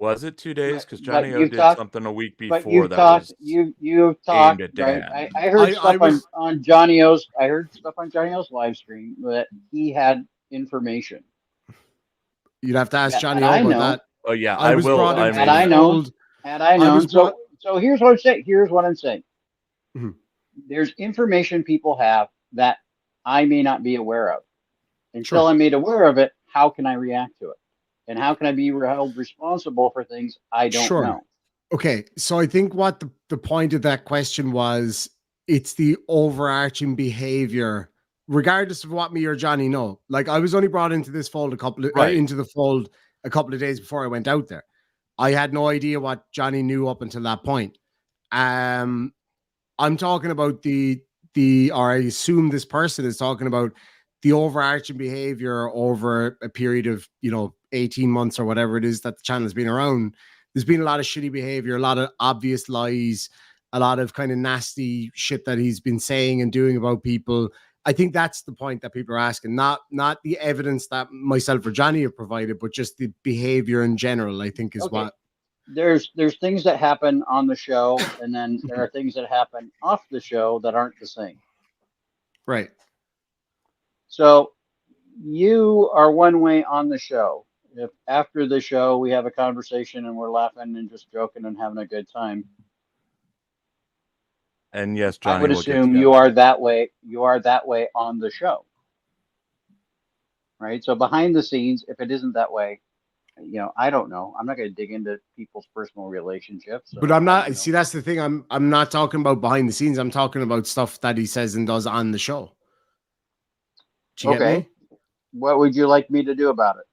Was it 2 days? Because Johnny O did something a week before that. You've talked. Right? I heard stuff on Johnny O's. I heard stuff on Johnny O's live stream that he had information. You'd have to ask Johnny about that. Oh yeah, I will. I know. So here's what I'm saying. Here's what I'm saying. Mm-hmm. There's information people have that I may not be aware of. Until I'm made aware of it, how can I react to it? And how can I be held responsible for things I don't know? Okay, so I think what the point of that question was, it's the overarching behavior, regardless of what me or Johnny know. Like, I was only brought into this fold into the fold a couple of days before I went out there. I had no idea what Johnny knew up until that point. I'm talking about or I assume this person is talking about the overarching behavior over a period of, 18 months or whatever it is that the channel has been around. There's been a lot of shitty behavior, a lot of obvious lies, a lot of kind of nasty shit that he's been saying and doing about people. I think that's the point that people are asking, not the evidence that myself or Johnny have provided, but just the behavior in general, I think is what. There's things that happen on the show, and then there are things that happen off the show that aren't the same. Right. So you are one way on the show. If after the show we have a conversation and we're laughing and just joking and having a good time. And yes, Johnny, I would assume you are that way. You are that way on the show. Right. So behind the scenes, if it isn't that way, I don't know. I'm not going to dig into people's personal relationships. But I'm not. See, that's the thing. I'm not talking about behind the scenes. I'm talking about stuff that he says and does on the show. Do you get me? What would you like me to do about it?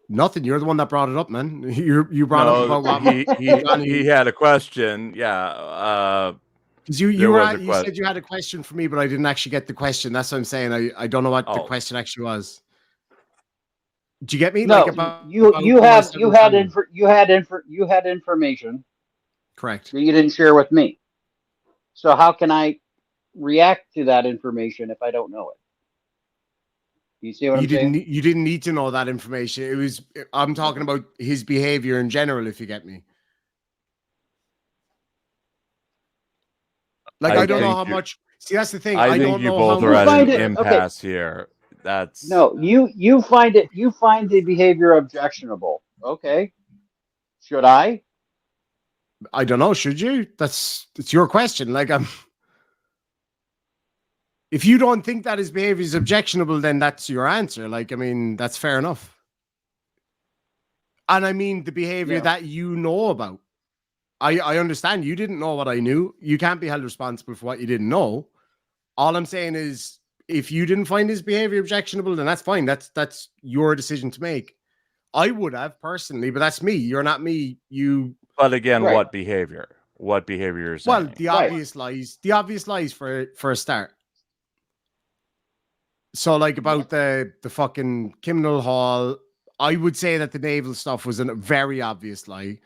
Nothing. You're the one that brought it up, man. You brought up about what he had a question. Yeah. Because you said you had a question for me, but I didn't actually get the question. That's what I'm saying. I don't know what the question actually was. Do you get me? No, Like about you my had family. information Correct. that you didn't share with me. So how can I react to that information if I don't know it? You see what I'm saying? You didn't need to know that information. It was I'm talking about his behavior in general, if you get me. Like I don't know how much. See, that's the thing. I don't think you know both how are much. at an Okay. impasse here. That's No, you find the behavior objectionable. Okay. Should I? I don't know. Should you? It's your question. Like if you don't think that his behavior is objectionable, then that's your answer. Like, I mean, that's fair enough. And I mean the behavior that you know about. I understand you didn't know what I knew. You can't be held responsible for what you didn't know. All I'm saying is if you didn't find his behavior objectionable, then that's fine. That's your decision to make. I would have personally, but that's me. You're not me. But again, Right. what behavior? What behavior is saying? Well, the obvious lies. The obvious lies for a start. So like about the fucking Kimnall Hall, I would say that the naval stuff was a very obvious lie.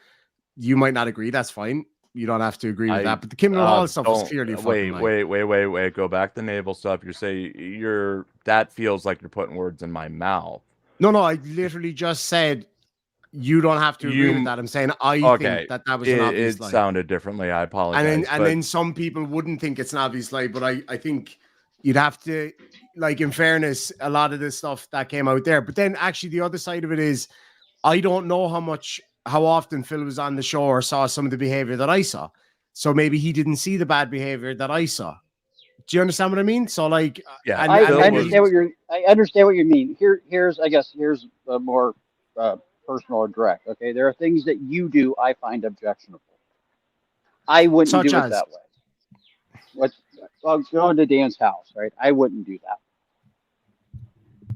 You might not agree. That's fine. You don't have to agree with that. But the Kimnall Hall stuff was clearly a fucking lie. Wait. Go back to naval stuff. That feels like you're putting words in my mouth. No, I literally just said you don't have to agree with that. I'm saying I think that was an obvious lie. It sounded differently. I apologize. And then some people wouldn't think it's an obvious lie, but I think you'd have to, like, in fairness, a lot of this stuff that came out there. But then actually the other side of it is I don't know how often Phil was on the show or saw some of the behavior that I saw. So maybe he didn't see the bad behavior that I saw. Do you understand what I mean? So like, yeah, I understand what you mean. Here's a more personal or direct. Okay, there are things that you do I find objectionable. I wouldn't do it that way. I'll go into Dan's house, right? I wouldn't do that.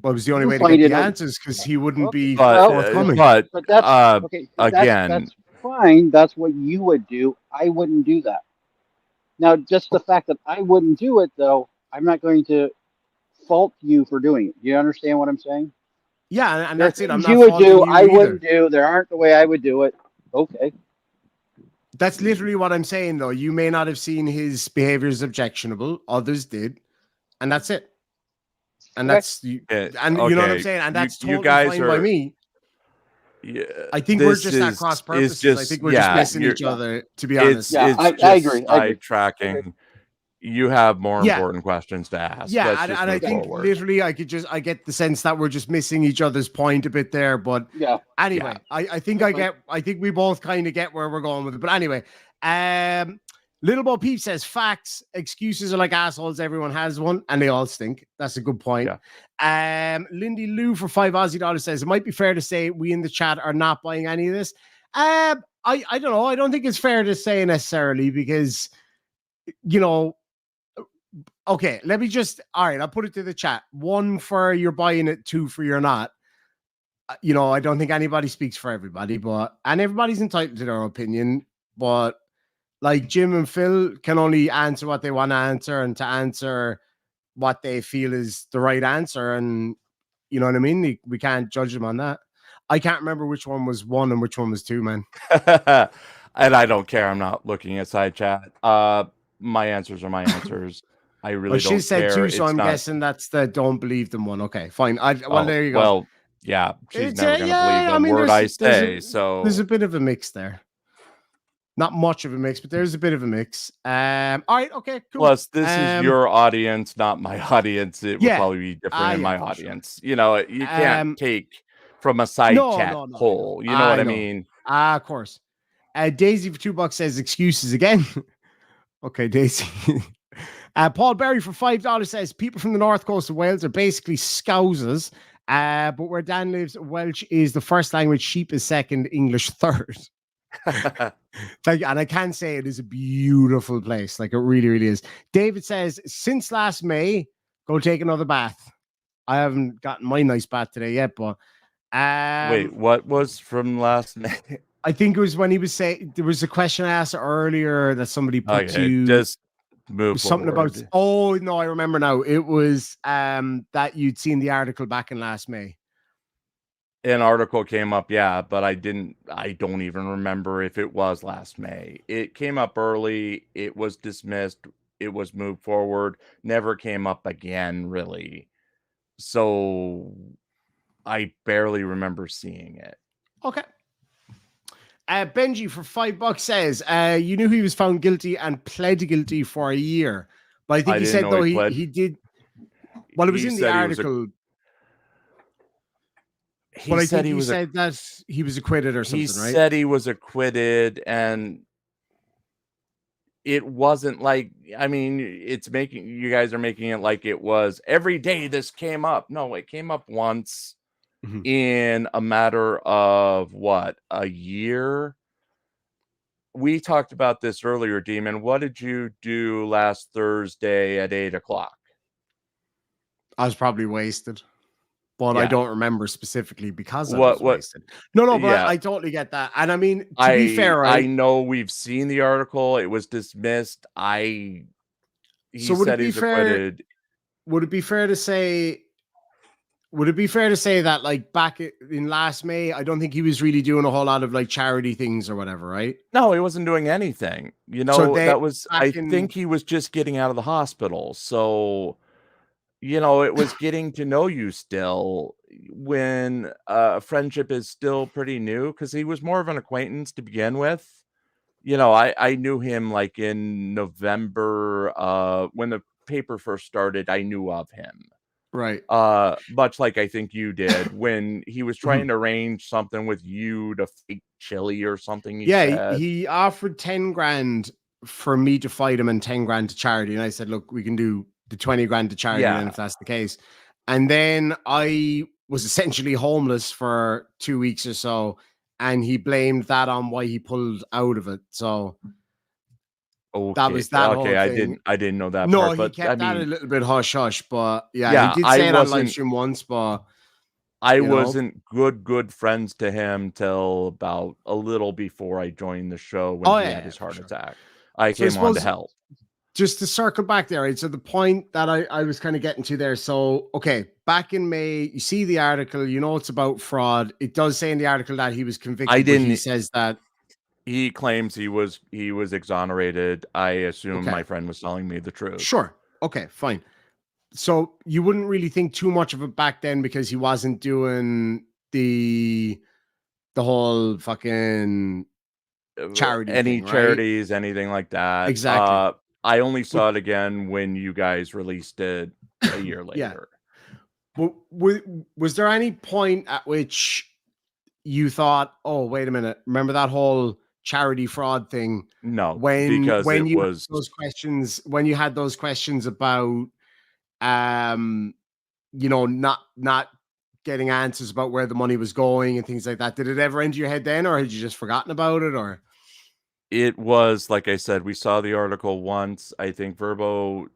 Well, it was the only way to get the answers because he wouldn't be forthcoming. But that's okay. Again, that's fine. That's what you would do. I wouldn't do that. Now, just the fact that I wouldn't do it, though, I'm not going to fault you for doing it. You understand what I'm saying? Yeah, and that's it. I'm not you would do. I either. wouldn't do. There aren't the way I would do it. Okay. That's literally what I'm saying, though. You may not have seen his behavior as objectionable. Others did, and that's it. And that's you know what I'm saying. And that's totally fine by me. Yeah, I think we're just at cross purposes. I think we're just missing each other. To be honest, I agree. Sidetracking. You have more important questions to ask. Yeah, and I think literally I get the sense that we're just missing each other's point a bit there. But anyway, I think we both kind of get where we're going with it. But anyway, Little Bo Peep says facts, excuses are like assholes. Everyone has one, and they all stink. That's a good point. Lindy Lou for $5 says it might be fair to say we in the chat are not buying any of this. I don't know. I don't think it's fair to say necessarily because okay, let me just I'll put it to the chat. 1 for you're buying it, 2 for you're not. I don't think anybody speaks for everybody, and everybody's entitled to their opinion, but like Jim and Phil can only answer what they want to answer and to answer what they feel is the right answer. And you know what I mean? We can't judge them on that. I can't remember which one was 1 and which one was 2, man. And I don't care. I'm not looking at side chat. My answers are my answers. I really don't care. She said 2, so I'm guessing that's the don't believe them one. Okay, fine. There you go. Well, yeah, she's never going to believe the word I say. So there's a bit of a mix there. Not much of a mix, but there's a bit of a mix. All right, okay, cool. Plus, this is your audience, not my audience. It would probably be different in my audience. Sure. You can't take from a side chat poll. You know what I mean? Of course. Daisy for $2 says excuses again. Okay, Daisy. Paul Berry for $5 says people from the north coast of Wales are basically Scousers, but where Dan lives, Welsh is the first language, sheep is second, English third. And I can say it is a beautiful place. Like it really, really is. David says, since last May, go take another bath. I haven't gotten my nice bath today yet, but wait, what was from last May? I think it was when he was saying there was a question I asked earlier that somebody put to just move something forward. About. Oh no, I remember now. It was that you'd seen the article back in last May. An article came up, yeah, but I don't even remember if it was last May. It came up early, it was dismissed, it was moved forward, never came up again, really. So I barely remember seeing it. Okay. Benji for $5 says, you knew he was found guilty and pled guilty for a year. But I think he didn't said, know though, he pled. he did. Well, it was He in the said he was article. He But I said think he he was said that he was acquitted or he something, right? said he was acquitted, and it wasn't like, I mean, you guys are making it like it was every day this came up. No, it came up once Mhm. in a matter of what, a year? We talked about this earlier, Demon. What did you do last Thursday at 8:00? I was probably wasted. But I Yeah. don't remember specifically because I What was wasted. No, but yeah. I totally get that. And I mean, to be fair, I right? know we've seen the article. It was dismissed. He So would it said be he's fair? acquitted. Would it be fair to say? Would it be fair to say that, like, back in last May, I don't think he was really doing a whole lot of like charity things or whatever, right? No, he wasn't doing anything. So they I back in think he was just getting out of the hospital. So, it was getting to know you still when friendship is still pretty new, because he was more of an acquaintance to begin with. I knew him like in November, when the paper first started, I knew of him. right. Much like I think you did when he was Mhm. trying to arrange something with you to fake chili or something, he Yeah, said. he offered 10 grand for me to fight him and 10 grand to charity. And I said, look, we can do the 20 grand to charity then Yeah. if that's the case. And then I was essentially homeless for 2 weeks or so. And he blamed that on why he pulled out of it. So that was that whole I thing. didn't know that No, part, he but I kept that a mean, little bit hush hush, but yeah, he yeah, did say it on live stream once, but I you know, wasn't good friends to him till about a little before I joined the show when oh he yeah, had his for heart sure. attack. I So I came on to suppose help. just to circle back there, right? So the point that I was kind of getting to there. So, okay, back in May, you see the article, it's about fraud. It does say in the article that he was convicted, but he says that he claims he was exonerated. I assume my okay, friend was telling me the truth. sure. Okay, fine. So you wouldn't really think too much of it back then because he wasn't doing the whole fucking charity Any thing, right? charities, anything like that. Exactly. I only But saw it again when you guys released it a year yeah. later. But was there any point at which you thought, oh, wait a minute, remember that whole charity fraud thing? No, When because it you was had those questions about not getting answers about where the money was going and things like that. Did it ever enter your head then, or had you just forgotten about it? Or it was, like I said, we saw the article once. I think Verbo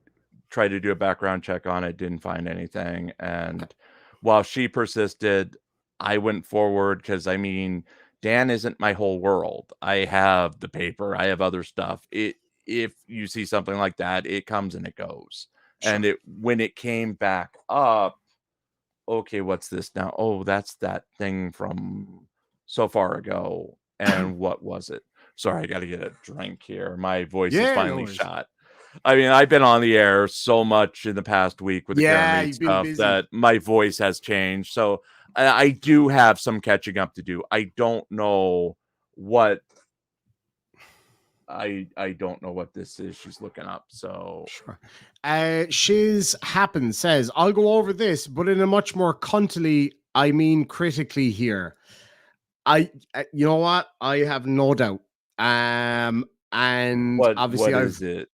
tried to do a background check on it, didn't find anything. And while she persisted, I went forward because, I mean, Dan isn't my whole world. I have the paper, I have other stuff. If you see something like that, it comes and it goes. sure. And when it came back up, okay, what's this now? Oh, that's that thing from so far ago. And what was it? Sorry, I got to get a drink here. My voice is Yeah, no finally worries. shot. I mean, I've been on the air so much in the past week with the Yeah, Care Meat you've been stuff busy. that my voice has changed. So I do have some catching up to do. I don't know what this is she's looking up. So Sure. Shiz Happens says, I'll go over this, but in a much more cuntily, I mean critically here. You know what? I have no doubt. And obviously what is it?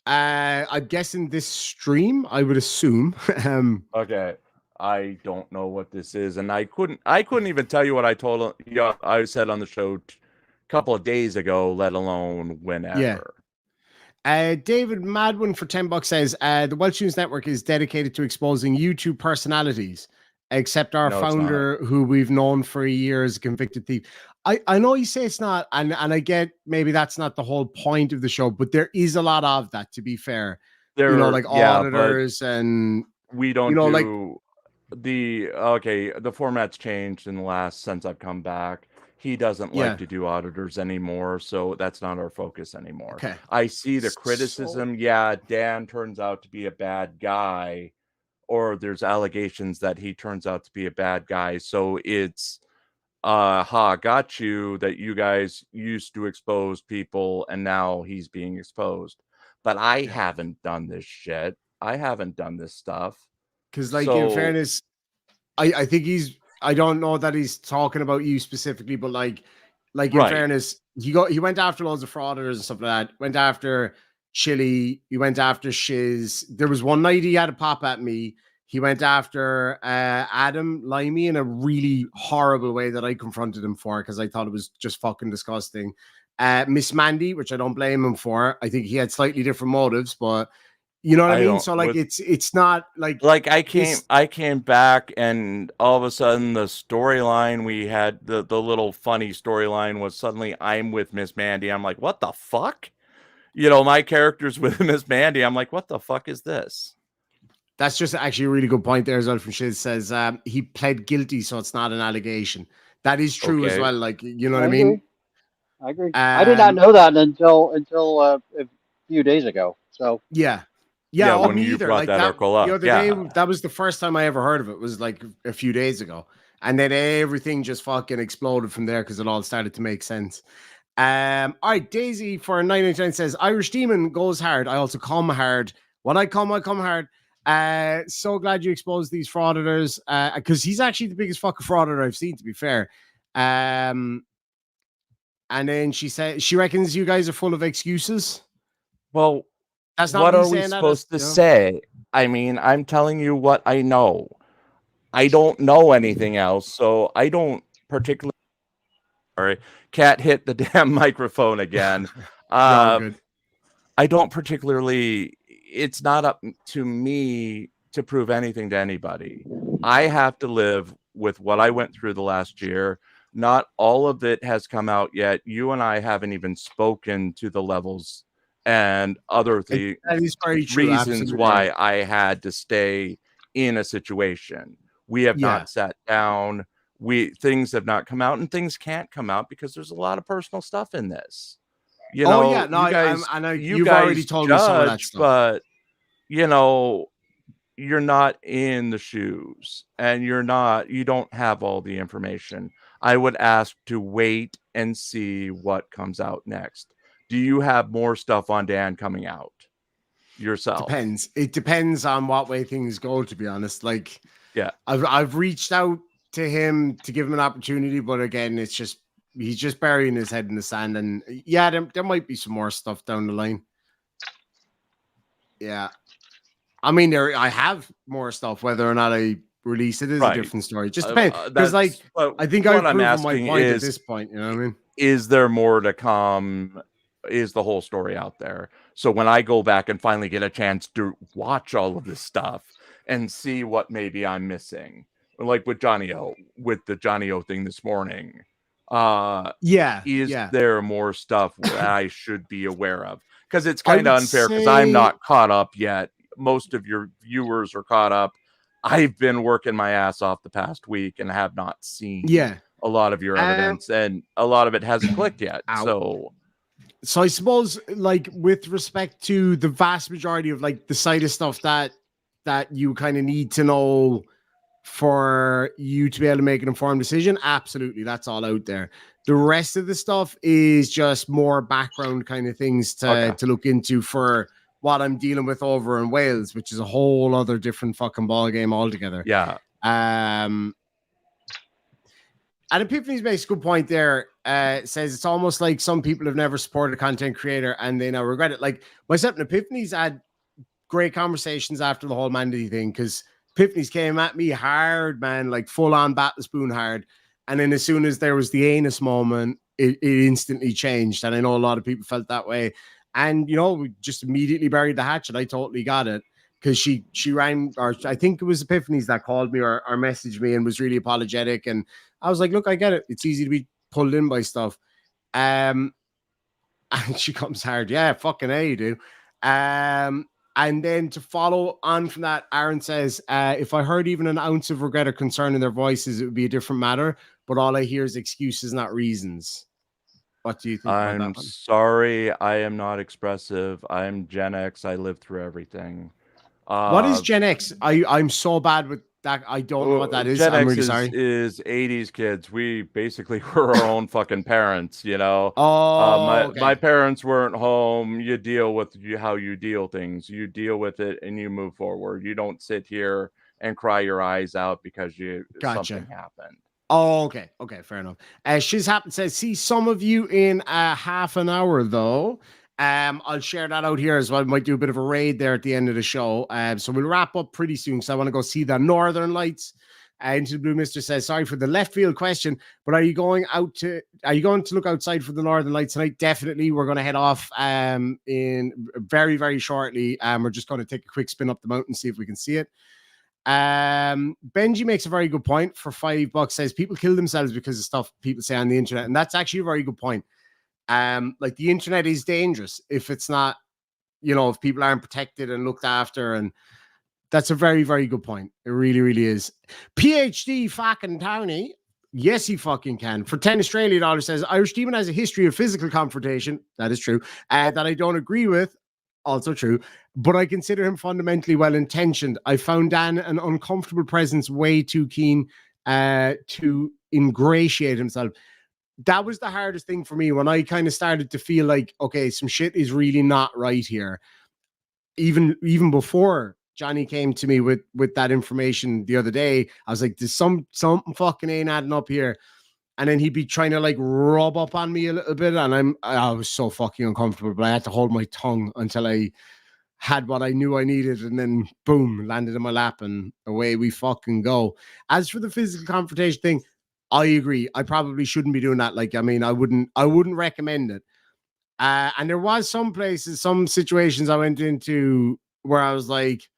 I'm guessing this stream, I would assume. Okay. I don't know what this is, and I couldn't even tell you what I told him. Yeah, I said on the show a couple of days ago, let alone whenever. Yeah. David Madwin for $10 says the Welsh News Network is dedicated to exposing YouTube personalities, except our founder, who we've known for a year, is a convicted thief. I know you say it's not, and I get maybe that's not the whole point of the show, but there is a lot of that, to be fair. Like auditors and we don't do like the format's changed in the last since I've come back. He doesn't like to do auditors anymore, so that's not our focus anymore. Okay. I see the criticism. Yeah, Dan turns out to be a bad guy, or there's allegations that he turns out to be a bad guy. So it's got you that you guys used to expose people and now he's being exposed. But I haven't done this shit. I haven't done this stuff. Because, like, in fairness, I think I don't know that he's talking about you specifically, but like in fairness, he went after loads of frauders and stuff like that. Went after Chili. He went after Shiz. There was one night he had a pop at me. He went after Adam Limey in a really horrible way that I confronted him for because I thought it was just fucking disgusting. Miss Mandy, which I don't blame him for. I think he had slightly different motives, but you know what I mean? So like it's not like I came back and all of a sudden the storyline we had, the little funny storyline was suddenly I'm with Miss Mandy. I'm like, what the fuck? You know, my character's with Miss Mandy. I'm like, what the fuck is this? That's just actually a really good point there as well from Shiz. Says he pled guilty, so it's not an allegation. That is true as well. Like, you know what I mean? I agree. I did not know that until a few days ago. So yeah, when me you either. brought Like that article up, the other day, that was the first time I ever heard of it. Was like a few days ago, and then everything just fucking exploded from there because it all started to make sense. All right, Daisy for 999 says Irish Demon goes hard. I also come hard. When I come hard. So glad you exposed these frauditors because he's actually the biggest fucking frauditor I've seen, to be fair. And then she said she reckons you guys are full of excuses. Well, that's not what are we supposed to say? I mean, I'm telling you what I know. I don't know anything else, so I don't particularly. Sorry, Cat hit the damn microphone again. Good. I don't particularly. It's not up to me to prove anything to anybody. I have to live with what I went through the last year. Not all of it has come out yet. You and I haven't even spoken to the levels and other reasons why I had to stay in a situation. We have not sat down. Things have not come out, and things can't come out because there's a lot of personal stuff in this. You know, I know you've already told me some of that stuff, but you know, you're not in the shoes and you don't have all the information. I would ask to wait and see what comes out next. Do you have more stuff on Dan coming out yourself? It depends on what way things go, to be honest. Like, yeah, I've reached out to him to give him an opportunity, but again, it's just he's just burying his head in the sand. And yeah, there might be some more stuff down the line. Yeah. I mean, I have more stuff. Whether or not I release it is a different story. Just depends. Because, I think I've proven my point at this point. You know what I mean? Is there more to come? Is the whole story out there? So when I go back and finally get a chance to watch all of this stuff and see what maybe I'm missing, like with Johnny O, with the Johnny O thing this morning. Is there more stuff that I should be aware of? Because it's kind of unfair because I'm not caught up yet. Most of your viewers are caught up. I've been working my ass off the past week and have not seen a lot of your evidence, and a lot of it hasn't clicked yet. So I suppose, like, with respect to the vast majority of like the side of stuff that you kind of need to know for you to be able to make an informed decision, absolutely, that's all out there. The rest of the stuff is just more background kind of things to look into for what I'm dealing with over in Wales, which is a whole other different fucking ball game altogether. Yeah. And Epiphany's makes a good point there. Says it's almost like some people have never supported a content creator and they now regret it. Like myself and Epiphany's had great conversations after the whole Mandy thing, because Epiphany's came at me hard, man, like full on bat the spoon hard. And then as soon as there was the anus moment, it instantly changed. And I know a lot of people felt that way. And, you know, we just immediately buried the hatchet. I totally got it. Because she rang, or I think it was Epiphany's that called me or messaged me and was really apologetic. And I was like, look, I get it. It's easy to be pulled in by stuff. And she comes hard. Yeah, fucking A, you do. And And then to follow on from that, Aaron says, if I heard even an ounce of regret or concern in their voices, it would be a different matter. But all I hear is excuses, not reasons. What do you think about that I'm one? sorry, I am not expressive. I'm Gen X. I lived through everything. What is Gen X? I'm so bad with that. I don't know what that is. Gen I'm X really sorry. is 80s kids. We basically were our own fucking parents, you know. Oh, My okay. parents weren't home. You deal with how you deal things. You deal with it and you move forward. You don't sit here and cry your eyes out because something Gotcha. happened. Oh, okay. Okay, fair enough. She's happened says, see some of you in half an hour though. I'll share that out here as well. Might do a bit of a raid there at the end of the show. So we'll wrap up pretty soon. So I want to go see the Northern Lights. Into the Blue Mister says, sorry for the left field question, but are you going to look outside for the Northern Lights tonight? Definitely. We're going to head off in very, very shortly. We're just going to take a quick spin up the mountain, see if we can see it. Benji makes a very good point for $5. Says people kill themselves because of stuff people say on the internet, and that's actually a very good point. Like the internet is dangerous if it's not, if people aren't protected and looked after, and that's a very, very good point. It really, really is. PhD fucking Tony. Yes, he fucking can. For 10 Australian dollars says Irish Demon has a history of physical confrontation. That is true. That I don't agree with. Also true. But I consider him fundamentally well-intentioned. I found Dan an uncomfortable presence, way too keen to ingratiate himself. That was the hardest thing for me when I kind of started to feel like, okay, some shit is really not right here. Even before Johnny came to me with that information the other day, I was like, there's something fucking ain't adding up here. And then he'd be trying to like rub up on me a little bit, and I was so fucking uncomfortable, but I had to hold my tongue until I had what I knew I needed, and then boom, landed in my lap, and away we fucking go. As for the physical confrontation thing, I agree. I probably shouldn't be doing that. Like, I mean, I wouldn't recommend it. And there was some places, some situations I went into where I was like,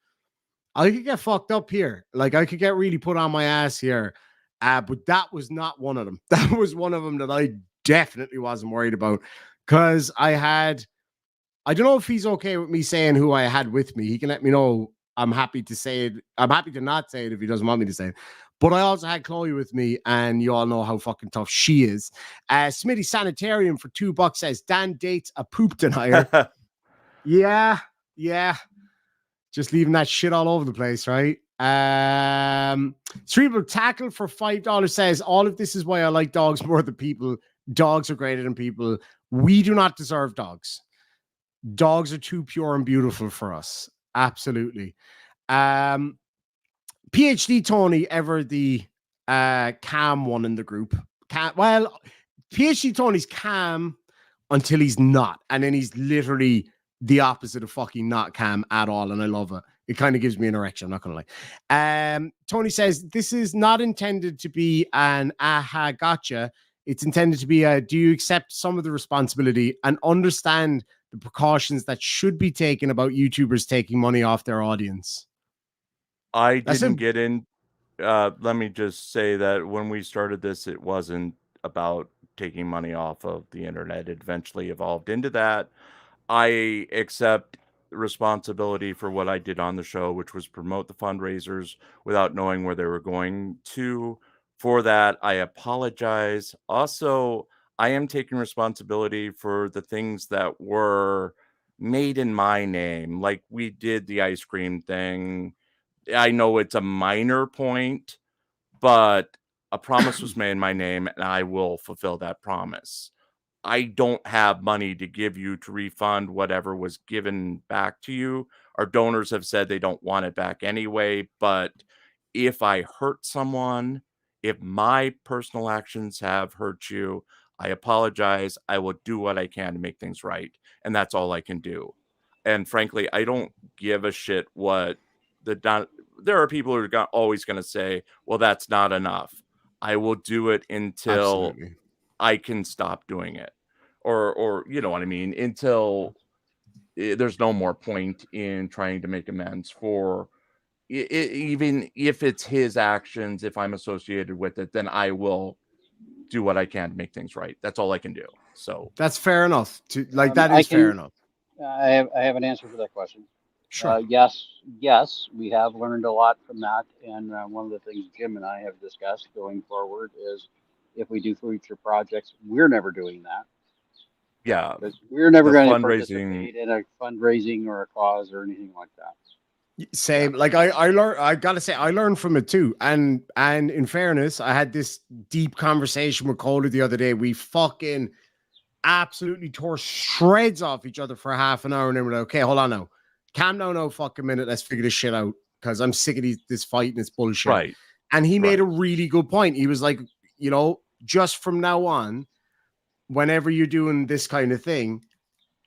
I could get fucked up here. Like, I could get really put on my ass here. But that was not one of them. That was one of them that I definitely wasn't worried about, because I don't know if he's okay with me saying who I had with me. He can let me know. I'm happy to say it. I'm happy to not say it if he doesn't want me to say it. But I also had Chloe with me, and you all know how fucking tough she is. Smitty Sanitarium for $2 says Dan dates a poop denier. Yeah. Just leaving that shit all over the place, right? Cerebral Tackle for $5 says all of this is why I like dogs more than people. Dogs are greater than people. We do not deserve dogs. Dogs are too pure and beautiful for us. Absolutely. PhD Tony, ever the calm one in the group. Well, PhD Tony's calm until he's not. And then he's literally the opposite of fucking not calm at all. And I love it. It kind of gives me an erection, I'm not going to lie. Tony says, this is not intended to be an aha gotcha. It's intended to be a, do you accept some of the responsibility and understand the precautions that should be taken about YouTubers taking money off their audience? I didn't get in. Let me just say that when we started this, it wasn't about taking money off of the internet. It eventually evolved into that. I accept responsibility for what I did on the show, which was promote the fundraisers without knowing where they were going to. For that, I apologize. Also, I am taking responsibility for the things that were made in my name. Like we did the ice cream thing. I know it's a minor point, but a promise was made in my name, and I will fulfill that promise. I don't have money to give you to refund whatever was given back to you. Our donors have said they don't want it back anyway, but if I hurt someone, if my personal actions have hurt you, I apologize. I will do what I can to make things right, and that's all I can do. And frankly, I don't give a shit what there are people who are always going to say, well, that's not enough. I will do it until Absolutely. I can stop doing it, or you know what I mean, until there's no more point in trying to make amends for even if it's his actions. If I'm associated with it, then I will do what I can to make things right. That's all I can do. So that's fair enough. That is fair enough. I have an answer for that question. Sure. Yes, we have learned a lot from that. And one of the things Jim and I have discussed going forward is if we do future projects, we're never doing that. Yeah. Because we're never The going to fundraising. participate in a fundraising or a cause or anything like that. Same. Like I learned, I gotta say, I learned from it too. And in fairness, I had this deep conversation with Coda the other day. We fucking absolutely tore shreds off each other for half an hour, and then we're like, okay, hold on now. Calm down no fucking minute. Let's figure this shit out. Because I'm sick of this fight and it's bullshit. Right. And he made a really good point. He was like, you know, just from now on, whenever you're doing this kind of thing,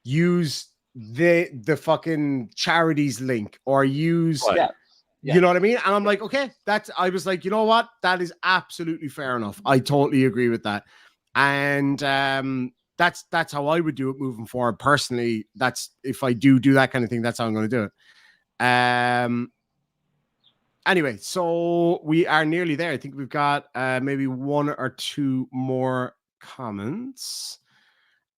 use the fucking charities link or use you know what I mean? And I'm like, okay, I was like, you know what? That is absolutely fair enough. I totally agree with that. And that's how I would do it moving forward. Personally, that's if I do that kind of thing, that's how I'm going to do it. Anyway, so we are nearly there. I think we've got maybe one or two more comments.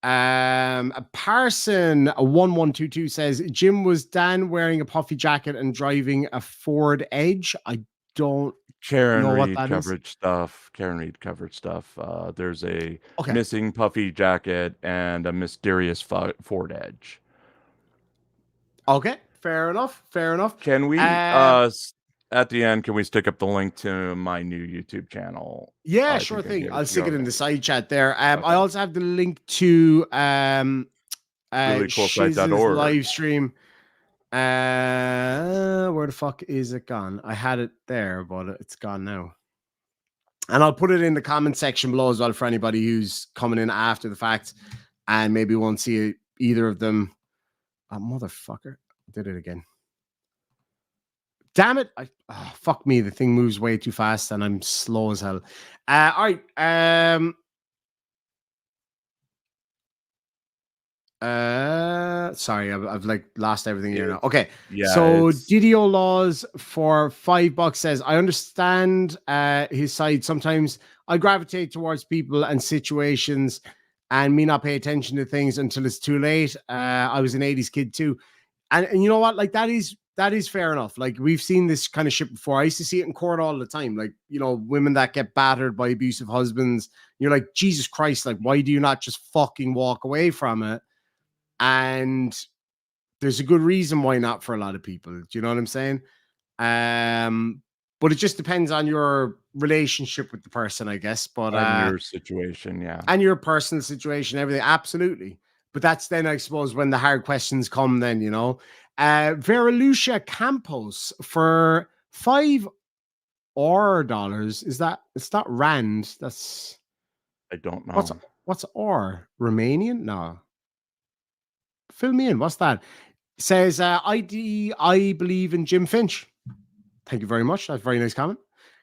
A Parson 1122 says Jim, was Dan wearing a puffy jacket and driving a Ford Edge? I don't Karen know what Reed that covered is. stuff. Karen Reed covered stuff. There's a missing puffy jacket and a mysterious Ford Edge. Okay, fair enough. Fair enough. Can we at the end, can we stick up the link to my new YouTube channel? Yeah, sure thing. I'll stick it in the side chat there. I also have the link to reallycoolsite.org live stream. Where the fuck is it gone? I had it there, but it's gone now. And I'll put it in the comment section below as well for anybody who's coming in after the fact and maybe won't see either of them. Oh, motherfucker. Did it again. Damn it. Fuck me. The thing moves way too fast and I'm slow as hell. All right. Sorry, I've like lost everything here now. Okay. Yeah. So Didio Laws for $5 says, I understand his side. Sometimes I gravitate towards people and situations and me not pay attention to things until it's too late. I was an 80s kid too. And you know what? Like that is fair enough. Like we've seen this kind of shit before. I used to see it in court all the time. Like, you know, women that get battered by abusive husbands. You're like, Jesus Christ, like, why do you not just fucking walk away from it? And there's a good reason why not for a lot of people. Do you know what I'm saying? But it just depends on your relationship with the person, I guess. But and your situation, yeah. And your personal situation, everything. Absolutely. But that's then, I suppose, when the hard questions come then, you know. Vera Lucia Campos for $5 is that, it's not Rand. That's, I don't know. What's or? Romanian? No. Fill me in. What's that? Says, I believe in Jim Finch. Thank you very much. That's a very nice comment.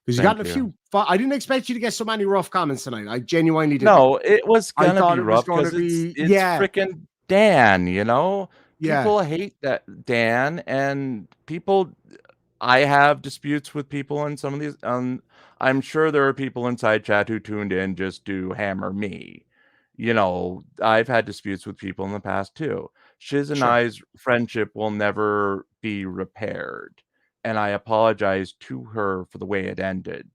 Because you got a few. I didn't expect you to get so many rough comments tonight. I genuinely didn't. No, it was going to be rough because it's freaking Dan, you know? People hate that Dan, and people, I have disputes with people in some of these. I'm sure there are people inside chat who tuned in just to hammer me. You know, I've had disputes with people in the past too. Shiz and I's friendship will never be repaired. And I apologize to her for the way it ended.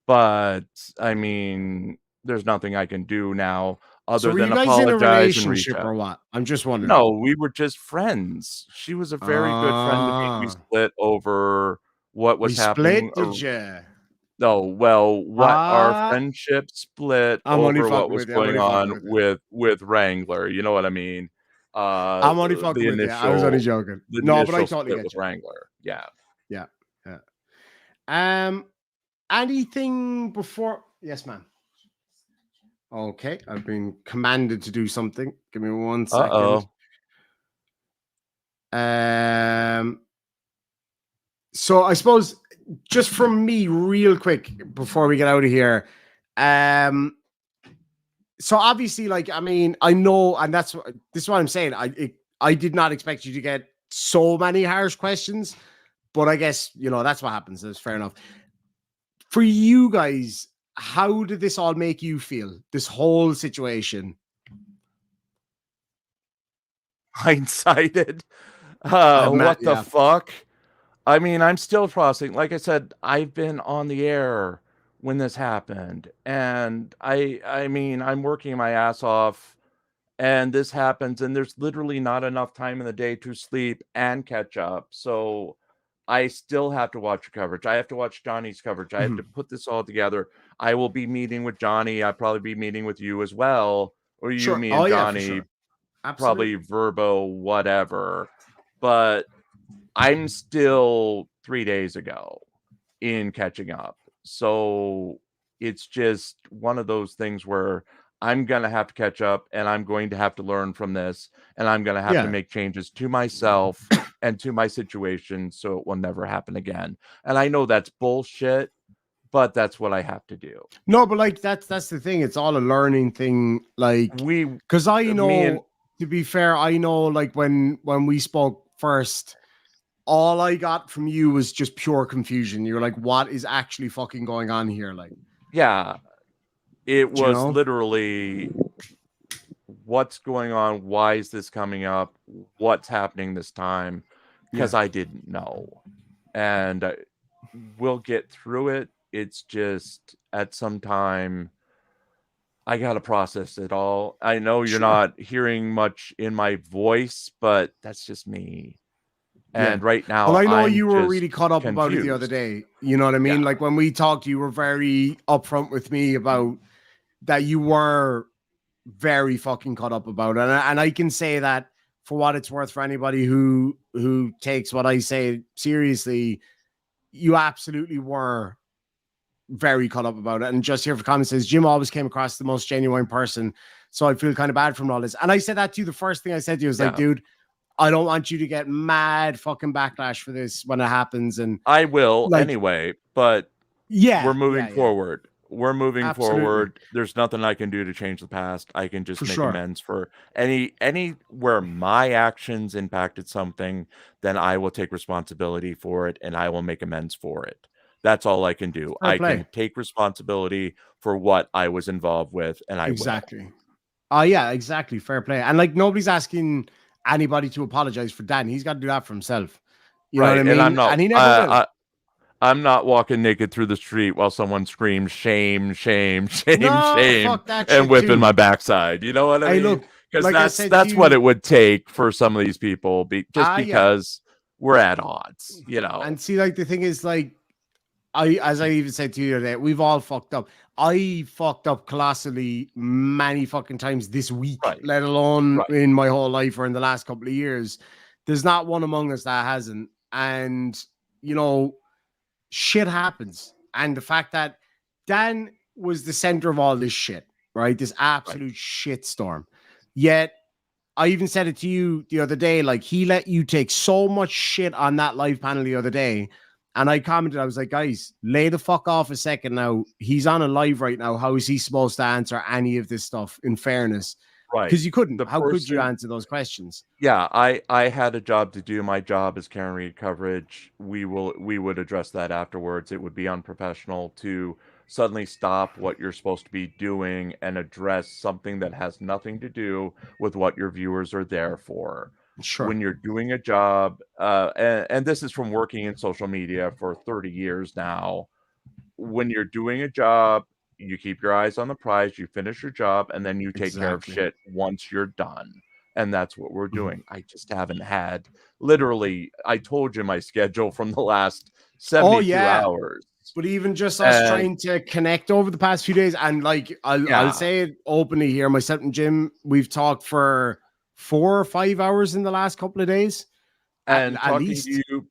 But, I mean, there's nothing I can do now other than apologize and reach out. Or what? I'm just wondering. No, we were just friends. She was a very good friend to me. We split over what was happening. Split, did you? No, well, what our friendship split over what was going on with Wrangler. You know what I mean? I'm only fucking with you. I was only joking. No, but I totally get you. Wrangler. Yeah. Anything before? Yes, ma'am. Okay, I've been commanded to do something. Give me 1 second. So I suppose just from me, real quick, before we get out of here. So obviously, like, I mean, I know, and this is what I'm saying. I did not expect you to get so many harsh questions, but I guess, you know, that's what happens. That's fair enough. For you guys, how did this all make you feel? This whole situation? Hindsighted. What the Yeah. fuck? I mean, I'm still processing. Like I said, I've been on the air when this happened, and I mean, I'm working my ass off, and this happens, and there's literally not enough time in the day to sleep and catch up. So I still have to watch your coverage. I have to watch Johnny's coverage. I have to put this all together. I will be meeting with Johnny. I'll probably be meeting with you as well, or you, Sure. me, Oh and yeah, for Johnny, sure. probably Absolutely. Verbo, whatever. But I'm still 3 days ago in catching up. So it's just one of those things where I'm going to have to catch up, and I'm going to have to learn from this, and I'm going to have to Yeah. make changes to myself and to my situation so it will never happen again. And I know that's bullshit, but that's what I have to do. No, but like that's the thing. It's all a learning thing. Like, because I me and know, to be fair, I know like when we spoke first, all I got from you was just pure confusion. You're like, what is actually fucking going on here? Like, yeah, it do you was know? literally, what's going on? Why is this coming up? What's happening this time? Because Yeah. I didn't know. And we'll get through it. It's just at some time I got to process it all. I know you're Sure. not hearing much in my voice, but that's just me. Yeah. And right Well, now I know I'm you were just really caught up about it the other confused. day. You know what I mean? Yeah. Like when we talked, you were very upfront with me about that you were very fucking caught up about it. And I can say that for what it's worth, for anybody who takes what I say seriously, you absolutely were very caught up about it. And just here for comments says Jim always came across the most genuine person. So I feel kind of bad from all this. And I said that to you. The first thing I said to you was like, dude, I don't want you to get mad fucking backlash for this when it happens. And I will like, anyway, but yeah, we're moving forward. We're moving absolutely forward. There's nothing I can do to change the past. I can just for make sure. amends for any where my actions impacted something, then I will take responsibility for it and I will make amends for it. That's all I can do. Fair I play. can take responsibility for what I was involved with, and I will. Exactly. Oh yeah, exactly. Fair play. And like nobody's asking anybody to apologize for Dan. He's got to do that for himself. You know what I Right, and mean? And he never will. I'm not walking naked through the street while someone screams shame, shame, shame, No, shame, fuck that and shit whipping too. my backside. You know what I Hey, mean? look, Because like I said to that's what you, it would take for some of these people, just yeah. because we're at odds, you know. And see, like the thing is, like as I even said to you today, we've all fucked up. I fucked up colossally many fucking times this week, Right. let alone Right. in my whole life or in the last couple of years. There's not one among us that hasn't. And you know, shit happens. And the fact that Dan was the center of all this shit, right? This absolute shit storm. Yet I even said it to you the other day, like he let you take so much shit on that live panel the other day. And I commented, I was like, guys, lay the fuck off a second now. He's on a live right now. How is he supposed to answer any of this stuff in fairness? Right. Because you couldn't. The How could you person- answer those questions? Yeah, I had a job to do. My job is Karen Reed coverage. We would address that afterwards. It would be unprofessional to suddenly stop what you're supposed to be doing and address something that has nothing to do with what your viewers are there for. Sure. When you're doing a job, and this is from working in social media for 30 years now, when you're doing a job, you keep your eyes on the prize, you finish your job, and then you take care of shit once you're done. And that's what we're doing. I just haven't had, literally, I told you my schedule from the last 72 hours. But even just us trying to connect over the past few days, and like I'll say it openly here, myself and Jim, we've talked for 4 or 5 hours in the last couple of days. And at talking least. to you,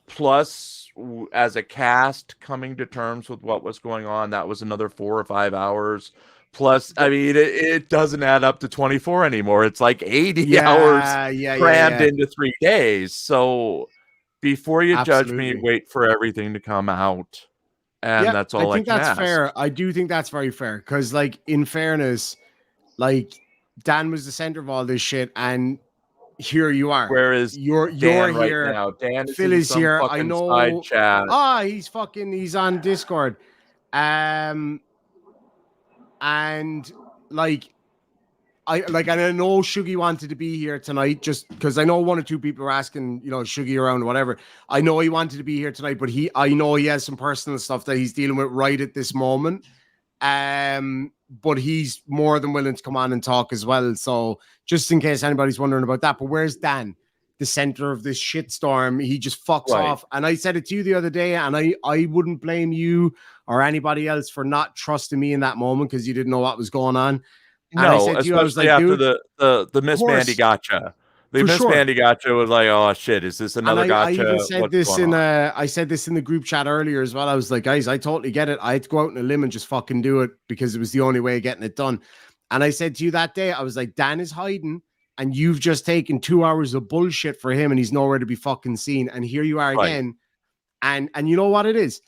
plus as a cast coming to terms with what was going on, that was another 4 or 5 hours. Plus, I mean, it doesn't add up to 24 anymore. It's like 80 hours crammed into 3 days. So before you judge me, wait for everything to come out. And that's all I think that's ask. fair. I do think that's very fair. Because, like, in fairness, like, Dan was the center of all this shit, and here you are. Whereas you're Dan here. Right now. Dan is Phil in is some here. fucking I know. Side chat. He's on Discord. And like and I know Shuggy wanted to be here tonight just because I know one or two people are asking, Shuggy around or whatever. I know he wanted to be here tonight, but I know he has some personal stuff that he's dealing with right at this moment. But he's more than willing to come on and talk as well. So just in case anybody's wondering about that, but where's Dan? The center of this shitstorm. He just fucks off. And I said it to you the other day, and I wouldn't blame you or anybody else for not trusting me in that moment because you didn't know what was going on. And I said to you, I was like, after dude, the Miss Mandy gotcha. The Miss Mandy gotcha was like, oh shit, is this another gotcha? I even said this in I said this in the group chat earlier as well. I was like, guys, I totally get it. I had to go out on a limb and just fucking do it because it was the only way of getting it done. And I said to you that day, I was like, Dan is hiding, and you've just taken 2 hours of bullshit for him, and he's nowhere to be fucking seen. And here you are again. And you know what it is?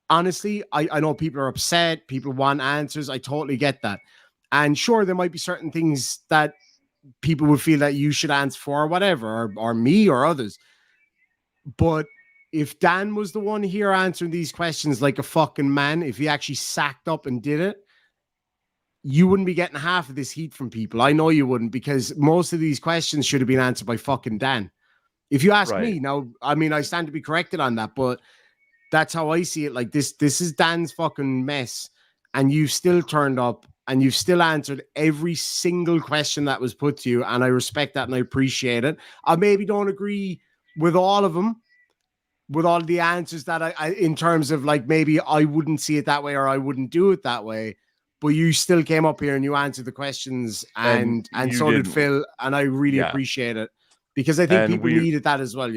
Honestly, I know people are upset. People want answers. I totally get that. And sure, there might be certain things that people would feel that you should answer for or whatever, or me or others. But if Dan was the one here answering these questions like a fucking man, if he actually sacked up and did it, you wouldn't be getting half of this heat from people. I know you wouldn't, because most of these questions should have been answered by fucking Dan. If you ask me now, I mean, I stand to be corrected on that, but that's how I see it. Like this is Dan's fucking mess. And you've still turned up and you've still answered every single question that was put to you. And I respect that and I appreciate it. I maybe don't agree with all of them, with all the answers that I in terms of like, maybe I wouldn't see it that way or I wouldn't do it that way. But you still came up here and you answered the questions and so did Phil. And I really appreciate it because I think people needed that as well,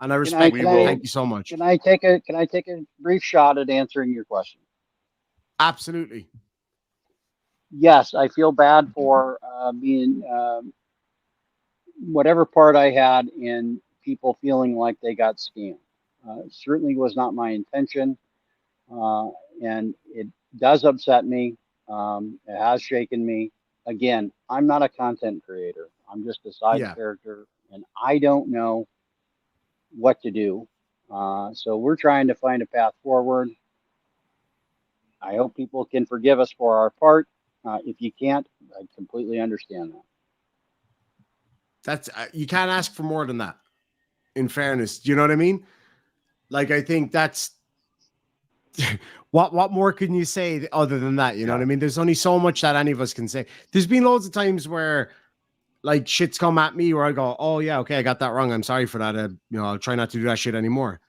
and I respect it. Thank you so much. Can I take a brief shot at answering your question? Absolutely. Yes, I feel bad for being whatever part I had in people feeling like they got scammed. It certainly was not my intention, and it does upset me. It has shaken me. Again, I'm not a content creator. I'm just a side character, and I don't know what to do. So we're trying to find a path forward. I hope people can forgive us for our part. If you can't, I completely understand that. That's you can't ask for more than that. In fairness, do you know what I mean? Like, I think that's what more can you say other than that? You know what I mean? There's only so much that any of us can say. There's been loads of times where like shit's come at me where I go, oh yeah, okay, I got that wrong. I'm sorry for that. I'll try not to do that shit anymore.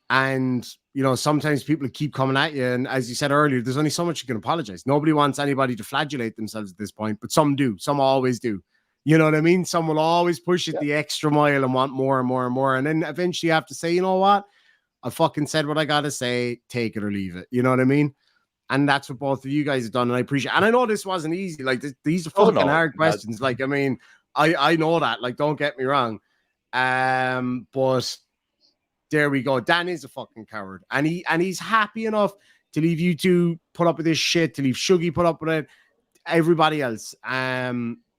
And sometimes people keep coming at you, and as you said earlier, there's only so much you can apologize. Nobody wants anybody to flagellate themselves at this point, but some do. Some always do. You know what I mean? Some will always push it the extra mile and want more and more and more. And then eventually you have to say, you know what? I fucking said what I got to say. Take it or leave it. You know what I mean? And that's what both of you guys have done. And I appreciate it. And I know this wasn't easy. Like, these are fucking hard questions. Like, I mean, I know that. Like, don't get me wrong. But there we go. Dan is a fucking coward. And he's happy enough to leave you two put up with this shit, to leave Shuggy put up with it, everybody else.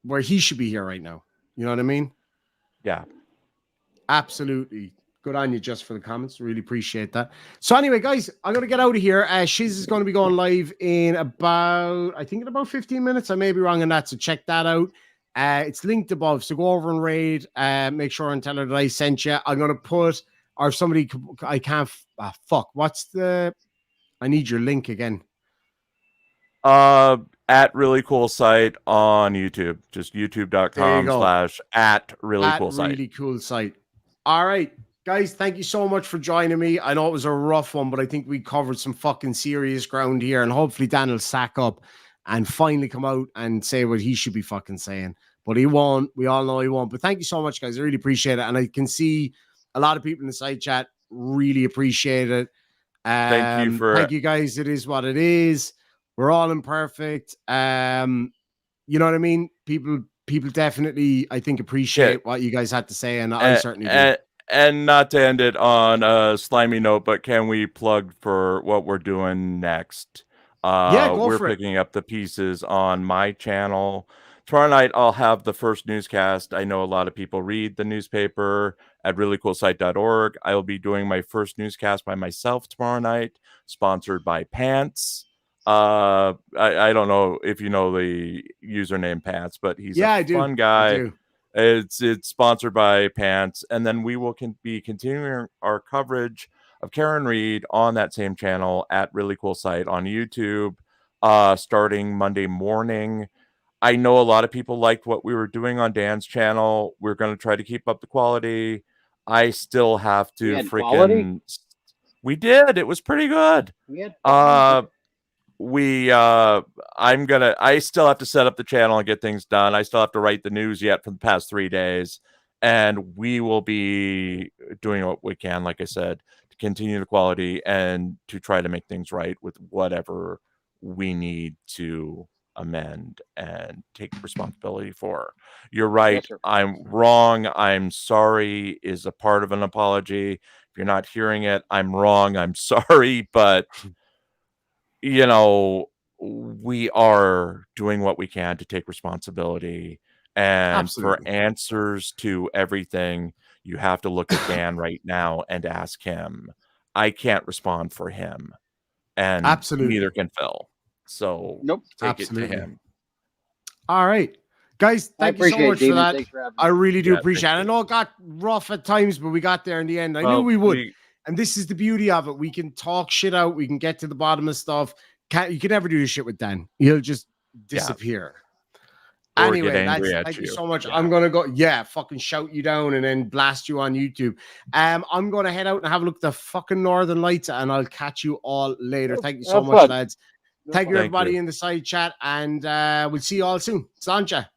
Where he should be here right now. You know what I mean? Yeah. Absolutely. Good on you just for the comments. Really appreciate that. So anyway, guys, I'm going to get out of here. Shiz is going to be going live in about 15 minutes. I may be wrong on that, so check that out. It's linked above, so go over and raid. Make sure and tell her that I sent you. I'm going to put, or somebody, I can't, I need your link again. At Really Cool Site on YouTube. Just youtube.com/at Really Cool Site. Really Cool Site. All right, guys, thank you so much for joining me. I know it was a rough one, but I think we covered some fucking serious ground here, and hopefully Dan will sack up and finally come out and say what he should be fucking saying. But he won't. We all know he won't. But thank you so much, guys. I really appreciate it. And I can see a lot of people in the side chat really appreciate it. Thank you, guys. It is what it is. We're all imperfect. You know what I mean? People definitely, I think, appreciate what you guys had to say, and I certainly do. And not to end it on a slimy note, but can we plug for what we're doing next? We're picking up the pieces on my channel. Tomorrow night, I'll have the first newscast. I know a lot of people read the newspaper at reallycoolsite.org. I will be doing my first newscast by myself tomorrow night, sponsored by Pants. I don't know if you know the username Pants, but he's Yeah, a I do. fun guy. I do. It's sponsored by Pants, and then we will be continuing our coverage of Karen Reed on that same channel at Really Cool Site on YouTube, starting Monday morning. I know a lot of people liked what we were doing on Dan's channel. We're going to try to keep up the quality. I still have to We had quality? freaking. We did. It was pretty good. We had quality. I still have to set up the channel and get things done. I still have to write the news yet for the past 3 days, and we will be doing what we can, like I said, to continue the quality and to try to make things right with whatever we need to amend and take responsibility for. You're right. Yes, sir. I'm wrong. I'm sorry is a part of an apology. If you're not hearing it, I'm wrong. I'm sorry, but you know, we are doing what we can to take responsibility. And for Absolutely. answers to everything, you have to look at Dan right now and ask him. I can't respond for him. And Absolutely. neither can Phil. So Nope. take Absolutely. it to him. All right. Guys, thank you so appreciate much it, for Demon. that. Thanks for having I me. really do Yeah, appreciate it. I thank know it got rough at times, but we got there in the end. I knew Well, we would. And this is the beauty of it. We can talk shit out. We can get to the bottom of stuff. You can never do this shit with Dan. He'll just disappear. Or Anyway, get angry at thank you you. so much. Yeah. I'm gonna go, fucking shout you down and then blast you on YouTube. I'm gonna head out and have a look at the fucking Northern Lights, and I'll catch you all later. Thank you so Have much, fun. lads. No Thank you, problem. everybody in the side chat, and we'll see you all soon. Sancha.